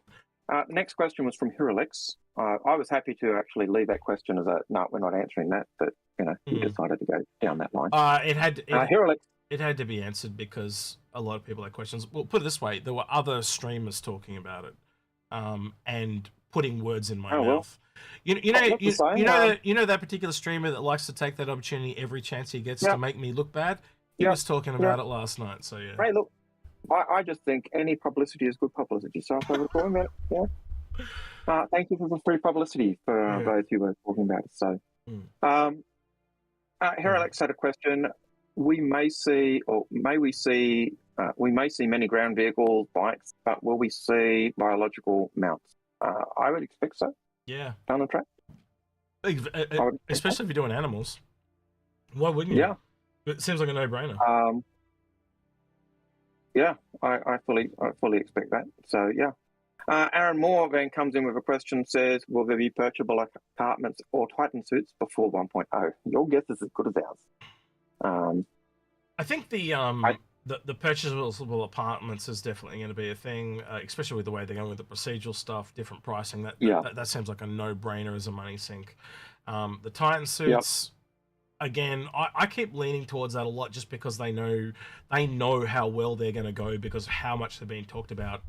Next question was from Hiralex. I was happy to actually leave that question as no, we're not answering that, but you know, we decided to go down that line. It had to be answered because a lot of people had questions. Well, put it this way: there were other streamers talking about it, and putting words in my mouth. You know that particular streamer that likes to take that opportunity every chance he gets to make me look bad. He was talking about it last night. So yeah. Hey, look. I just think any publicity is good publicity. So if I were talking about it, thank you for the free publicity for both you were talking about it. So, Heralex had a question. We may see many ground vehicles, bikes, but will we see biological mounts? I would expect so. Yeah. Down the track. Especially if you're doing animals. Why wouldn't you? Yeah. It seems like a no-brainer. Yeah, I fully expect that. So yeah. Aaron Moore then comes in with a question, says, will there be purchasable apartments or Titan suits before 1.0? Your guess is as good as ours. I think the purchasable apartments is definitely going to be a thing, especially with the way they're going with the procedural stuff, different pricing. That seems like a no-brainer as a money sink. The Titan suits... Again, I keep leaning towards that a lot, just because they know how well they're going to go, because of how much they're being talked about.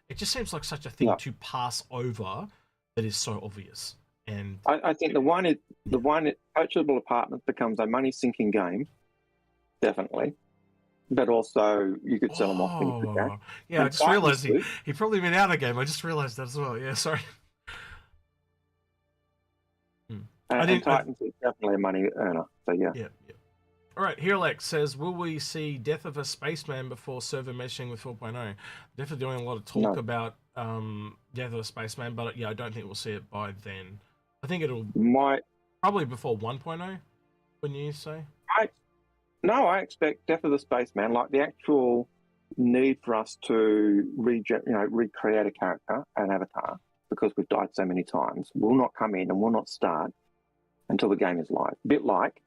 It just seems like such a thing to pass over that is so obvious. And I think the one purchasable apartments becomes a money sinking game, definitely. But also you could sell them off when you could go. Yeah, I just realised he probably been out of the game. I just realised that as well. Yeah, sorry. And Titans is definitely a money earner, so yeah. All right, Hiralex says, will we see Death of a Spaceman before server meshing with 4.0? Definitely doing a lot of talk about Death of a Spaceman, but yeah, I don't think we'll see it by then. I think it'll probably before 1.0, wouldn't you say? I expect Death of the Spaceman, like the actual need for us to recreate a character, an avatar, because we've died so many times, will not come in and will not start until the game is live. A bit like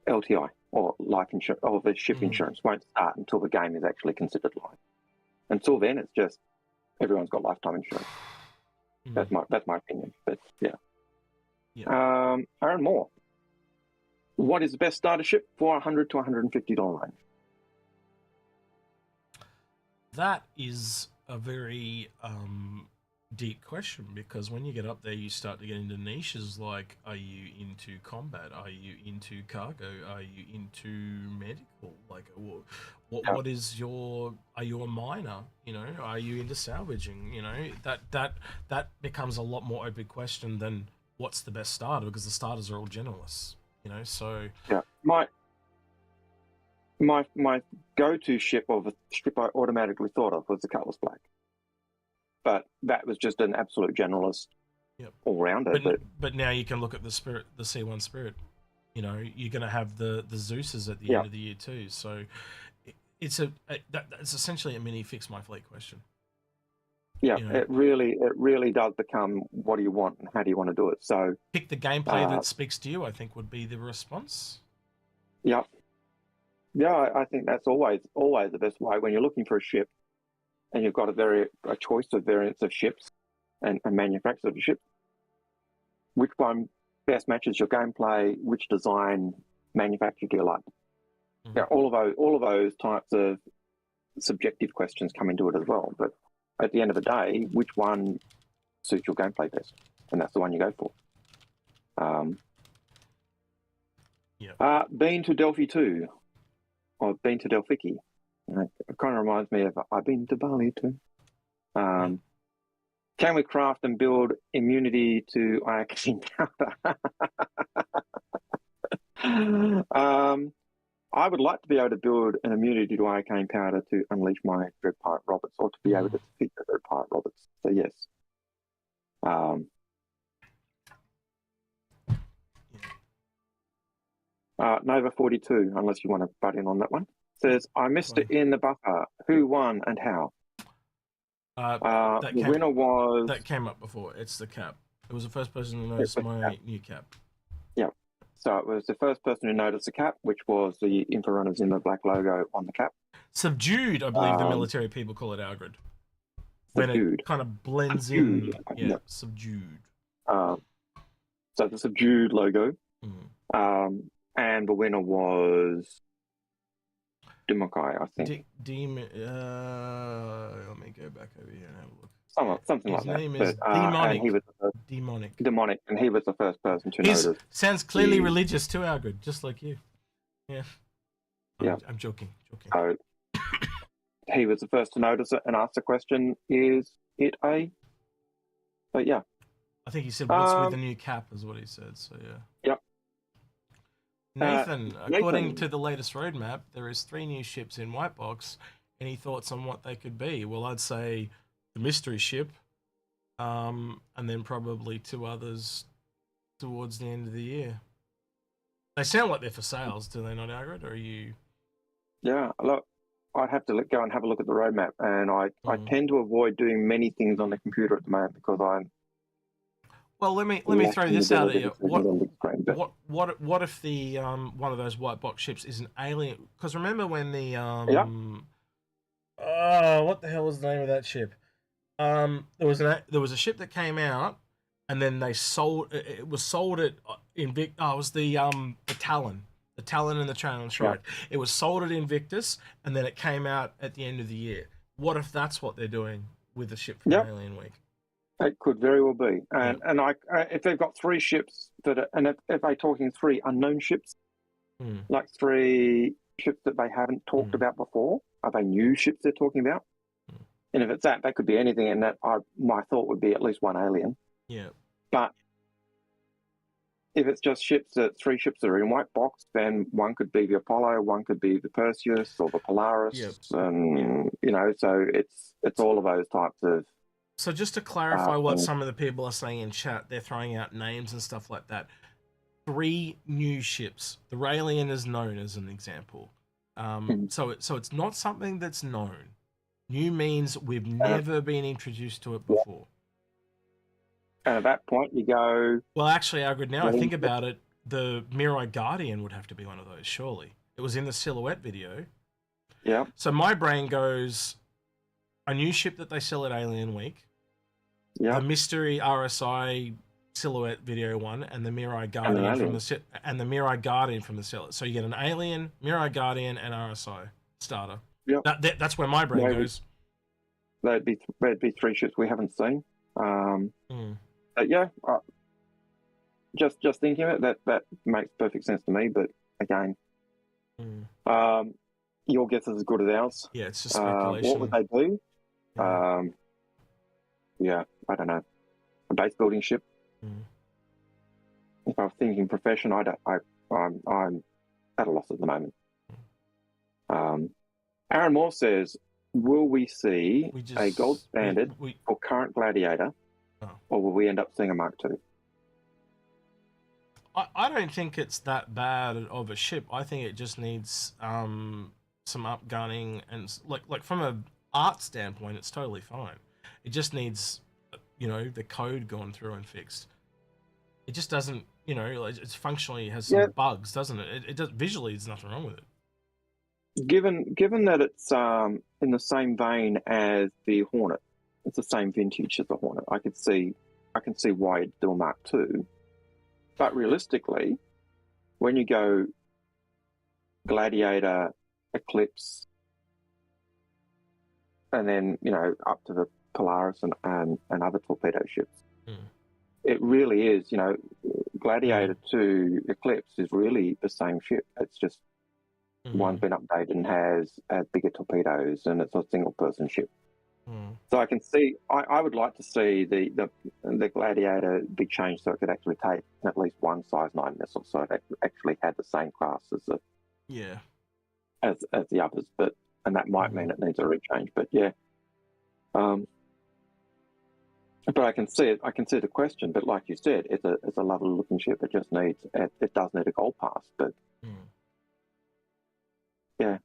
LTI or life insurance, or the ship insurance won't start until the game is actually considered live. Until then, it's just everyone's got lifetime insurance. That's my opinion. But yeah. Aaron Moore, what is the best starter ship for $100 to $150 range? That is a very deep question, because when you get up there, you start to get into niches like, are you into combat? Are you into cargo? Are you into medical? Like, what is your? Are you a miner? You know, are you into salvaging? You know, that becomes a lot more open question than what's the best starter, because the starters are all generalists. You know, so yeah, my go-to ship, or the ship I automatically thought of, was the Cutlass Black. But that was just an absolute generalist, all-rounder. But now you can look at the Spirit, the C1 Spirit. You know, you're going to have the Zeuses at the end of the year too. So it's that's essentially a mini fix my fleet question. Yeah, you know, it really does become, what do you want and how do you want to do it? So pick the gameplay that speaks to you, I think, would be the response. Yeah. Yeah, I think that's always the best way when you're looking for a ship and you've got a choice of variants of ships and manufacturers of ships. Which one best matches your gameplay? Which design manufacturer do you like? Mm-hmm. Yeah, all of those types of subjective questions come into it as well. But at the end of the day, which one suits your gameplay best? And that's the one you go for. Been to Delphi 2, or been to Delphiki. It kind of reminds me of I've been to Bali too. Can we craft and build immunity to IAC powder? I would like to be able to build an immunity to arcane powder to unleash my Dread Pirate Roberts, or to be able to defeat the Dread Pirate Roberts. So yes. Nova 42, unless you want to butt in on that one, says, I missed it in the buffer. Who won and how? The winner was... That came up before. It's the cap. It was the first person to notice my new cap. Yeah. So it was the first person who noticed the cap, which was the Inforunners in the black logo on the cap. Subdued, I believe the military people call it, Algared. When it kind of blends in. Yeah, subdued. So the subdued logo. And the winner was Dimokai, I think. Let me go back over here and have a look. Something His like name that. is Demonic. And he was Demonic, and he was the first person to notice. Sounds clearly religious too, Algared, just like you. Yeah. I'm joking. So he was the first to notice it and ask the question, is it a... But yeah. I think he said, what's with the new cap, is what he said, so yeah. Yep. Nathan, according to the latest roadmap, there is 3 new ships in White Box. Any thoughts on what they could be? Well, I'd say the mystery ship, and then probably 2 others towards the end of the year. They sound like they're for sales, do they not, Algared? Or are you... Yeah, look, I'd have to go and have a look at the roadmap, and I tend to avoid doing many things on the computer at the moment because I'm... Well, let me throw this out at you. What if the one of those white box ships is an alien? Because remember when the what the hell was the name of that ship? There was a ship that came out, and then they sold it. Was sold at Invictus. Oh, it was the Talon and the Talon Strike. Yeah. It was sold at Invictus, and then it came out at the end of the year. What if that's what they're doing with the ship from Alien Week? It could very well be, and if they've got 3 ships that are, and if they're talking 3 unknown ships, like 3 ships that they haven't talked about before, are they new ships they're talking about? And if it's that could be anything. And that my thought would be at least 1 alien. Yeah. But if it's just 3 ships that are in white box, then one could be the Apollo, one could be the Perseus or the Polaris, and you know, so it's all of those types of. So just to clarify what some of the people are saying in chat, they're throwing out names and stuff like that. 3 new ships. The Raelian is known as an example. So it's not something that's known. New means we've never been introduced to it before. And at that point, you go... Well, actually, Algared, now I think about it, the Mirai Guardian would have to be one of those, surely. It was in the silhouette video. Yeah. So my brain goes, a new ship that they sell at Alien Week, the mystery RSI silhouette video one, and the Mirai Guardian from the Mirai Guardian from the silhouette. So you get an Alien, Mirai Guardian, and RSI starter. Yep. That's where my brain goes. there'd be 3 ships we haven't seen. But yeah, just thinking of it, that makes perfect sense to me. But again, your guess is as good as ours. Yeah, it's just speculation. What would they do? Yeah, I don't know. A base building ship. If I was thinking profession, I'm at a loss at the moment. Aaron Moore says, will we see a gold standard for current Gladiator, or will we end up seeing a Mark II? I don't think it's that bad of a ship. I think it just needs some upgunning, and like from a art standpoint, it's totally fine. It just needs, the code gone through and fixed. It just doesn't, it's functionally has some bugs, doesn't it? It does visually. There's nothing wrong with it. Given that it's in the same vein as the Hornet, it's the same vintage as the Hornet. I can see why it's still Mark II, but realistically, when you go Gladiator, Eclipse, and then up to the Polaris and other torpedo ships, it really is. Gladiator to Eclipse is really the same ship. It's just one's been updated and has bigger torpedoes, and it's a single-person ship. So I can see. I would like to see the Gladiator be changed so it could actually take at least one size 9 missile, so it actually had the same class as the others. And that might mean it needs a rechange. But yeah, but I can see it. I can see the question. But like you said, it's a lovely looking ship. It just needs. It does need a gold pass, but. Yeah.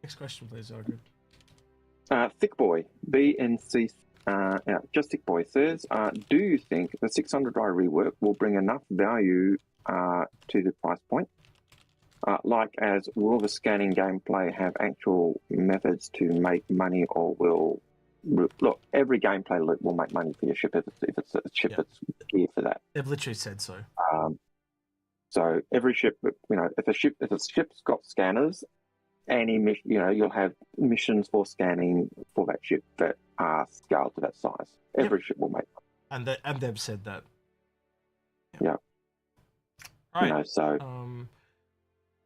Next question, please, Algared. Thick Boy BNC. Just Thick Boy says, do you think the 600i rework will bring enough value to the price point? Like, will the scanning gameplay have actual methods to make money, or will look, every gameplay loop will make money for your ship if it's a ship that's geared for that. They've literally said so. So every ship, if a ship's got scanners, you'll have missions for scanning for that ship that are scaled to that size. Every ship will make money. And they've said that. Yeah. Right.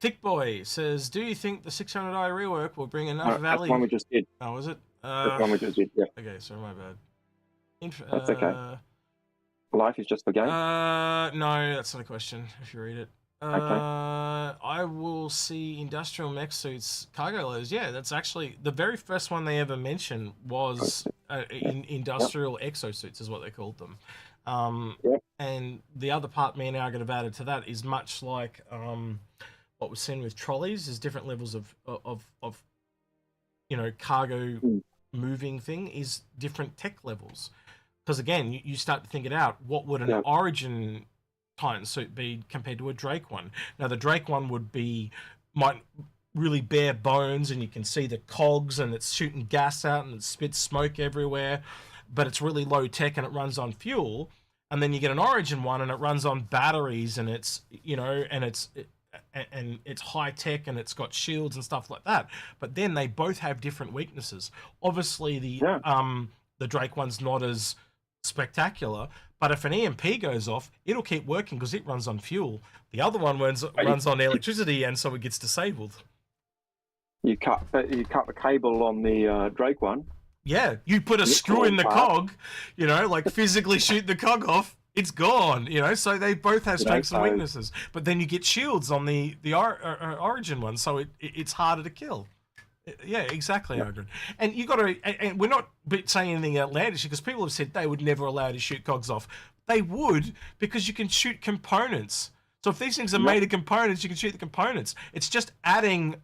Thick Boy says, do you think the 600i rework will bring enough value? That's one we just did. Oh, was it? That's one we just did, yeah. Okay, sorry, my bad. That's okay. Life is just for game? No, that's not a question, if you read it. Okay. I will see industrial mech suits, cargo loads. Yeah, that's actually the very first one they ever mentioned was industrial exosuits, is what they called them. And the other part me and Algared have added to that is much like what was seen with trolleys, is different levels of cargo moving thing is different tech levels. Because again, you start to think it out. What would an Origin Titan suit be compared to a Drake one? Now, the Drake one might really bare bones, and you can see the cogs, and it's shooting gas out, and it spits smoke everywhere, but it's really low tech, and it runs on fuel. And then you get an Origin one, and it runs on batteries, and it's it's high tech, and it's got shields and stuff like that. But then they both have different weaknesses. Obviously, the Drake one's not as spectacular, but if an EMP goes off, it'll keep working because it runs on fuel. The other one runs on electricity, and so it gets disabled. You cut the cable on the Drake one. Yeah, you put a screw in the cog, physically shoot the cog off, it's gone. So they both have strengths and weaknesses. But then you get shields on the Origin one, so it's harder to kill. Yeah, exactly, Algared. And you got to, and we're not saying anything outlandish, because people have said they would never allow you to shoot cogs off. They would, because you can shoot components. So if these things are made of components, you can shoot the components. It's just adding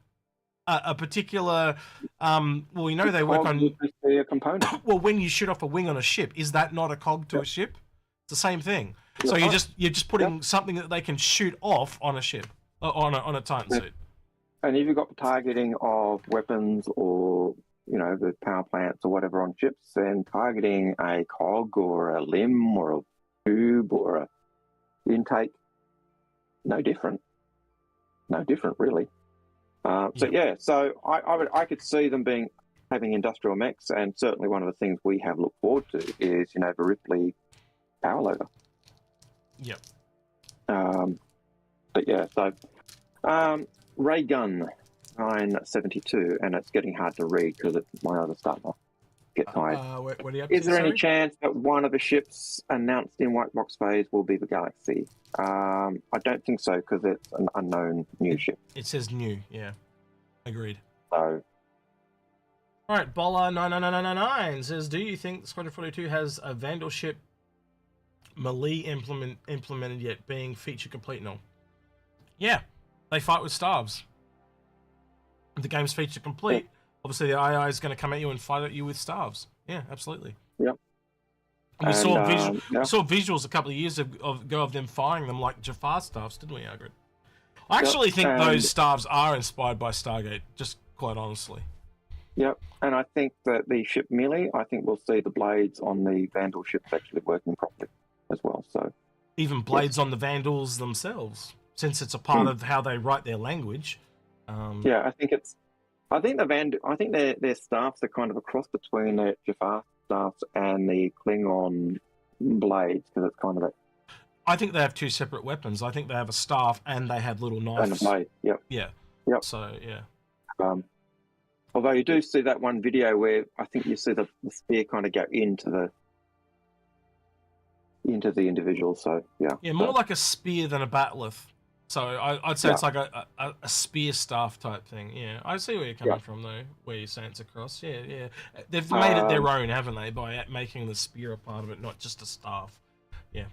a particular. They work on a component. Well, when you shoot off a wing on a ship, is that not a cog to a ship? It's the same thing. So you're just putting something that they can shoot off on a ship, on a Titan suit. And if you've got targeting of weapons or, the power plants or whatever on ships, then targeting a cog or a limb or a tube or a intake, no different. No different, really. So I could see them having industrial mechs, and certainly one of the things we have looked forward to is the Ripley power loader. Yep. Ray Gun 972, and it's getting hard to read because my other starting to get tired. What are you up Is to, there any sorry? chance that one of the ships announced in White Box Phase will be the Galaxy? I don't think so because it's an unknown new ship. It says new, yeah. Agreed. So. All right, Bola99999 says, do you think Squadron 42 has a Vandal ship melee implemented yet, being feature complete and all? Yeah, they fight with Starves. The game's feature complete. Obviously, the AI is going to come at you and fight at you with Starves. Yeah, absolutely. Yep. And we saw visuals a couple of years ago of them firing them like Jafar Starves, didn't we, Algared? I actually think those Starves are inspired by Stargate, just quite honestly. Yep, and I think that the ship melee, I think we'll see the blades on the Vandal ships actually working properly as well. So even blades on the Vandals themselves, since it's a part of how they write their language. I think their staffs are kind of a cross between the Jafar staffs and the Klingon blades, because it's kind of I think they have two separate weapons. I think they have a staff and they have little knives. And a blade. Yep. Yeah. Yep. So yeah. Although you do see that one video where I think you see the spear kind of go into the individual. So yeah. Yeah, more like a spear than a bat'leth. So I'd say it's like a spear staff type thing. Yeah, I see where you're coming from though. Where you're saying it's across. Yeah. They've made it their own, haven't they? By making the spear a part of it, not just a staff. Yeah.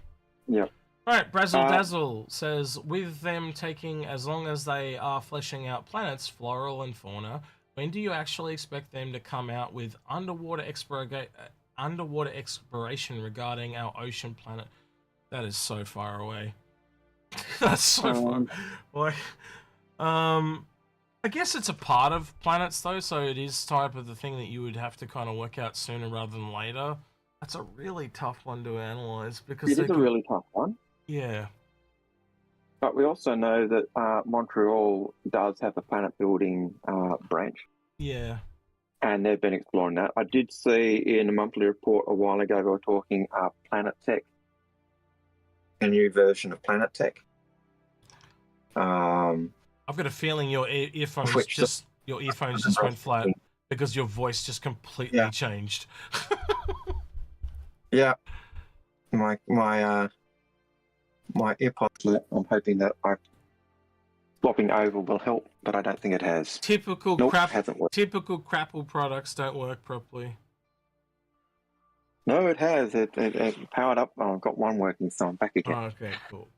Yeah. All right, Brazzle Dazzle says, with them taking as long as they are fleshing out planets, floral and fauna, when do you actually expect them to come out with underwater exploration regarding our ocean planet? That is so far away. That's so far. Like, I guess it's a part of planets though, so it is type of the thing that you would have to kind of work out sooner rather than later. That's a really tough one to analyze because it is a really tough one. Yeah. But we also know that Montreal does have a planet building branch. Yeah. And they've been exploring that. I did see in a monthly report a while ago they were talking Planet Tech, a new version of Planet Tech. I've got a feeling your earphones just went flat because your voice just completely changed. Yeah. My AirPods lit. I'm hoping that swapping over will help, but I don't think it has. Typical Crapple products don't work properly. No, it has. It powered up. I've got one working, so I'm back again. Oh, okay, cool.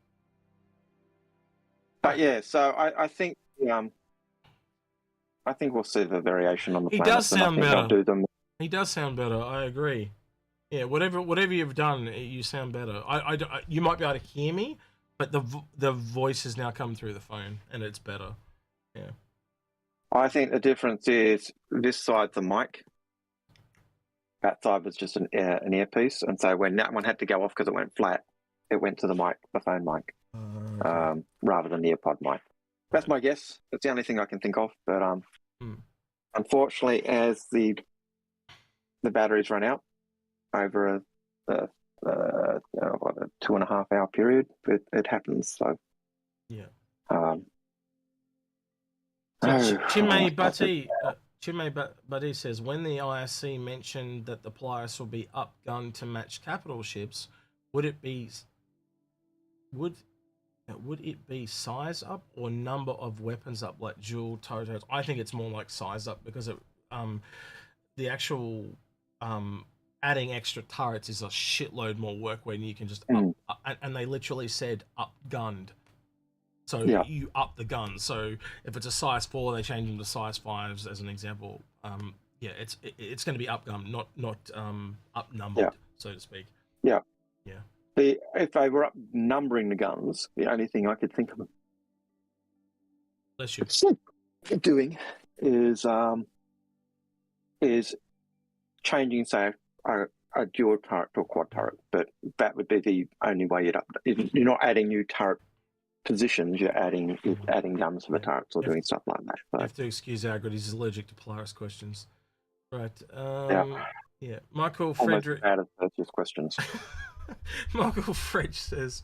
But yeah, so I think we'll see the variation on the planet. He does sound better. He does sound better. I agree. Yeah, whatever you've done, you sound better. You might be able to hear me, but the voice has now come through the phone, and it's better. Yeah. I think the difference is this side's the mic. That side was just an earpiece, and so when that one had to go off because it went flat, it went to the mic, the phone mic, rather than the AirPod mic. That's my guess. That's the only thing I can think of. But unfortunately, as the batteries run out over a 2.5 hour period, it happens. So yeah. Chimay Buddy says, when the ISC mentioned that the Polaris will be upgunned to match capital ships, would it be size up or number of weapons up, like dual turrets? I think it's more like size up because the actual adding extra turrets is a shitload more work when you can just up, and they literally said upgunned. So you up the gun. So if it's a size 4, they change them to size 5s as an example. It's going to be upgunned, not upnumbered, so to speak. Yeah. Yeah. If they were up numbering the guns, the only thing I could think of doing is changing, say, a dual turret to a quad turret. But that would be the only way you'd up. You're not adding new turret positions, you're adding guns for the turrets or doing stuff like that. You have to excuse Algared, he's allergic to Polaris questions. Right. Yeah. Michael Almost Frederick. out of Perseus questions. Michael Fredge says,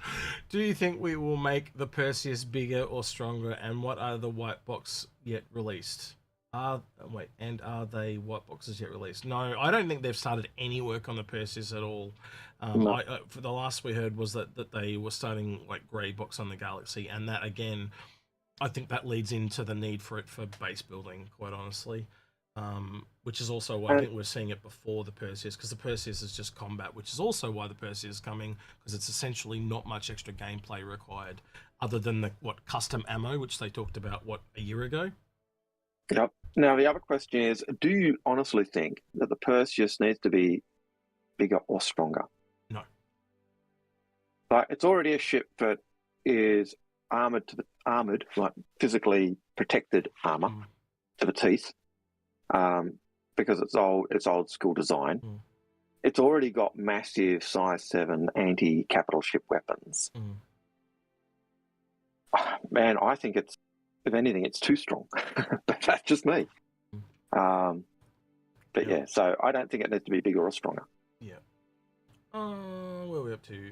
"Do you think we will make the Perseus bigger or stronger? And what are the white box yet released? Are they white boxes yet released? No, I don't think they've started any work on the Perseus at all. No. For the last we heard was that they were starting like grey box on the Galaxy, and that again, I think that leads into the need for it for base building, quite honestly. Which is also why I think we're seeing it before the Perseus, because the Perseus is just combat, which is also why the Perseus is coming, because it's essentially not much extra gameplay required, other than the custom ammo, which they talked about a year ago. Yep. Now the other question is, do you honestly think that the Perseus needs to be bigger or stronger? No. Like, it's already a ship that is armored, like physically protected armor to the teeth. Because it's old school design. It's already got massive size 7 anti-capital ship weapons. Man, I think if anything, it's too strong. But that's just me. But yeah, so I don't think it needs to be bigger or stronger. Yeah. Where are we up to?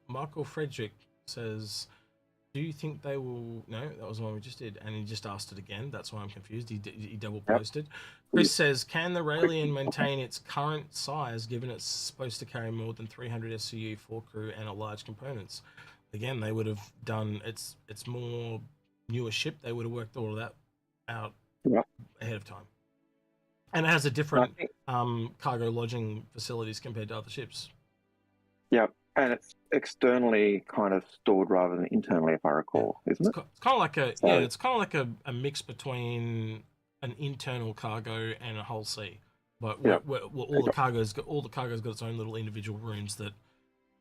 Michael Frederick says, "Do you think they will..." No, that was the one we just did, and he just asked it again. That's why I'm confused. He double posted. Yep. Chris says, "Can the Raelian maintain its current size, given it's supposed to carry more than 300 SCU, 4 crew, and a large components?" Again, they would have done... It's more newer ship. They would have worked all of that out ahead of time. And it has a different cargo lodging facilities compared to other ships. Yeah, and it's externally kind of stored rather than internally, if I recall, isn't it? It's kind of like it's kind of like a mix between an internal cargo and a whole sea. But all the cargo's got its own little individual rooms that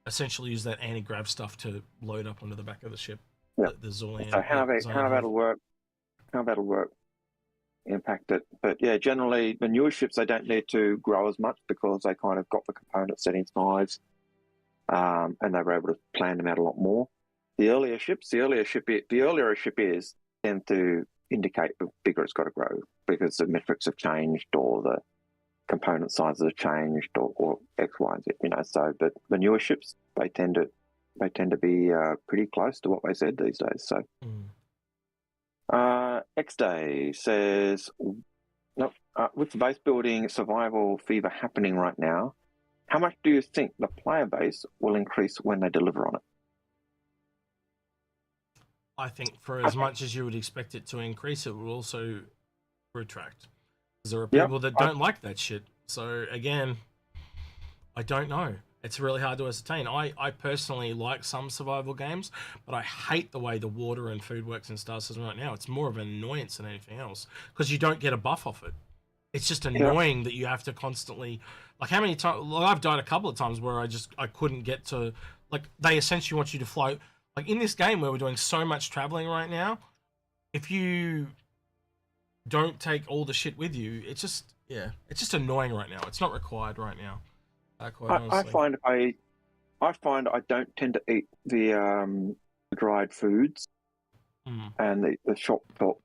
essentially use that anti-grav stuff to load up onto the back of the ship. Yeah. The Xi'an. So how that'll work, impact it. But yeah, generally the newer ships, they don't need to grow as much because they kind of got the components set in size. And they were able to plan them out a lot more. The earlier a ship is, tend to indicate the bigger it's got to grow because the metrics have changed or the component sizes have changed or X, Y, and Z. So but the newer ships, they tend to be pretty close to what they said these days. So X-Day says, with the base building survival fever happening right now, how much do you think the player base will increase when they deliver on it? I think for as much as you would expect it to increase, it will also retract. Because there are people that don't like that shit. So again, I don't know. It's really hard to ascertain. I personally like some survival games, but I hate the way the water and food works in Star Citizen right now. It's more of an annoyance than anything else because you don't get a buff off it. It's just annoying that you have to constantly... Like, how many times... Well, I've died a couple of times where I couldn't get to... Like, they essentially want you to fly... Like, in this game where we're doing so much traveling right now, if you don't take all the shit with you, it's just... Yeah, it's just annoying right now. It's not required right now. I find I don't tend to eat the dried foods and the shop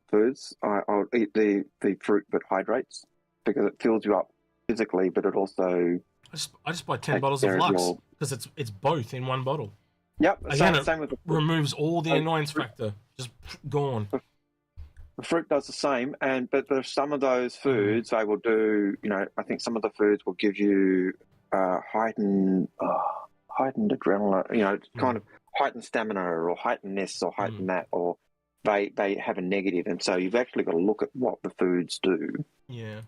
foods. I'll eat the fruit that hydrates because it fills you up physically, but it also... I just buy 10 bottles of Lux because it's both in one bottle. Yep. Again, same with the fruit. Removes all the annoyance factor. Just gone. The fruit does the same, but there's some of those foods they will do. I think some of the foods will give you heightened adrenaline. Kind of heightened stamina or heightened this or heightened that, or they have a negative, and so you've actually got to look at what the foods do. Yeah.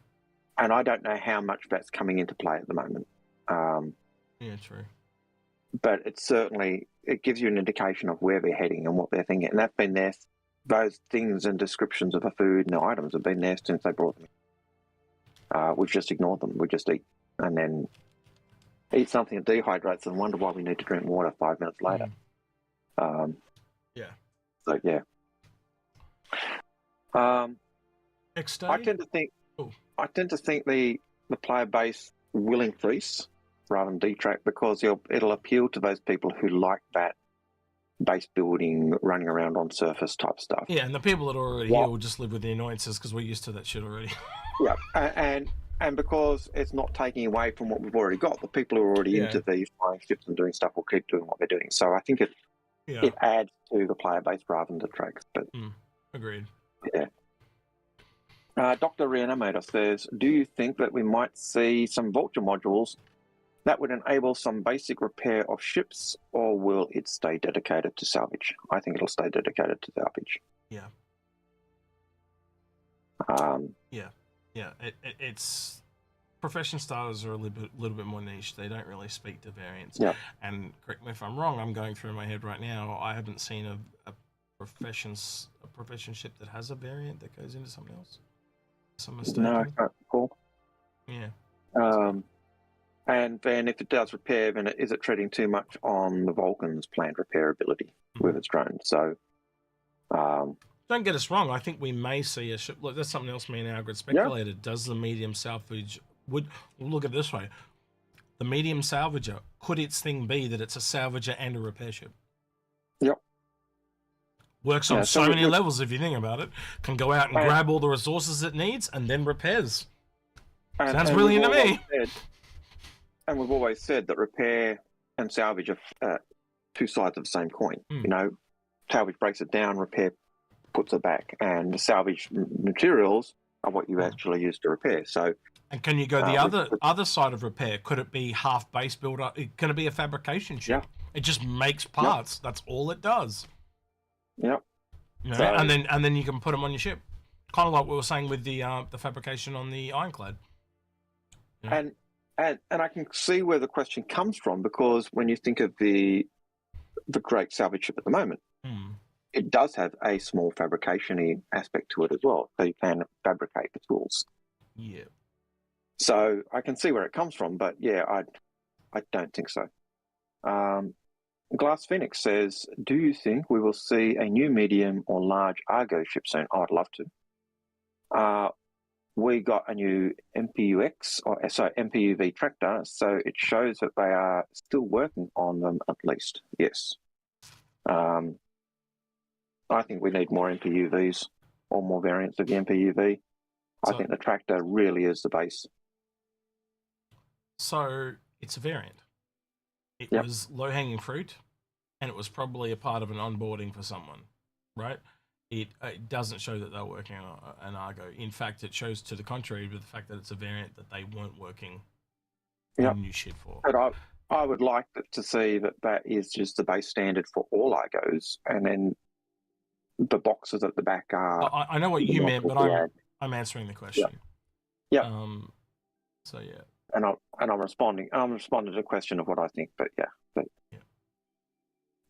And I don't know how much that's coming into play at the moment. Yeah, true. But it gives you an indication of where they're heading and what they're thinking. And that's been there. Those things and descriptions of the food and the items have been there since they brought them in. We've just ignored them. We just eat and then eat something that dehydrates and wonder why we need to drink water 5 minutes later. Yeah. So, yeah. X-Day? I tend to think the player base will increase rather than detract because it'll appeal to those people who like that base building, running around on surface type stuff. Yeah, and the people that are already here will just live with the annoyances because we're used to that shit already. Yeah, and because it's not taking away from what we've already got, the people who are already into these flying ships and doing stuff will keep doing what they're doing. So I think it adds to the player base rather than detracts. But agreed. Yeah. Dr. Reanimator says, do you think that we might see some Vulture modules that would enable some basic repair of ships, or will it stay dedicated to salvage? I think it'll stay dedicated to salvage. Yeah. It's profession starters are a little bit more niche. They don't really speak to variants. Yeah. And correct me if I'm wrong. I'm going through my head right now. I haven't seen a profession ship that has a variant that goes into something else. Some mistaken. No, I can't recall. Yeah. And then if it does repair, then is it treading too much on the Vulcan's planned repair ability with its drone? So, don't get us wrong. I think we may see a ship. Look, that's something else me and Algared speculated. Yeah. Does the medium salvage look at it this way? The medium salvager, could its thing be that it's a salvager and a repair ship? Yep. Works on so many levels if you think about it. Can go out and grab all the resources it needs and then repairs. Sounds brilliant to me. And we've always said that repair and salvage are two sides of the same coin. You know, salvage breaks it down, repair puts it back, and the salvage materials are what you actually use to repair. So, and can you go the other side of repair? Could it be half base builder? Can it be a fabrication ship? Yeah. It just makes parts. Yep. That's all it does. Yep. You know, so, and then you can put them on your ship, kind of like we were saying with the fabrication on the Ironclad. You know? And I can see where the question comes from, because when you think of the great salvage ship at the moment, it does have a small fabrication-y aspect to it as well. So you can fabricate the tools. Yeah. So I can see where it comes from, but yeah, I don't think so. Glass Phoenix says, do you think we will see a new medium or large Argo ship soon? Oh, I'd love to. We got a new MPUV tractor, so it shows that they are still working on them at least. Yes. I think we need more MPUVs or more variants of the MPUV. I think the tractor really is the base. So it's a variant. It was low-hanging fruit, and it was probably a part of an onboarding for someone, right? It doesn't show that they're working on an Argo. In fact, it shows to the contrary with the fact that it's a variant that they weren't working on new shit for. But I would like to see that is just the base standard for all Argos, and then the boxes at the back are... I know what you meant, but I'm answering the question. Yeah. So, yeah. And I'm responding. I'm responding to the question of what I think, but yeah.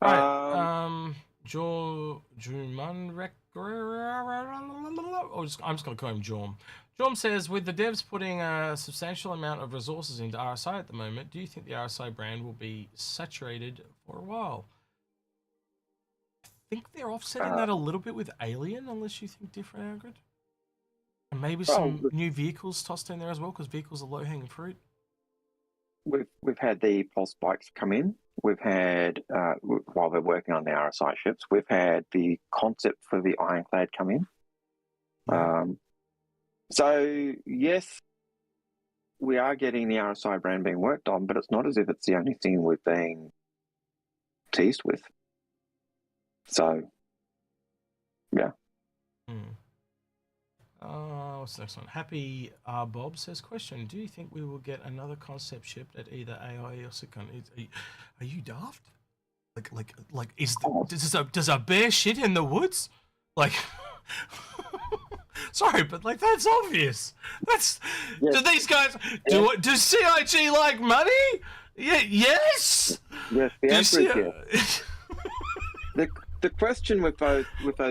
I'm just going to call him Jorm. Jorm says, with the devs putting a substantial amount of resources into RSI at the moment, do you think the RSI brand will be saturated for a while? I think they're offsetting that a little bit with Alien, unless you think different, Algared. And maybe some new vehicles tossed in there as well, because vehicles are low-hanging fruit. We've had the pulse bikes come in. We've had, while we're working on the RSI ships, we've had the concept for the Ironclad come in. So, yes, we are getting the RSI brand being worked on, but it's not as if it's the only thing we're being teased with. So, yeah. What's the next one? Happy Bob says, question, do you think we will get another concept ship at either AI or Xi'an? Are you daft? Like does a bear shit in the woods? Like, sorry, but like that's obvious. Do these guys do CIG like money? Yeah, yes. Yes, the answer is yes. The question with those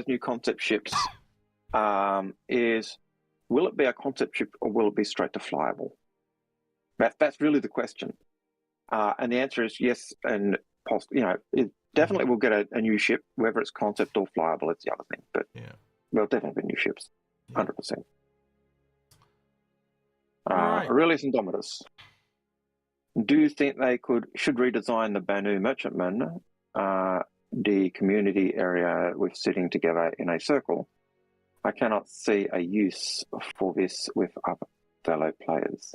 new concept ships is, will it be a concept ship or will it be straight to flyable? That's really the question. And the answer is yes, and it definitely will get a new ship, whether it's concept or flyable. It's the other thing, but there'll definitely be new ships, 100%. Aurelius and Domitus. Do you think they should redesign the Banu merchantman the community area with sitting together in a circle, I cannot see a use for this with other fellow players.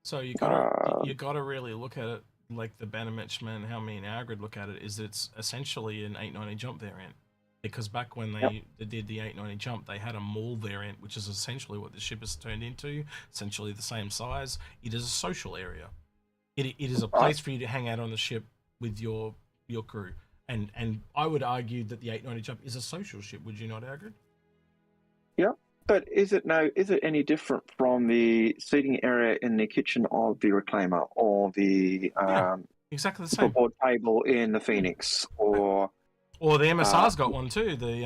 So you gotta really look at it like the Bannermatchman, how me and Algared look at it, is it's essentially an 890 jump variant. Because back when they did the 890 jump, they had a mall variant, which is essentially what the ship has turned into, essentially the same size. It is a social area. It is a place for you to hang out on the ship with your crew. And I would argue that the 890 jump is a social ship, would you not, Algared? Yeah. But is it any different from the seating area in the kitchen of the Reclaimer, or the exactly the same board table in the Phoenix, or the MSR's got one too. The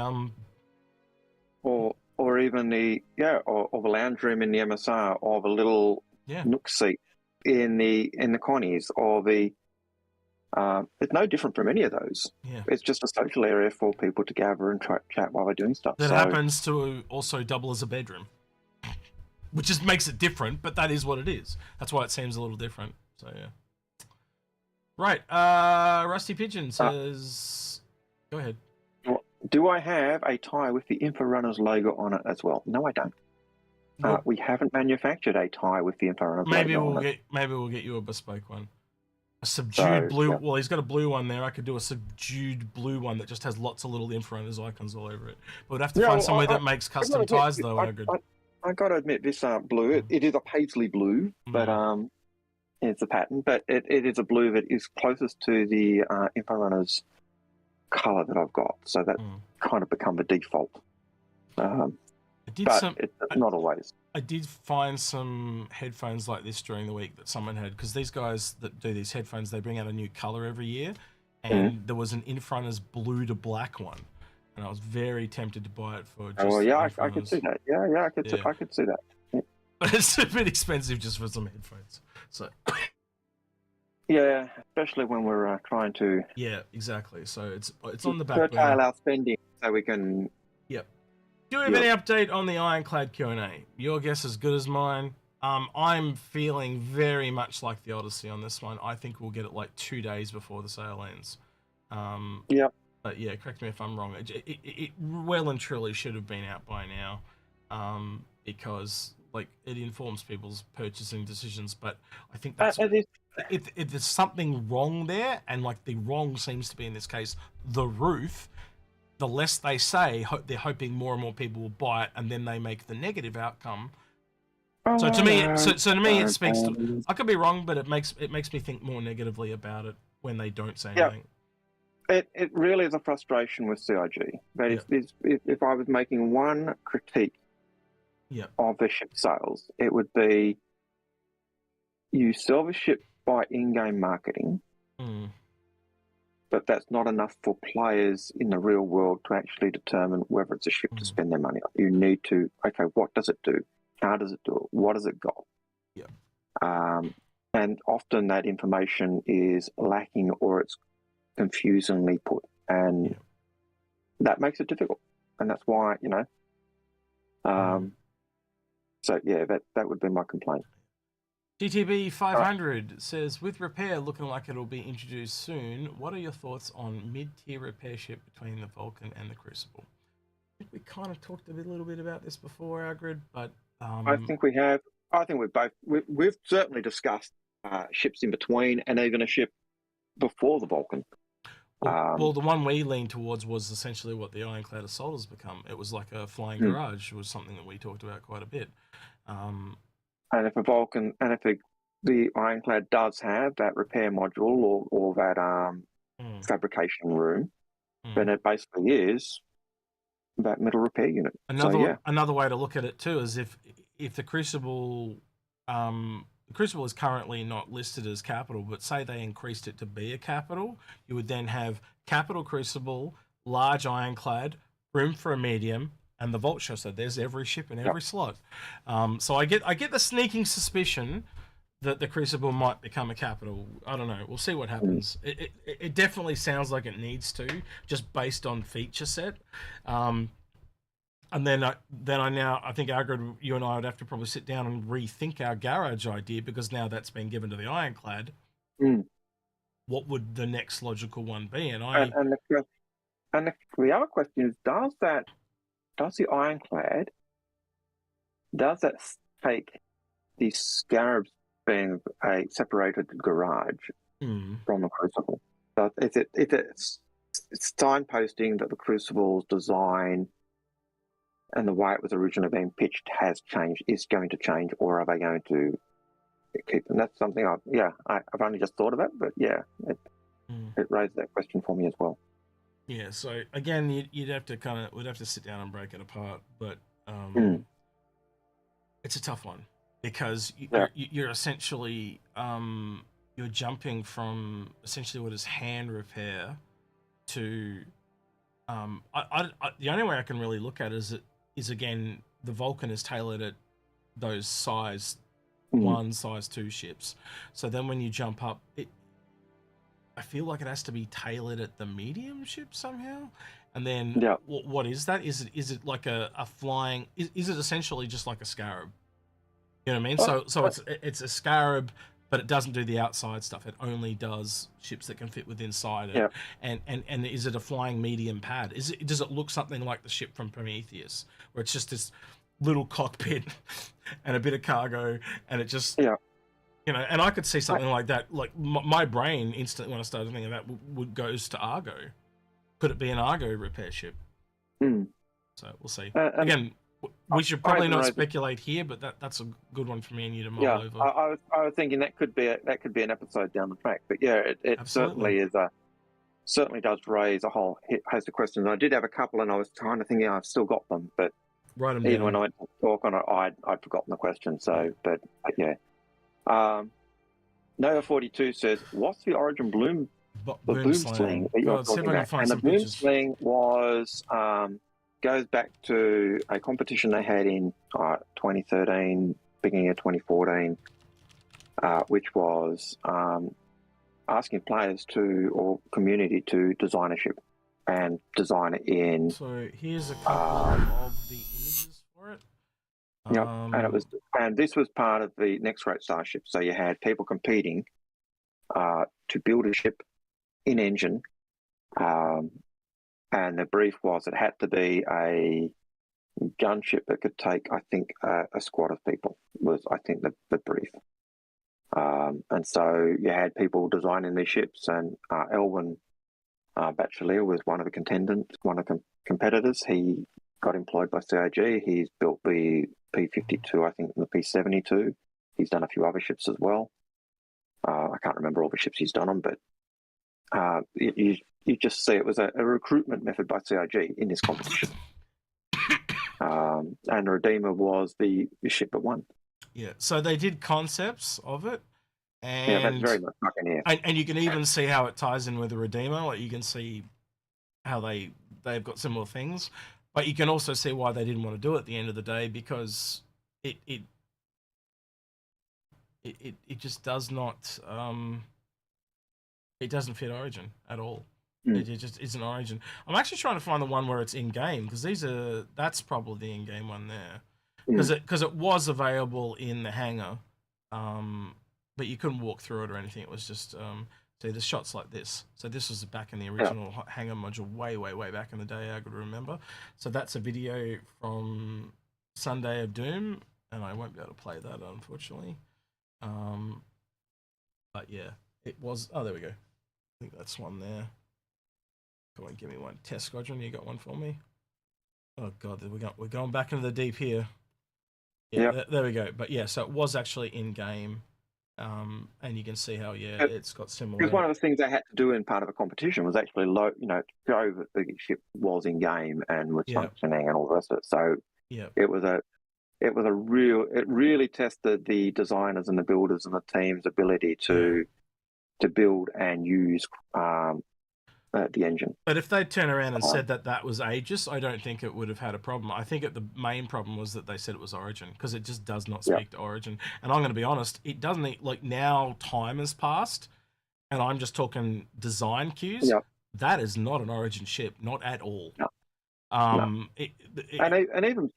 or even the or the lounge room in the MSR, or the little nook seat in the Connies, or the it's no different from any of those. Yeah. It's just a social area for people to gather and chat while they're doing stuff. That happens to also double as a bedroom, which just makes it different, but that is what it is. That's why it seems a little different. So, yeah. Right. Rusty Pigeon says... Go ahead. Do I have a tie with the Inforunners logo on it as well? No, I don't. Nope. We haven't manufactured a tie with the Inforunners logo on it. Maybe we'll get you a bespoke one. A subdued blue. Yeah. Well, he's got a blue one there. I could do a subdued blue one that just has lots of little Inforunners icons all over it. But we'd have to find somebody that makes custom ties, though. I got to admit, this blue. It is a paisley blue, but it's a pattern. But it is a blue that is closest to the Inforunners color that I've got. So that kind of become the default. It's not always. I did find some headphones like this during the week that someone had, because these guys that do these headphones, they bring out a new color every year, and there was an Inforunners blue to black one, and I was very tempted to buy it for just I could see that. I could see that. Yeah. But it's a bit expensive just for some headphones. So yeah, especially when we're trying to exactly. So it's on the back curtail our spending so we can Do we have any update on the Ironclad Q&A? Your guess is as good as mine. I'm feeling very much like the Odyssey on this one. I think we'll get it like 2 days before the sale ends. But yeah, correct me if I'm wrong. It well and truly should have been out by now, because like it informs people's purchasing decisions. But I think that's if there's something wrong there, and like the wrong seems to be in this case the roof. The less they say, they're hoping more and more people will buy it, and then they make the negative outcome. So to me, it speaks to. I could be wrong, but it makes me think more negatively about it when they don't say anything. It really is a frustration with CIG. But if I was making one critique of the ship sales, it would be you sell the ship by in-game marketing. But that's not enough for players in the real world to actually determine whether it's a ship to spend their money on. You need to, what does it do? How does it do it? What does it got? And often that information is lacking, or it's confusingly put. And that makes it difficult. And that's why, so yeah, that would be my complaint. GTB 500 says, with repair looking like it'll be introduced soon, what are your thoughts on mid-tier repair ship between the Vulcan and the Crucible? I think we kind of talked a little bit about this before, Algared, but I think we have. I think we've certainly discussed ships in between, and even a ship before the Vulcan. Well, the one we leaned towards was essentially what the Ironclad Assault has become. It was like a flying garage. It was something that we talked about quite a bit. And if a Vulcan, and if the Ironclad does have that repair module or that fabrication room, then it basically is that middle repair unit. Another way to look at it too is if the Crucible, is currently not listed as capital, but say they increased it to be a capital, you would then have capital Crucible, large Ironclad, room for a medium, and the Vulture. So there's every ship in every slot. So I get the sneaking suspicion that the Crucible might become a capital. I don't know. We'll see what happens. It definitely sounds like it needs to, just based on feature set. And then I think Algared, you and I would have to probably sit down and rethink our garage idea, because now that's been given to the Ironclad. What would the next logical one be? And the other question is, does the ironclad, does that take the scarabs being a separated garage from the crucible? So is it's signposting that the crucible's design and the way it was originally being pitched has changed, is going to change, or are they going to keep? And that's something I've only just thought of it, but yeah, it raised that question for me as well. Yeah, so again, we'd have to sit down and break it apart, but it's a tough one because you're essentially you're jumping from essentially what is hand repair to the only way I can really look at it is again, the Vulcan is tailored at those size 1, size 2 ships. So then when you jump up, I feel like it has to be tailored at the medium ship somehow. And then what is that? Is it like a flying? Is it essentially just like a Scarab? You know what I mean? So it's a Scarab, but it doesn't do the outside stuff. It only does ships that can fit within inside it. And is it a flying medium pad? Does it look something like the ship from Prometheus, where it's just this little cockpit and a bit of cargo, and it just you know? And I could see something like that. Like my brain instantly when I started thinking that would goes to Argo. Could it be an Argo repair ship? So we'll see. Again, we should probably not speculate here, but that's a good one for me and you to mull over. I was thinking that could be an episode down the track, but it certainly is certainly does raise a whole host of questions. I did have a couple, and I was trying to think, I've still got them, but write them even down. when I went to talk on it, I'd forgotten the question. So, but yeah. Nova 42 says, "What's the origin boom sling that you're talking about?" And the boom sling was goes back to a competition they had in 2013, beginning of 2014, which was asking players or community to design a ship and design it in. So here's a couple of the images for it. And this was part of the Next Great Starship. So you had people competing to build a ship in engine, and the brief was it had to be a gunship that could take, I think, a squad of people. Was I think the brief. And so you had people designing these ships, and Elwin Bachelier was one of the competitors. He got employed by CIG. He's built the P-52, I think, and the P-72. He's done a few other ships as well. I can't remember all the ships he's done them, but you just see it was a recruitment method by CIG in this competition. And Redeemer was the ship that won. Yeah, so they did concepts of it. And, that's very much fucking here. And you can even see how it ties in with the Redeemer. Like you can see how they've got similar things. But you can also see why they didn't want to do it at the end of the day, because it just does not it doesn't fit Origin at all. It just isn't Origin. I'm actually trying to find the one where it's in game, because that's probably the in game one there, because it was available in the hangar, but you couldn't walk through it or anything. It was just see, there's shots like this. So this was back in the original hangar module, way back in the day, I could remember. So that's a video from Sunday of Doom, and I won't be able to play that, unfortunately. But yeah, it was. Oh, there we go. I think that's one there. Come on, give me one. Test Squadron, you got one for me? Oh god, we're going back into the deep here. Yeah, there we go. But yeah, so it was actually in game. And you can see how it's got similar. Because one of the things they had to do in part of a competition was actually show that the ship was in game and was functioning and all the rest of it. So it really tested the designers and the builders and the team's ability to build and use the engine. But if they'd turn around and said that was Aegis, I don't think it would have had a problem. I think the main problem was that they said it was Origin, because it just does not speak to Origin. And I'm going to be honest, it doesn't. Like, now time has passed, and I'm just talking design cues. That is not an Origin ship, not at all. And even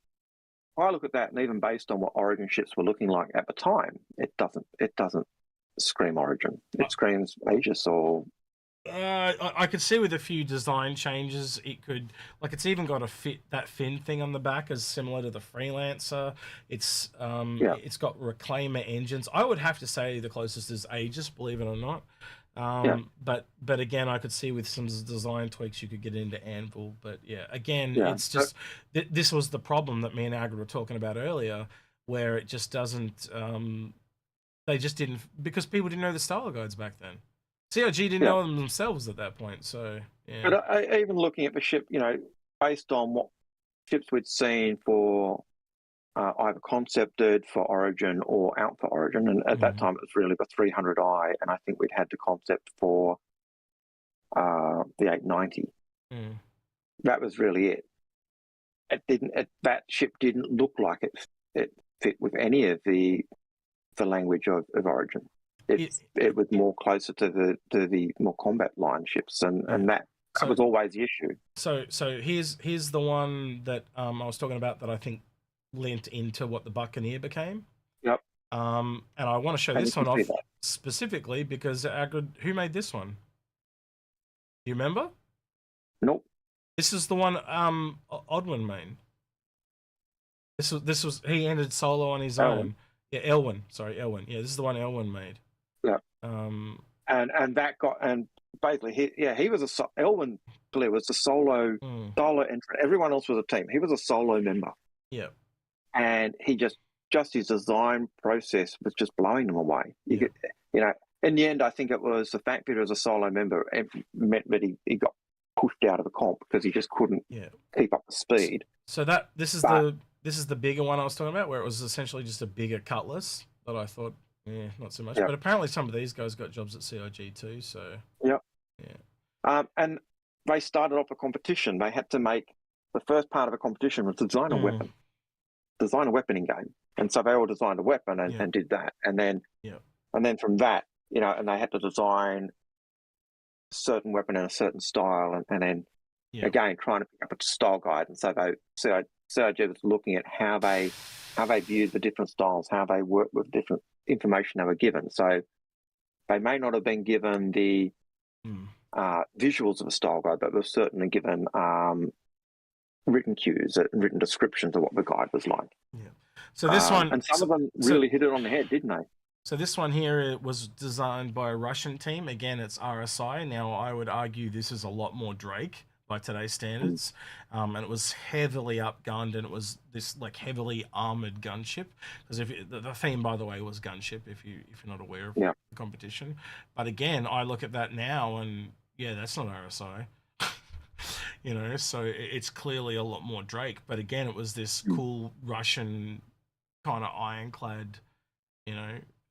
I look at that, and even based on what Origin ships were looking like at the time, it doesn't scream Origin. It screams Aegis or I could see with a few design changes, it could, like, it's even got that fin thing on the back as similar to the Freelancer. It's it's got reclaimer engines. I would have to say the closest is Aegis, believe it or not. But again, I could see with some design tweaks you could get into Anvil. But yeah, again, it's just this was the problem that me and Algared were talking about earlier, where it just doesn't. They just didn't, because people didn't know the style guides back then. CIG didn't know them themselves at that point, so yeah. But even looking at the ship, you know, based on what ships we'd seen for either concepted for Origin or out for Origin, and at that time it was really the 300i, and I think we'd had the concept for the 890. That was really it. It didn't. That ship didn't look like it fit with any of the language of Origin. It was more closer to the more combat line ships, and that was always the issue. So here's the one that I was talking about that I think lent into what the Buccaneer became. Yep. And I want to show this one off specifically because who made this one? Do you remember? Nope. This is the one Odwin made. This was he ended solo on his own. Yeah, Elwin. Sorry, Elwin. Yeah, this is the one Elwin made. Yeah. And that got, and basically he was Elwin was a solo entrant. Everyone else was a team. He was a solo member. Yeah. And he just his design process was just blowing them away. You know, in the end, I think it was the fact that he was a solo member meant that he got pushed out of the comp because he just couldn't keep up the speed. So this is the bigger one I was talking about, where it was essentially just a bigger Cutlass that I thought, not so much. But apparently some of these guys got jobs at CIG too. So and they started off a competition. They had to make the first part of a competition was design a weapon, design a weapon in game, and so they all designed a weapon and did that, and then from that, you know, and they had to design a certain weapon in a certain style, and then again trying to pick up a style guide, and so CIG was looking at how they viewed the different styles, how they worked with different information they were given. So they may not have been given the visuals of a style guide, but were certainly given written cues and written descriptions of what the guide was like. Yeah. So this one, and some of them really hit it on the head, didn't they? So this one here was designed by a Russian team. Again, it's RSI. Now I would argue this is a lot more Drake by today's standards, and it was heavily upgunned, and it was this like heavily armored gunship. Because the theme, by the way, was gunship. If you're not aware of the competition, but again, I look at that now, and that's not RSI. You know, so it's clearly a lot more Drake. But again, it was this cool Russian kind of ironclad,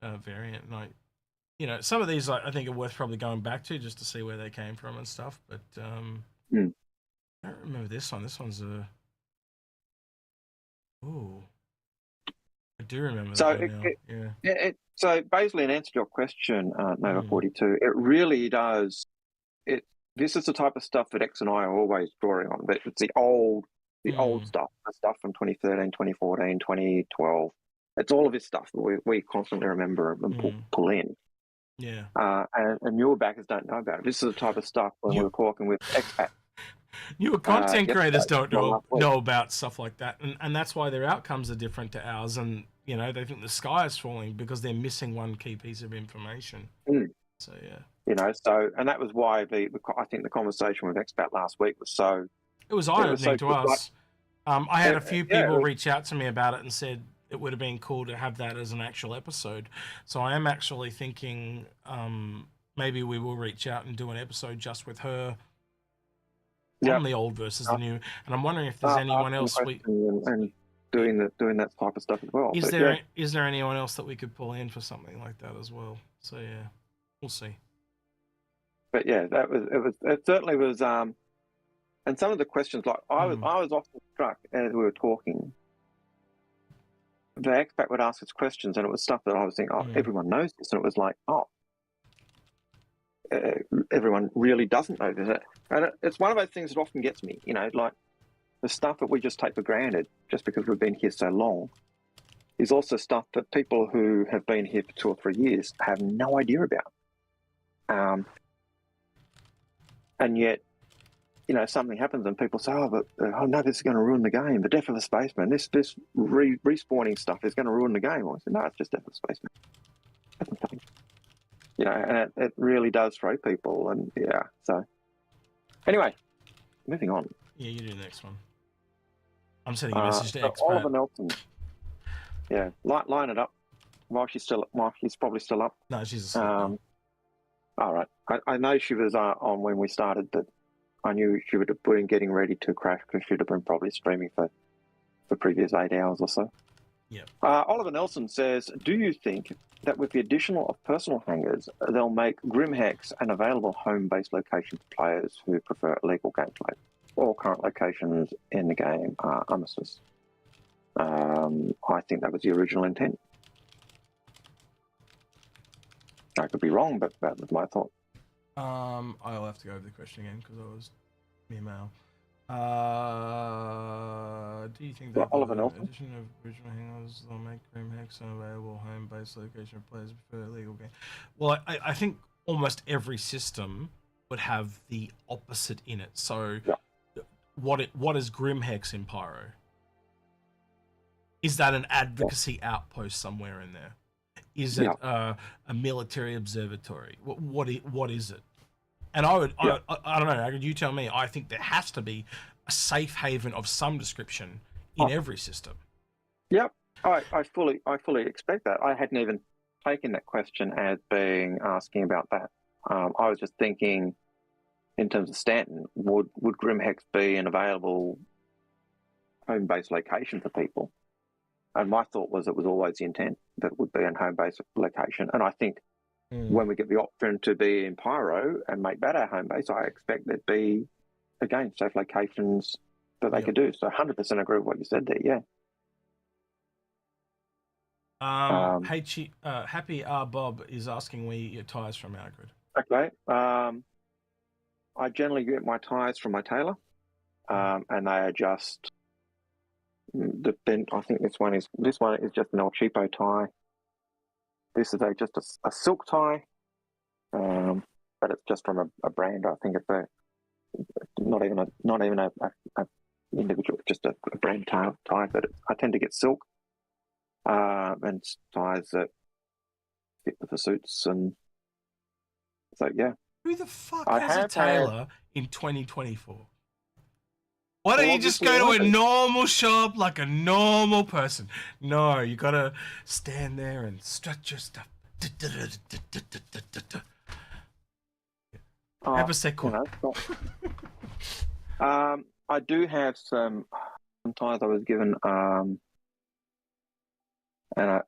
variant. And some of these I think are worth probably going back to just to see where they came from and stuff. But I don't remember this one. This one's a... Ooh. I do remember that now. So basically, in answer to your question, Nova 42, it really does... This is the type of stuff that X and I are always drawing on. But it's the old stuff, the stuff from 2013, 2014, 2012. It's all of this stuff that we constantly remember and pull in. Yeah. And newer backers don't know about it. This is the type of stuff when we're talking with expats. Newer content creators don't know about stuff like that. And that's why their outcomes are different to ours. And, they think the sky is falling because they're missing one key piece of information. So, yeah. And that was why I think the conversation with Expat last week was so... It was eye-opening to us. I had a few people reach out to me about it and said it would have been cool to have that as an actual episode. So I am actually thinking maybe we will reach out and do an episode just with her on the old versus the new. And I'm wondering if there's anyone else and doing that type of stuff as well. Is there anyone else that we could pull in for something like that as well? So yeah, we'll see. But yeah, it certainly was. And some of the questions, like I was often struck as we were talking. The expat would ask us questions, and it was stuff that I was thinking, everyone knows this, and it was like, everyone really doesn't know this. And it's one of those things that often gets me, like the stuff that we just take for granted just because we've been here so long is also stuff that people who have been here for 2 or 3 years have no idea about. and yet, something happens and people say, oh no, this is going to ruin the game. The death of the spaceman. This respawning stuff is going to ruin the game. I said, no, it's just death of the spaceman. And it really does throw people. And yeah, so anyway, moving on. Yeah, you do the next one. I'm sending a message to Expat. Oliver Nelson. Yeah, line it up while she's probably still up. No, she's asleep. All right. I know she was on when we started, but I knew she would have been getting ready to crash because she'd have been probably streaming for the previous 8 hours or so. Yeah. Oliver Nelson says, do you think that with the addition of personal hangars, they'll make GrimHex an available home base location for players who prefer illegal gameplay? All current locations in the game are Armistice. I think that was the original intent. I could be wrong, but that was my thought. I'll have to go over the question again because I was mere mail. Do you think that the addition of original hangars will make GrimHex an available home base location for players who prefer illegal game? Well, I think almost every system would have the opposite in it. So, yeah. What is GrimHex in Pyro? Is that an advocacy outpost somewhere in there? Is it a military observatory? What is it? And I don't know. You tell me. I think there has to be a safe haven of some description in every system. Yep, I fully expect that. I hadn't even taken that question as being asking about that. I was just thinking, in terms of Stanton, would GrimHex be an available home base location for people? And my thought was it was always the intent that it would be a home base location. And I think when we get the option to be in Pyro and make that our home base, I expect there'd be, again, safe locations that they could do. So 100% agree with what you said there, yeah. Happy R. Bob is asking where you get your tyres from, Algared. Okay. I generally get my tyres from my tailor, and they are just... I think this one is just an El Cheapo tie. This is just a silk tie, but it's just from a brand. I think it's not even a individual, just a brand tie. But I tend to get silk, and ties that fit with the suits, and so yeah. Who the fuck has a tailor in 2024? Why don't you just go to a normal shop like a normal person? No, you gotta stand there and stretch your stuff. Have a second. I do have some ties I was given, and I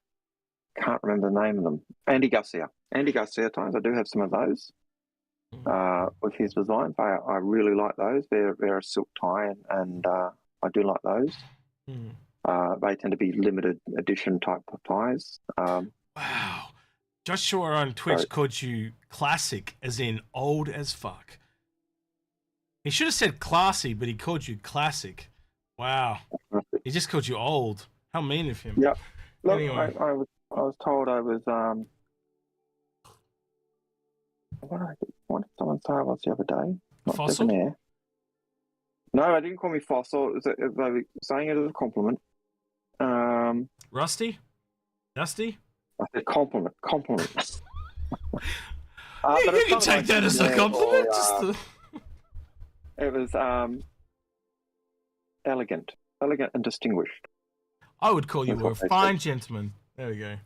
can't remember the name of them. Andy Garcia ties. I do have some of those. With his designs, I really like those. They're a silk tie, and I do like those. They tend to be limited edition type of ties. Wow, Joshua on Twitch called you classic, as in old as fuck. He should have said classy, but he called you classic. Wow, he just called you old. How mean of him. Yeah. Look, anyway. I was told I was what did someone say I was the other day? Fossil? No, they didn't call me fossil. They were saying it as a compliment. Rusty? Dusty? I said compliment. You can take that as a compliment. It was elegant and distinguished. I would call you a fine gentleman. There we go.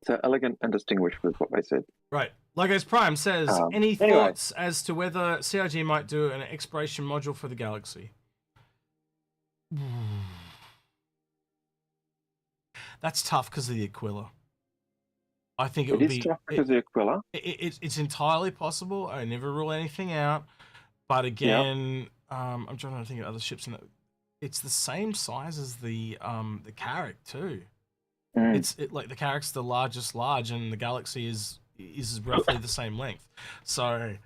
So elegant and distinguished was what they said. Right. Logos Prime says, any thoughts as to whether CRG might do an exploration module for the galaxy? That's tough because of the Aquila. I think it would be tough because of the Aquila. It's entirely possible. I never rule anything out. But again, I'm trying to think of other ships in it. It's the same size as the Carrack too. It's like the Carrack's the largest large, and the Galaxy is roughly the same length. So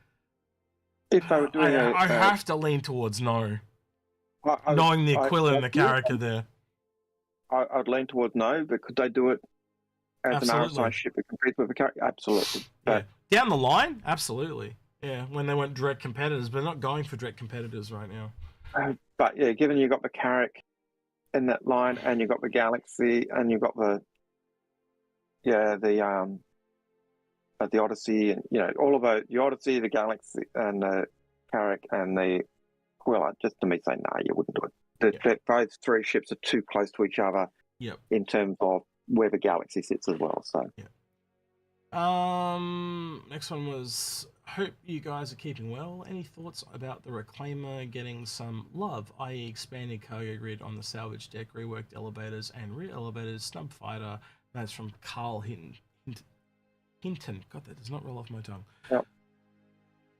if they were doing I have to lean towards no. Knowing the Aquila and the Carrack are there. I'd lean towards no, but could they do it as an RSI ship that competes with the Carrack? Absolutely. But down the line, absolutely. Yeah, when they went direct competitors, but they're not going for direct competitors right now. But yeah, given you got the Carrack in that line, and you got the Galaxy, and you got the Odyssey, and all of the Odyssey, the Galaxy, and the Carrack, and the Aquila. Just to me, say no, you wouldn't do it. Those three ships are too close to each other. Yep. In terms of where the Galaxy sits as well. So. Yeah. Next one was, hope you guys are keeping well. Any thoughts about the Reclaimer getting some love, i.e. expanded cargo grid on the salvage deck, reworked elevators and rear elevators, snub fighter? That's from Carl Hinton. God, that does not roll off my tongue. Yep.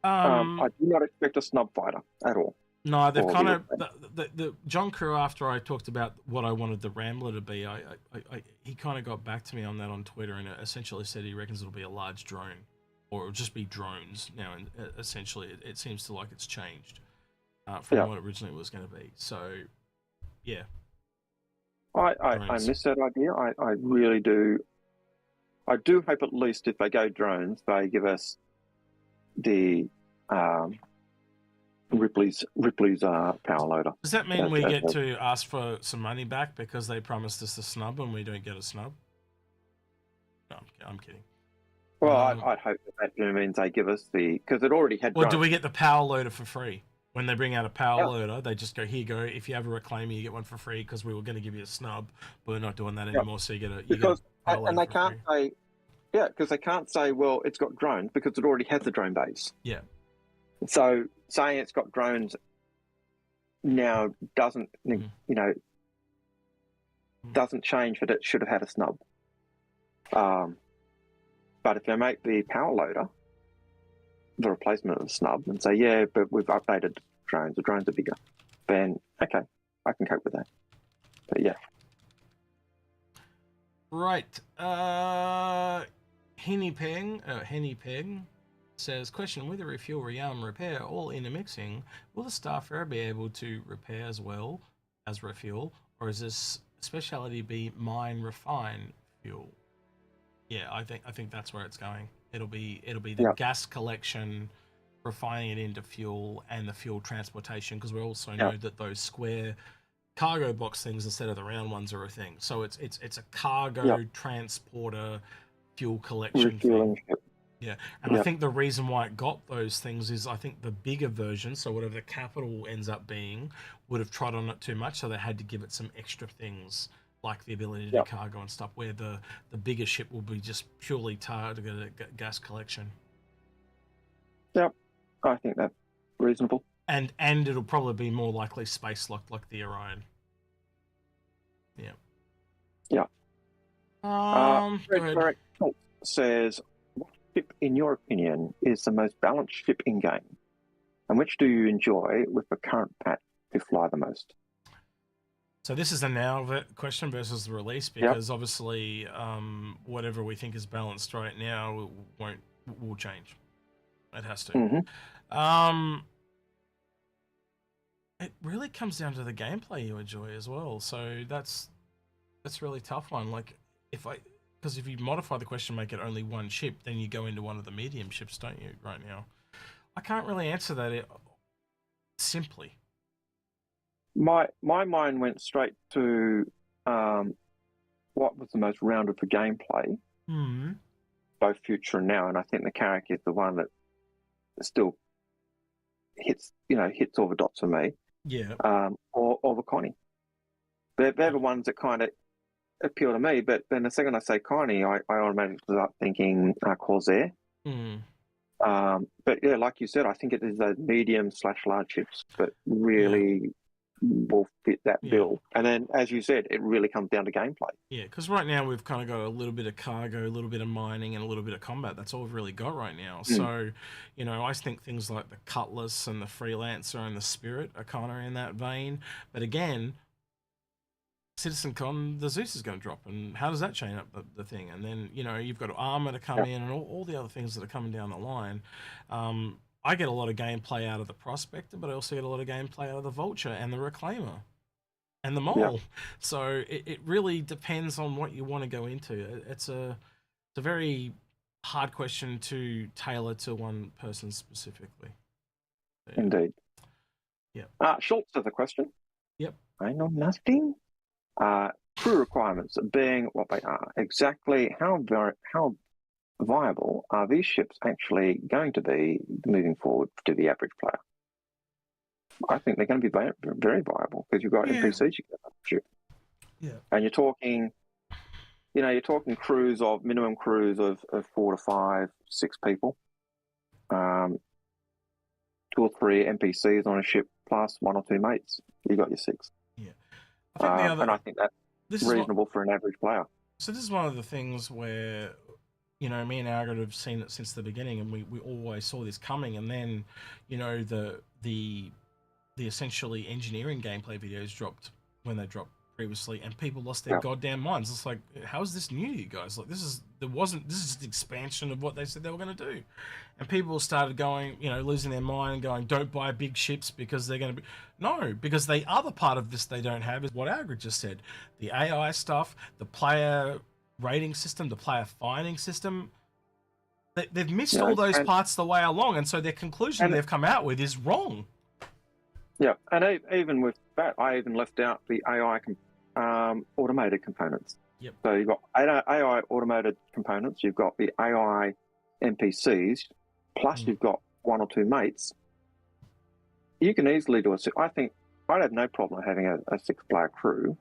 I do not expect a snub fighter at all. No, they've kind of the John Crew, after I talked about what I wanted the Rambler to be, he kind of got back to me on that on Twitter, and essentially said he reckons it'll be a large drone, or it'll just be drones now. And essentially, it seems to like it's changed from what originally it was going to be. So, yeah, I miss that idea. I really do. I do hope at least if they go drones, they give us the Ripley's power loader. Does that mean we get to ask for some money back because they promised us a snub and we don't get a snub? No, I'm kidding. Well, I'd hope that means they give us because it already had. Well, do we get the power loader for free? When they bring out a power loader, they just go, here you go. If you have a Reclaimer, you get one for free because we were going to give you a snub, but we're not doing that anymore. So you get a power loader. And they can't say, because they can't say, well, it's got drones because it already has the drone base. Yeah. So saying it's got drones now doesn't, doesn't change that it should have had a snub. But if they make the power loader the replacement of the snub and say, yeah, but we've updated drones, the drones are bigger, then okay, I can cope with that. But yeah. Right. Henny Peng says, question, with a refuel, rearm, repair all intermixing, will the Starfarer be able to repair as well as refuel, or is this speciality be mine refine fuel? Yeah, I think that's where it's going. It'll be the gas collection, refining it into fuel, and the fuel transportation, because we also know that those square cargo box things instead of the round ones are a thing. So it's a cargo transporter fuel collection thing. Yeah, and I think the reason why it got those things is I think the bigger version, so whatever the capital ends up being, would have trod on it too much, so they had to give it some extra things like the ability to do cargo and stuff, where the bigger ship will be just purely targeted at gas collection. Yep, I think that's reasonable. And it'll probably be more likely space locked like the Orion. Yeah. Yeah. Red says, what ship, in your opinion, is the most balanced ship in game? And which do you enjoy with the current patch to fly the most? So this is a now question versus the release, because obviously whatever we think is balanced right now will change. It has to. Mm-hmm. It really comes down to the gameplay you enjoy as well. So that's really tough one. Like because if you modify the question, make it only one ship, then you go into one of the medium ships, don't you? Right now, I can't really answer that simply. My mind went straight to what was the most rounded for gameplay, both future and now, and I think the Carrack is the one that still hits all the dots for me. Yeah. Or the Connie. They're the ones that kind of appeal to me. But then the second I say Connie, I automatically start thinking Corsair. But yeah, like you said, I think it is those medium/large ships that really will fit that bill. And then, as you said, it really comes down to gameplay. Yeah, because right now we've kind of got a little bit of cargo, a little bit of mining, and a little bit of combat. That's all we've really got right now. So, I think things like the Cutlass and the Freelancer and the Spirit are kind of in that vein. But again, CitizenCon, the Zeus is going to drop, and how does that chain up the thing? And then, you've got armor to come in and all the other things that are coming down the line. I get a lot of gameplay out of the Prospector, but I also get a lot of gameplay out of the Vulture and the Reclaimer and the Mole. So it really depends on what you want to go into. It's a very hard question to tailor to one person specifically. So, indeed. Yeah. Schultz has a question. Yep. I know nothing. Crew requirements being what they are. Exactly how viable are these ships actually going to be moving forward to the average player? I think they're going to be very viable because you've got NPCs you can ship. Yeah. And you're talking, crews of minimum crews of 4 to 5, 6 people. 2 or 3 NPCs on a ship plus 1 or 2 mates. You got your 6. Yeah. And I think that's reasonable for an average player. So this is one of the things where, me and Algared have seen it since the beginning, and we always saw this coming. And then, the essentially engineering gameplay videos dropped when they dropped previously, and people lost their goddamn minds. It's like, how is this new to you guys? Like, this is just the expansion of what they said they were going to do. And people started going, losing their mind and going, don't buy big ships because they're going to be... No, because the other part of this they don't have is what Algared just said. The AI stuff, the player rating system, the player finding system. They've missed all those parts the way along, and so their conclusion they've come out with is wrong. Yeah, and even with that, I even left out the AI automated components. Yep. So you've got AI automated components, you've got the AI NPCs, plus you've got 1 or 2 mates. You can easily do I think I'd have no problem having a 6-player crew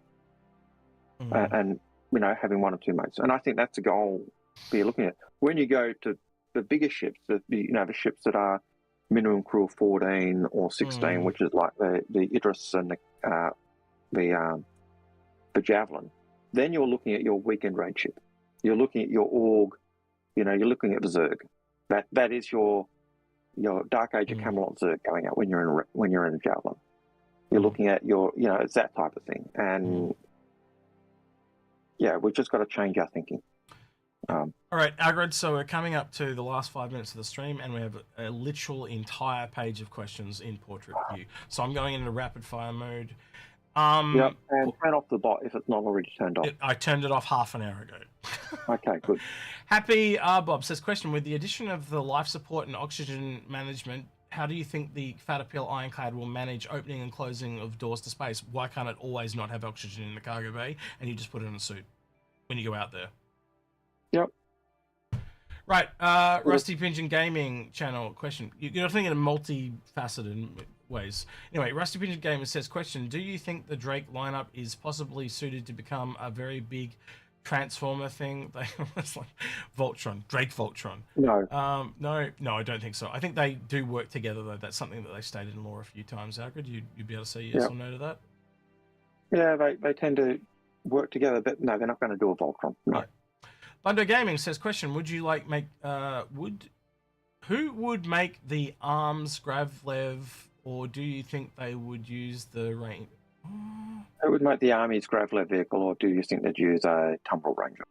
and having 1 or 2 mates. And I think that's a goal that you're looking at. When you go to the bigger ships, the ships that are minimum crew of 14 or 16, which is like the Idris and the Javelin, then you're looking at your weekend raid ship. You're looking at your Org, you're looking at the Zerg. That is your Dark Age of Camelot Zerg going out when you're in a Javelin. You're looking at it's that type of thing. And we've just got to change our thinking. All right, Algared, so we're coming up to the last 5 minutes of the stream, and we have a literal entire page of questions in portrait view. So I'm going into rapid fire mode. And turn off the bot if it's not already turned off. I turned it off half an hour ago. Okay, good. Happy Bob says, question, with the addition of the life support and oxygen management, how do you think the Caterpillar Ironclad will manage opening and closing of doors to space? Why can't it always not have oxygen in the cargo bay and you just put it in a suit when you go out there? Yep. Right, Rusty Pigeon Gaming channel question. You're thinking in multifaceted ways. Anyway, Rusty Pigeon Gamer says, question, do you think the Drake lineup is possibly suited to become a very big Transformer thing? It's like Voltron, Drake Voltron. No. No, I don't think so. I think they do work together, though. That's something that they stated in lore a few times, Algared. You'd be able to say yes or no to that? Yeah, they tend to work together, but no, they're not going to do a Voltron. No. Yeah. Bundo Gaming says, question, would you like who would make the ARMS Gravlev, or do you think they would use the range? Who would make the Army's Gravlev vehicle, or do you think they'd use a Tumbrel Ranger?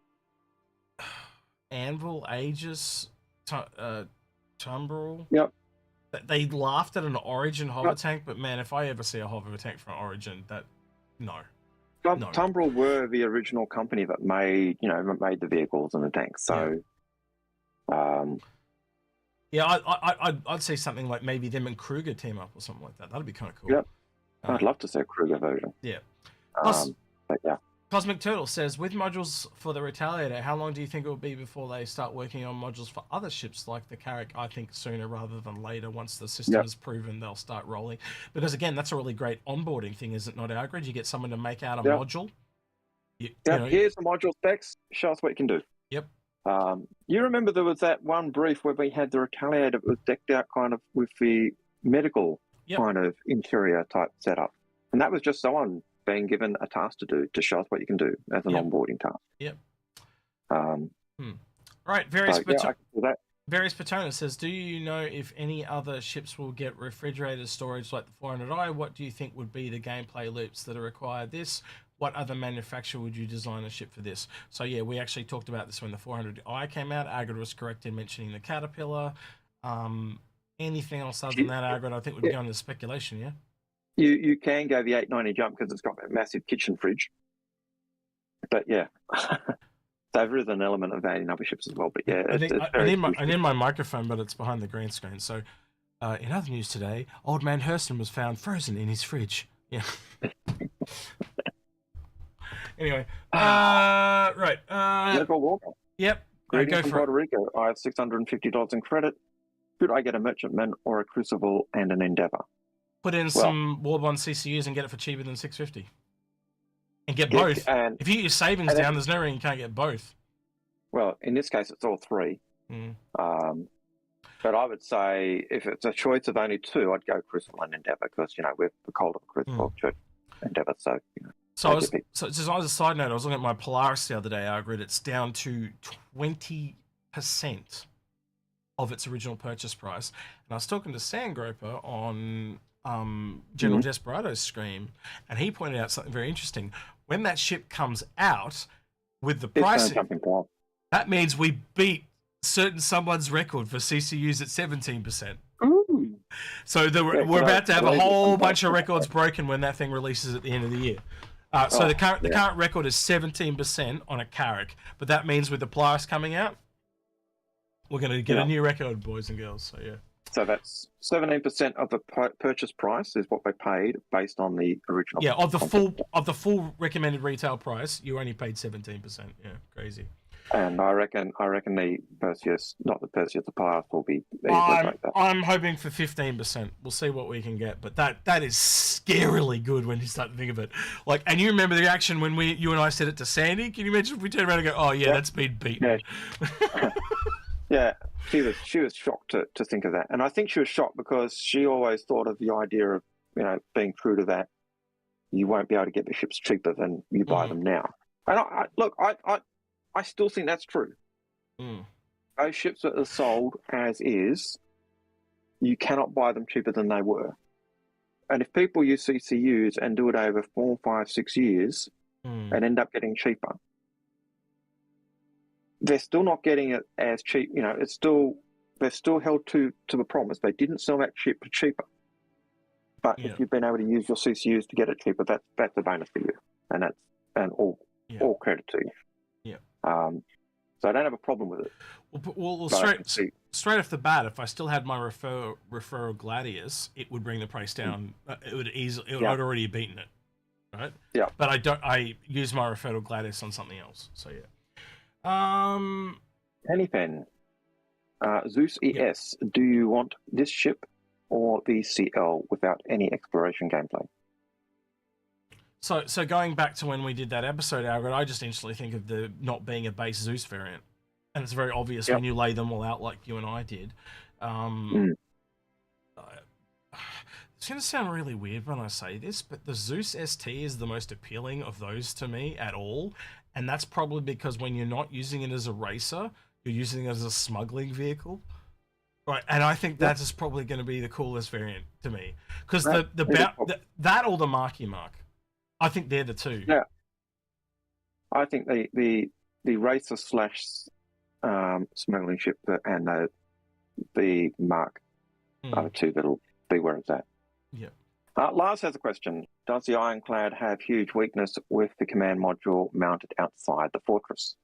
Anvil, Aegis, Tumbrel. Yep. They laughed at an Origin hover tank, but man, if I ever see a hover tank from Origin, no. Tumbrel were the original company that made the vehicles and the tanks. So, I'd say something like maybe them and Kruger team up or something like that. That'd be kind of cool. Yep. I'd love to see a Kruger version. Yeah. But yeah. Cosmic Turtle says, with modules for the Retaliator, how long do you think it will be before they start working on modules for other ships like the Carrack? I think sooner rather than later. Once the system is proven, they'll start rolling. Because again, that's a really great onboarding thing, is it not, Algared? You get someone to make out a module. Here's the module specs. Show us what you can do. Yep. You remember there was that one brief where we had the Retaliator that was decked out kind of with the medical kind of interior type setup. And that was just someone being given a task to do, to show us what you can do as an onboarding task. Yep. Right. Various Patona says, do you know if any other ships will get refrigerated storage like the 400i? What do you think would be the gameplay loops that are required this? What other manufacturer would you design a ship for this? So yeah, we actually talked about this when the 400i came out. Algared was correct in mentioning the Caterpillar. Anything else other than that, Algared, I think would go into speculation, yeah? You can go the 890 jump because it's got a massive kitchen fridge. But yeah. there is an element of that in other ships as well. But yeah, I need my microphone, but it's behind the green screen. So, in other news today, Old Man Hurston was found frozen in his fridge. Yeah. Anyway, right. Yep. Greetings Go from for Puerto it. Rico. I have $650 in credit. Should I get a merchantman or a crucible and an endeavor? Put in some Warbond CCUs and get it for cheaper than $650. And get both. And if you get your savings down, there's no reason you can't get both. Well, in this case, it's all three. But I would say if it's a choice of only two, I'd go Crucible and Endeavor because, we're the cold of Crucible Endeavor. So, So just as a side note, I was looking at my Polaris the other day, Algared. It's down to 20% of its original purchase price. And I was talking to Sandgroper on General Desperado's stream, and he pointed out something very interesting. When that ship comes out with the pricing, that means we beat someone's record for CCUs at 17%. Ooh. So we're about to have a whole bunch of records broken when that thing releases at the end of the year. So the current record is 17% on a Carrack, but that means with the Polaris coming out, we're going to get a new record, boys and girls. So yeah. So that's 17% of the purchase price is what they paid based on the original. Yeah, of the full recommended retail price, you only paid 17%. Yeah, crazy. And I reckon the Perseus, not the Perseus, the Polaris will be. I'm hoping for 15%. We'll see what we can get, but that is scarily good when you start to think of it. Like, and you remember the reaction when you and I said it to Sandy? Can you imagine if we turn around and go, "Oh yeah, that's been beaten"? Yeah. Yeah, she was shocked to think of that, and I think she was shocked because she always thought of the idea of being true to that. You won't be able to get the ships cheaper than you buy them now. And I still think that's true. Those ships that are sold as is, you cannot buy them cheaper than they were. And if people use CCUs and do it over 4, 5, 6 years and end up getting cheaper, they're still not getting it as cheap. They're still held to the promise. They didn't sell that ship for cheaper. But if you've been able to use your CCUs to get it cheaper, that's a bonus for you, and all credit to you. Yeah. So I don't have a problem with it. Well, straight off the bat, if I still had my referral Gladius, it would bring the price down. It would I'd already beaten it, right? Yeah. But I use my referral Gladius on something else. So yeah. Pennypen, Zeus ES. Do you want this ship or the CL without any exploration gameplay? So going back to when we did that episode, Algared, I just instantly think of the not being a base Zeus variant, and it's very obvious when you lay them all out like you and I did. It's going to sound really weird when I say this, but the Zeus ST is the most appealing of those to me at all, and that's probably because when you're not using it as a racer, you're using it as a smuggling vehicle. Right, and I think that is probably going to be the coolest variant to me, because that or the Marky Mark. I think they're the two. Yeah, I think the racer / smuggling ship and the Mark are the two that'll be where it's at. Yeah. Lars has a question. Does the Ironclad have huge weakness with the command module mounted outside the fortress?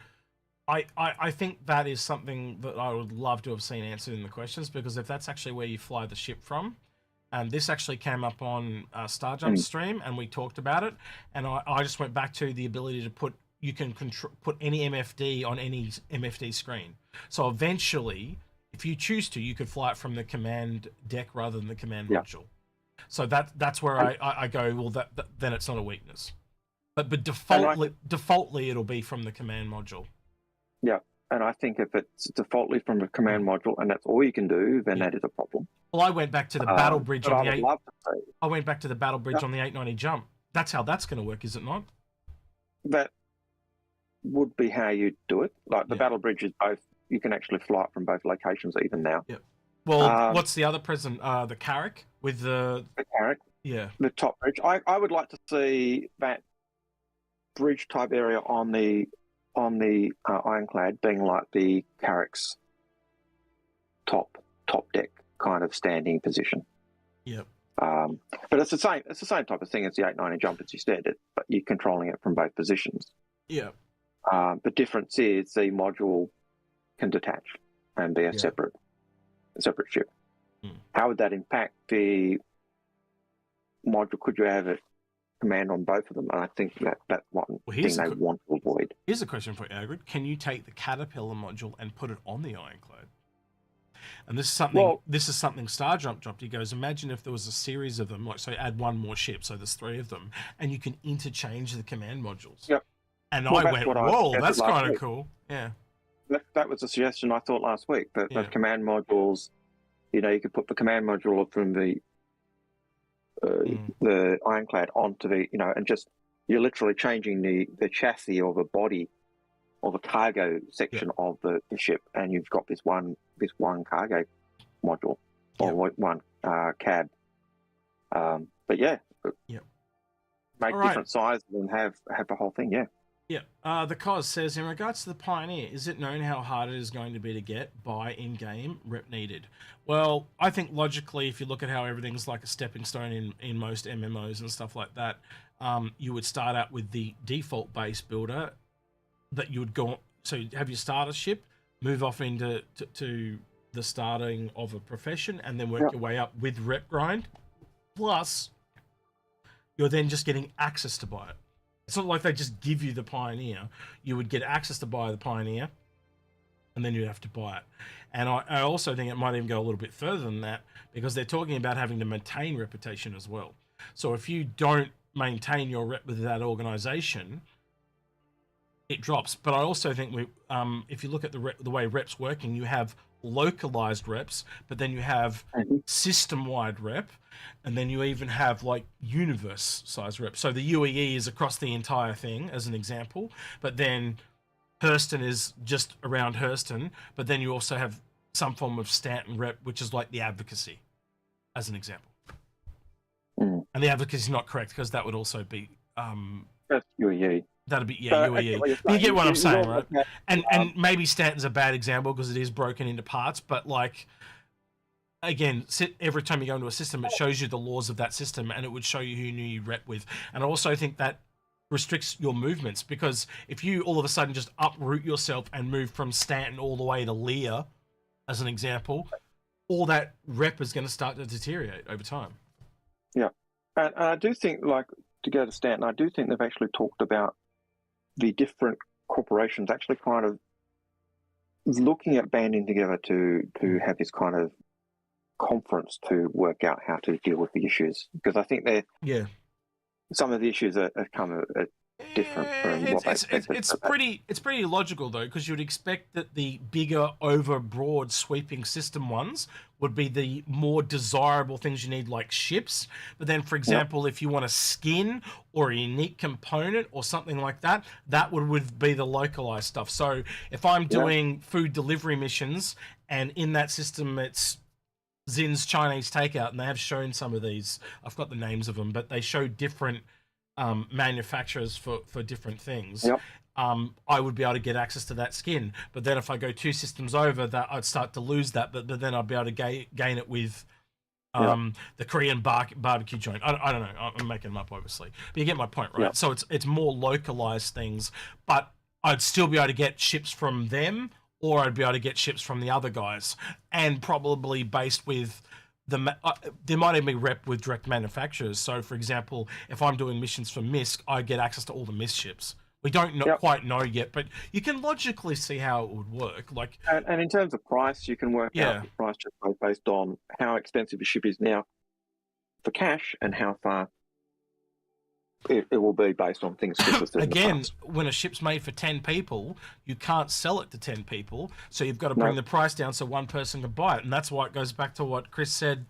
I think that is something that I would love to have seen answered in the questions, because if that's actually where you fly the ship from, and this actually came up on StarJump's stream, and we talked about it, and I just went back to the ability to put any MFD on any MFD screen. So eventually, if you choose to, you could fly it from the command deck rather than the command module. So that's where I go, well, then it's not a weakness. But defaultly it'll be from the command module. Yeah, and I think if it's defaultly from the command module and that's all you can do, then that is a problem. Well, I went back to the battle bridge on the I went back to the battle bridge on the 890 jump. That's how that's going to work, is it not? That would be how you do it. Like the battle bridge is both. You can actually fly it from both locations even now. Yeah. Well, what's the other present? The Carrack with the Carrack. Yeah. The top bridge. I would like to see that bridge type area on the Ironclad being like the Carrack's top deck kind of standing position. Yep. But it's the same type of thing as the 890 jump as you said, but you're controlling it from both positions. Yeah. The difference is the module can detach and be a separate ship. How would that impact the module? Could you have a command on both of them? And I think that's one thing they want to avoid. Here's a question for Algared. Can you take the Caterpillar module and put it on the Ironclad? And this is something Starjump dropped. He goes, imagine if there was a series of them, like, so add one more ship, so there's 3 of them, and you can interchange the command modules. Yep. And I went, whoa, that's kind of cool. Yeah. That was a suggestion I thought last week, that the command modules, you could put the command module from the Ironclad onto the, and just, you're literally changing the chassis or the body or the cargo section of the ship, and you've got this one cargo module or one cab. But make different sizes and have the whole thing. Yeah. The Cos says, in regards to the Pioneer, is it known how hard it is going to be to get by in-game rep needed? Well, I think logically, if you look at how everything's like a stepping stone in most MMOs and stuff like that, you would start out with the default base builder that you would go. So you have your starter ship, move off into to the starting of a profession, and then work your way up with rep grind. Plus, you're then just getting access to buy it. It's not like they just give you the Pioneer. You would get access to buy the Pioneer, and then you'd have to buy it. And I also think it might even go a little bit further than that, because they're talking about having to maintain reputation as well. So if you don't maintain your rep with that organization, it drops. But I also think if you look at the way reps working, you have localized reps, but then you have system-wide rep, and then you even have like universe size rep. So the UEE is across the entire thing as an example, but then Hurston is just around Hurston, but then you also have some form of Stanton rep, which is like the advocacy as an example. And the advocacy is not correct, because that would also be that's UEE. That'd be UEE. But you get what I'm saying, right? And maybe Stanton's a bad example because it is broken into parts, but like, again, every time you go into a system, it shows you the laws of that system, and it would show you who you rep with. And I also think that restricts your movements, because if you all of a sudden just uproot yourself and move from Stanton all the way to Lear, as an example, all that rep is going to start to deteriorate over time. Yeah. And I do think, like, to go to Stanton, I do think they've actually talked about the different corporations actually kind of looking at banding together to have this kind of conference to work out how to deal with the issues, because I think some of the issues are kind of different from what they expected. It's pretty logical though, because you would expect that the bigger, over broad, sweeping system ones would be the more desirable things you need, like ships. But then, for example, if you want a skin or a unique component or something like that, that would be the localized stuff. So if I'm doing food delivery missions, and in that system it's Zin's Chinese Takeout, and they have shown some of these, I've got the names of them, but they show different manufacturers for different things. I would be able to get access to that skin. But then if I go 2 systems over, that I'd start to lose that, but then I'd be able to gain it with the Korean barbecue joint. I don't know, I'm making them up obviously, but you get my point, right? So it's more localized things, but I'd still be able to get ships from them, or I'd be able to get ships from the other guys, and probably based with there might even be rep with direct manufacturers. So, for example, if I'm doing missions for MISC, I get access to all the MISC ships. We don't quite know yet, but you can logically see how it would work. Like, and in terms of price, you can work out the price just based on how expensive a ship is now for cash and how far it will be based on things. Again, when a ship's made for 10 people, you can't sell it to 10 people, so you've got to bring the price down so one person can buy it. And that's why it goes back to what Chris said.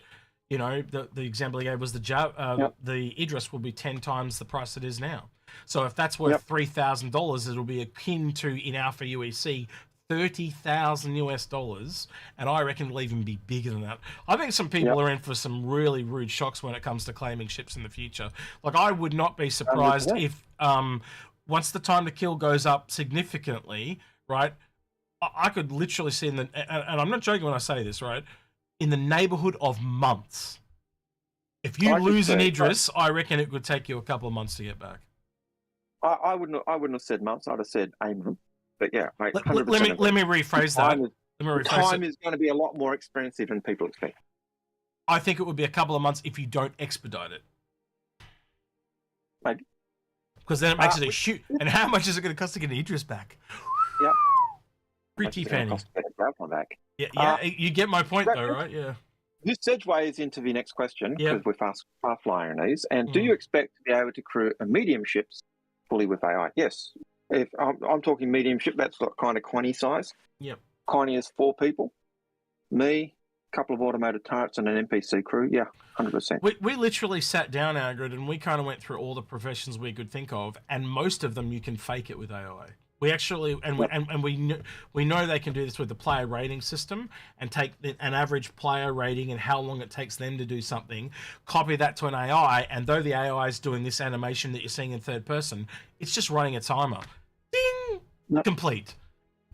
You know, the example he gave was the Idris will be 10 times the price it is now. So if that's worth $3,000, it'll be akin to, in Alpha UEC, $30,000 US, and I reckon it'll even be bigger than that. I think some people are in for some really rude shocks when it comes to claiming ships in the future. Like, I would not be surprised if once the time to kill goes up significantly, right, I could literally see and I'm not joking when I say this, right, in the neighborhood of months. If you lose an Idris, I reckon it could take you a couple of months to get back. I wouldn't have said months. I'd have said aim. But yeah, mate, 100%. Let me rephrase that. Time is going to be a lot more expensive than people expect. I think it would be a couple of months if you don't expedite it. Maybe. Because then it makes it a shoot. And how much is it going to cost to get an Idris back? Yep. Pretty penny. Back. Yeah, you get my point though, right? Yeah. This segues into the next question, because we're fast flying these. And do you expect to be able to crew a medium ships fully with AI? Yes. If I'm talking medium ship, that's what kind of Connie size. Yep. Connie is 4 people. Me, a couple of automated turrets and an NPC crew. Yeah, 100%. We literally sat down, Algared, and we kind of went through all the professions we could think of, and most of them you can fake it with AI. We actually, we know they can do this with the player rating system and take an average player rating and how long it takes them to do something, copy that to an AI, and though the AI is doing this animation that you're seeing in third person, it's just running a timer. Ding! Complete.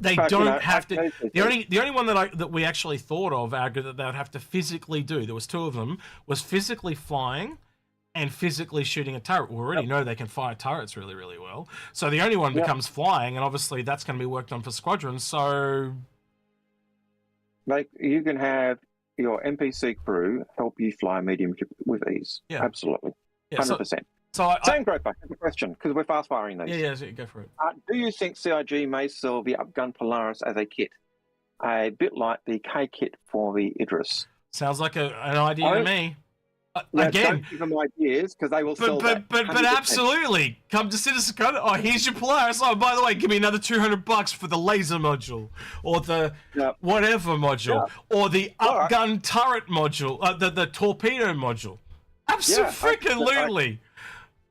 They don't have to. The only one that we actually thought of, Algared, that they would have to physically do, there was 2 of them, was physically flying and physically shooting a turret. We already know they can fire turrets really, really well. So the only one becomes flying, and obviously that's going to be worked on for squadrons. So, like, you can have your NPC crew help you fly a medium ship with ease. Yeah, absolutely, 100%. Same growth back. The question, because we're fast firing these. Yeah, go for it. Do you think CIG may sell the Upgun Polaris as a kit, a bit like the K kit for the Idris? Sounds like an idea to me. Again, don't give them ideas because they will sell that. But absolutely, come to Citizen Code. Oh, here's your Polaris. Oh, by the way, give me another $200 for the laser module, or the whatever module, or the upgun turret module, the torpedo module. Absolutely.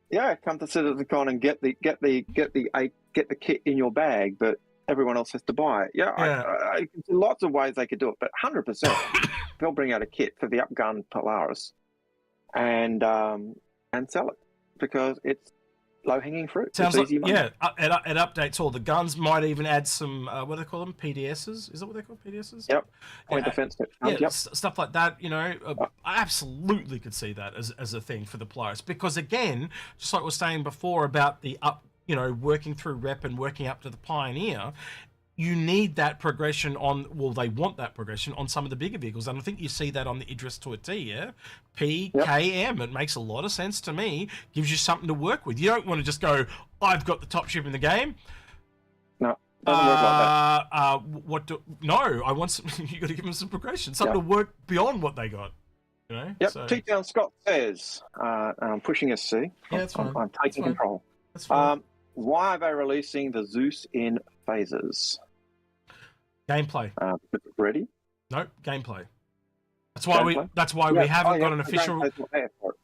Yeah, come to CitizenCon and get the kit in your bag, but everyone else has to buy it. I lots of ways they could do it, but 100% they'll bring out a kit for the Upgun Polaris and sell it because it's low-hanging fruit. Sounds it's easy money. It updates all the guns. Might even add some what do they call them? PDSs? Is that what they call PDSs? Yep. Point defense. Stuff like that. You know, I absolutely could see that as a thing for the Polaris because again, just like we were saying before about the working through rep and working up to the Pioneer. You need that progression they want that progression on some of the bigger vehicles. And I think you see that on the Idris to a T, yeah? PKM, it makes a lot of sense to me. Gives you something to work with. You don't want to just go, I've got the top ship in the game. No, doesn't work like that. I want some, you got to give them some progression, something to work beyond what they got. You know? Yep, so. T-Town Scott says, I'm pushing SC. Yeah, that's fine. I'm taking control. That's fine. Why are they releasing the Zeus in phases? Gameplay. Ready? Nope, gameplay. That's why we haven't got an official.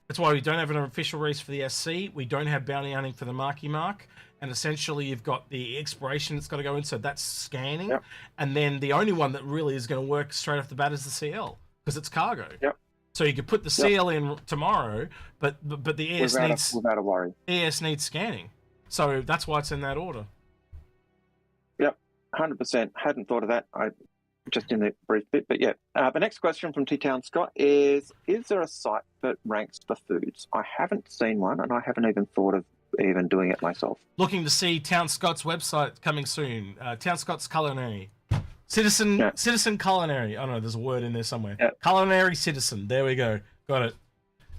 That's why we don't have an official race for the SC. We don't have bounty hunting for the Marky Mark, and essentially you've got the exploration that's got to go in. So that's scanning, and then the only one that really is going to work straight off the bat is the CL because it's cargo. Yep. So you could put the CL in tomorrow, but the ES without a worry. ES needs scanning. So that's why it's in that order. Yep, 100%. Hadn't thought of that. I just in the brief bit, but yeah. The next question from T-Town Scott is there a site that ranks the foods? I haven't seen one, and I haven't even thought of even doing it myself. Looking to see Town Scott's website coming soon. Town Scott's Culinary. Citizen Culinary. I don't know, there's a word in there somewhere. Yep. Culinary Citizen. There we go. Got it.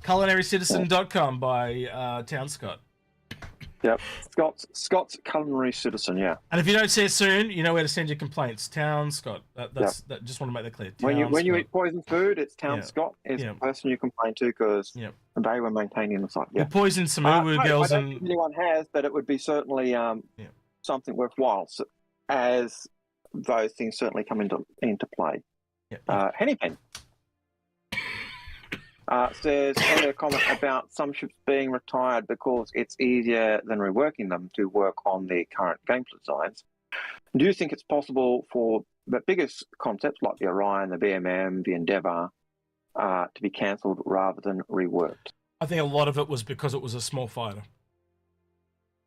CulinaryCitizen.com by Town Scott. Yep, Scott's Culinary Citizen, yeah. And if you don't see it soon, you know where to send your complaints. Town Scott. Just want to make that clear. When you eat poison food, it's Town Scott is the person you complain to because they were maintaining the site. Yeah. You poisoned some Uwu girls, I don't think anyone has, but it would be certainly something worthwhile as those things certainly come into play. Hennypen says a comment about some ships being retired because it's easier than reworking them to work on their current game designs. Do you think it's possible for the biggest concepts like the Orion, the BMM, the Endeavour to be cancelled rather than reworked? I think a lot of it was because it was a small fighter.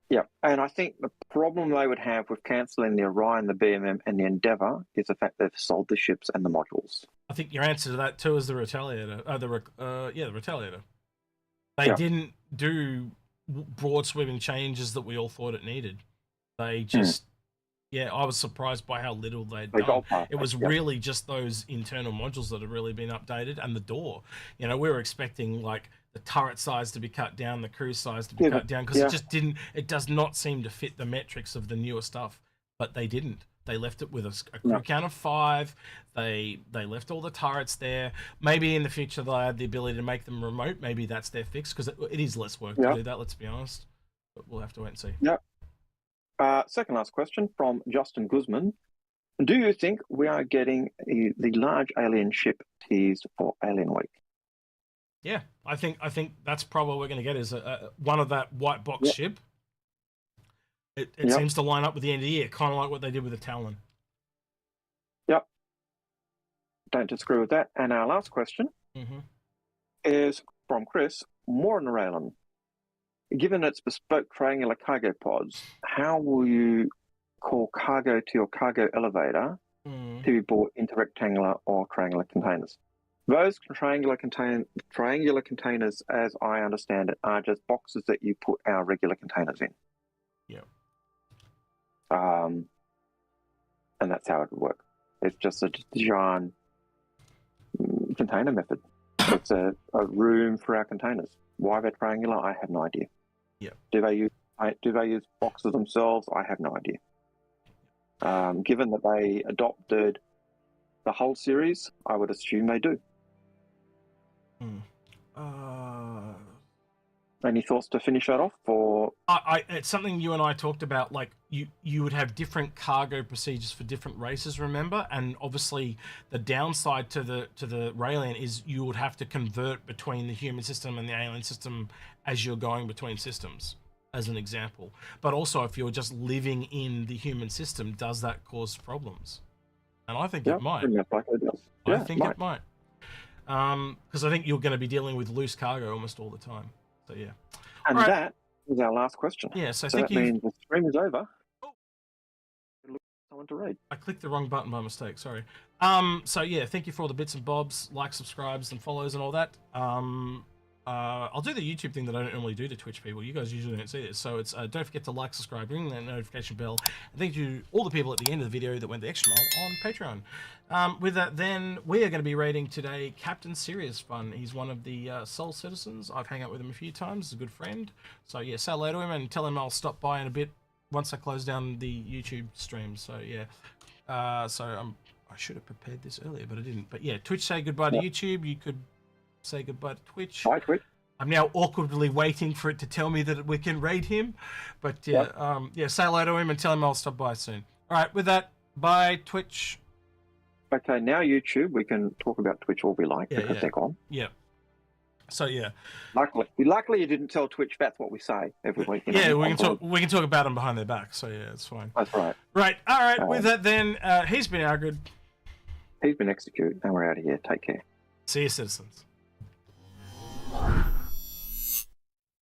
Yeah, and I think the problem they would have with cancelling the Orion, the BMM, and the Endeavour is the fact they've sold the ships and the modules. I think your answer to that too is the Retaliator. The Retaliator. They didn't do broad sweeping changes that we all thought it needed. They just, I was surprised by how little they'd done. It was really just those internal modules that had really been updated, and the door. You know, we were expecting like the turret size to be cut down, the crew size to be cut down, because it just didn't. It does not seem to fit the metrics of the newer stuff. But they didn't. They left it with a crew count of 5. They left all the turrets there. Maybe in the future they'll have the ability to make them remote. Maybe that's their fix, because it is less work to do that, let's be honest. But we'll have to wait and see. Second last question from Justin Guzman. Do you think we are getting the large alien ship teased for Alien Week? Yeah, I think that's probably what we're going to get is one of that white box ship. It seems to line up with the end of the year, kind of like what they did with the Talon. Yep. Don't disagree with that. And our last question is from Chris Mornraylan. Given its bespoke triangular cargo pods, how will you call cargo to your cargo elevator to be brought into rectangular or triangular containers? Those triangular containers, as I understand it, are just boxes that you put our regular containers in. Yeah. And that's how it would work. It's just a Xi'an container method. It's a room for our containers. Why they're triangular, I have no idea. Yeah. Do they use boxes themselves? I have no idea. Given that they adopted the whole series, I would assume they do. Any thoughts to finish that off? Or it's something you and I talked about. Like you would have different cargo procedures for different races, remember? And obviously, the downside to the Raelian is you would have to convert between the human system and the alien system as you're going between systems, as an example. But also, if you're just living in the human system, does that cause problems? And I think it might. I think it might. Because I think you're going to be dealing with loose cargo almost all the time. So yeah. And that is our last question. Yeah, so that means the stream is over. Look for someone to read. I clicked the wrong button by mistake, sorry. So yeah, thank you for all the bits and bobs, likes, subscribes, and follows and all that. I'll do the YouTube thing that I don't normally do to Twitch people. You guys usually don't see this. So it's don't forget to like, subscribe, ring that notification bell. And thank you to all the people at the end of the video that went the extra mile on Patreon. With that, then, we are going to be rating today Captain Serious Fun. He's one of the Soul Citizens. I've hung out with him a few times. He's a good friend. So yeah, say hello to him and tell him I'll stop by in a bit once I close down the YouTube stream. So yeah, I should have prepared this earlier, but I didn't. But yeah, Twitch, say goodbye to YouTube. You could say goodbye to Twitch. Bye, Twitch. I'm now awkwardly waiting for it to tell me that we can raid him. But yeah, say hello to him and tell him I'll stop by soon. All right, with that, bye, Twitch. Okay, now YouTube, we can talk about Twitch all we like because they're gone. Yeah. So yeah. Luckily, you didn't tell Twitch that's what we say every week. We can talk about them behind their back. So yeah, it's fine. That's right. Right. All right. With that, then he's been Algared. He's been Execute, and we're out of here. Take care. See you, citizens.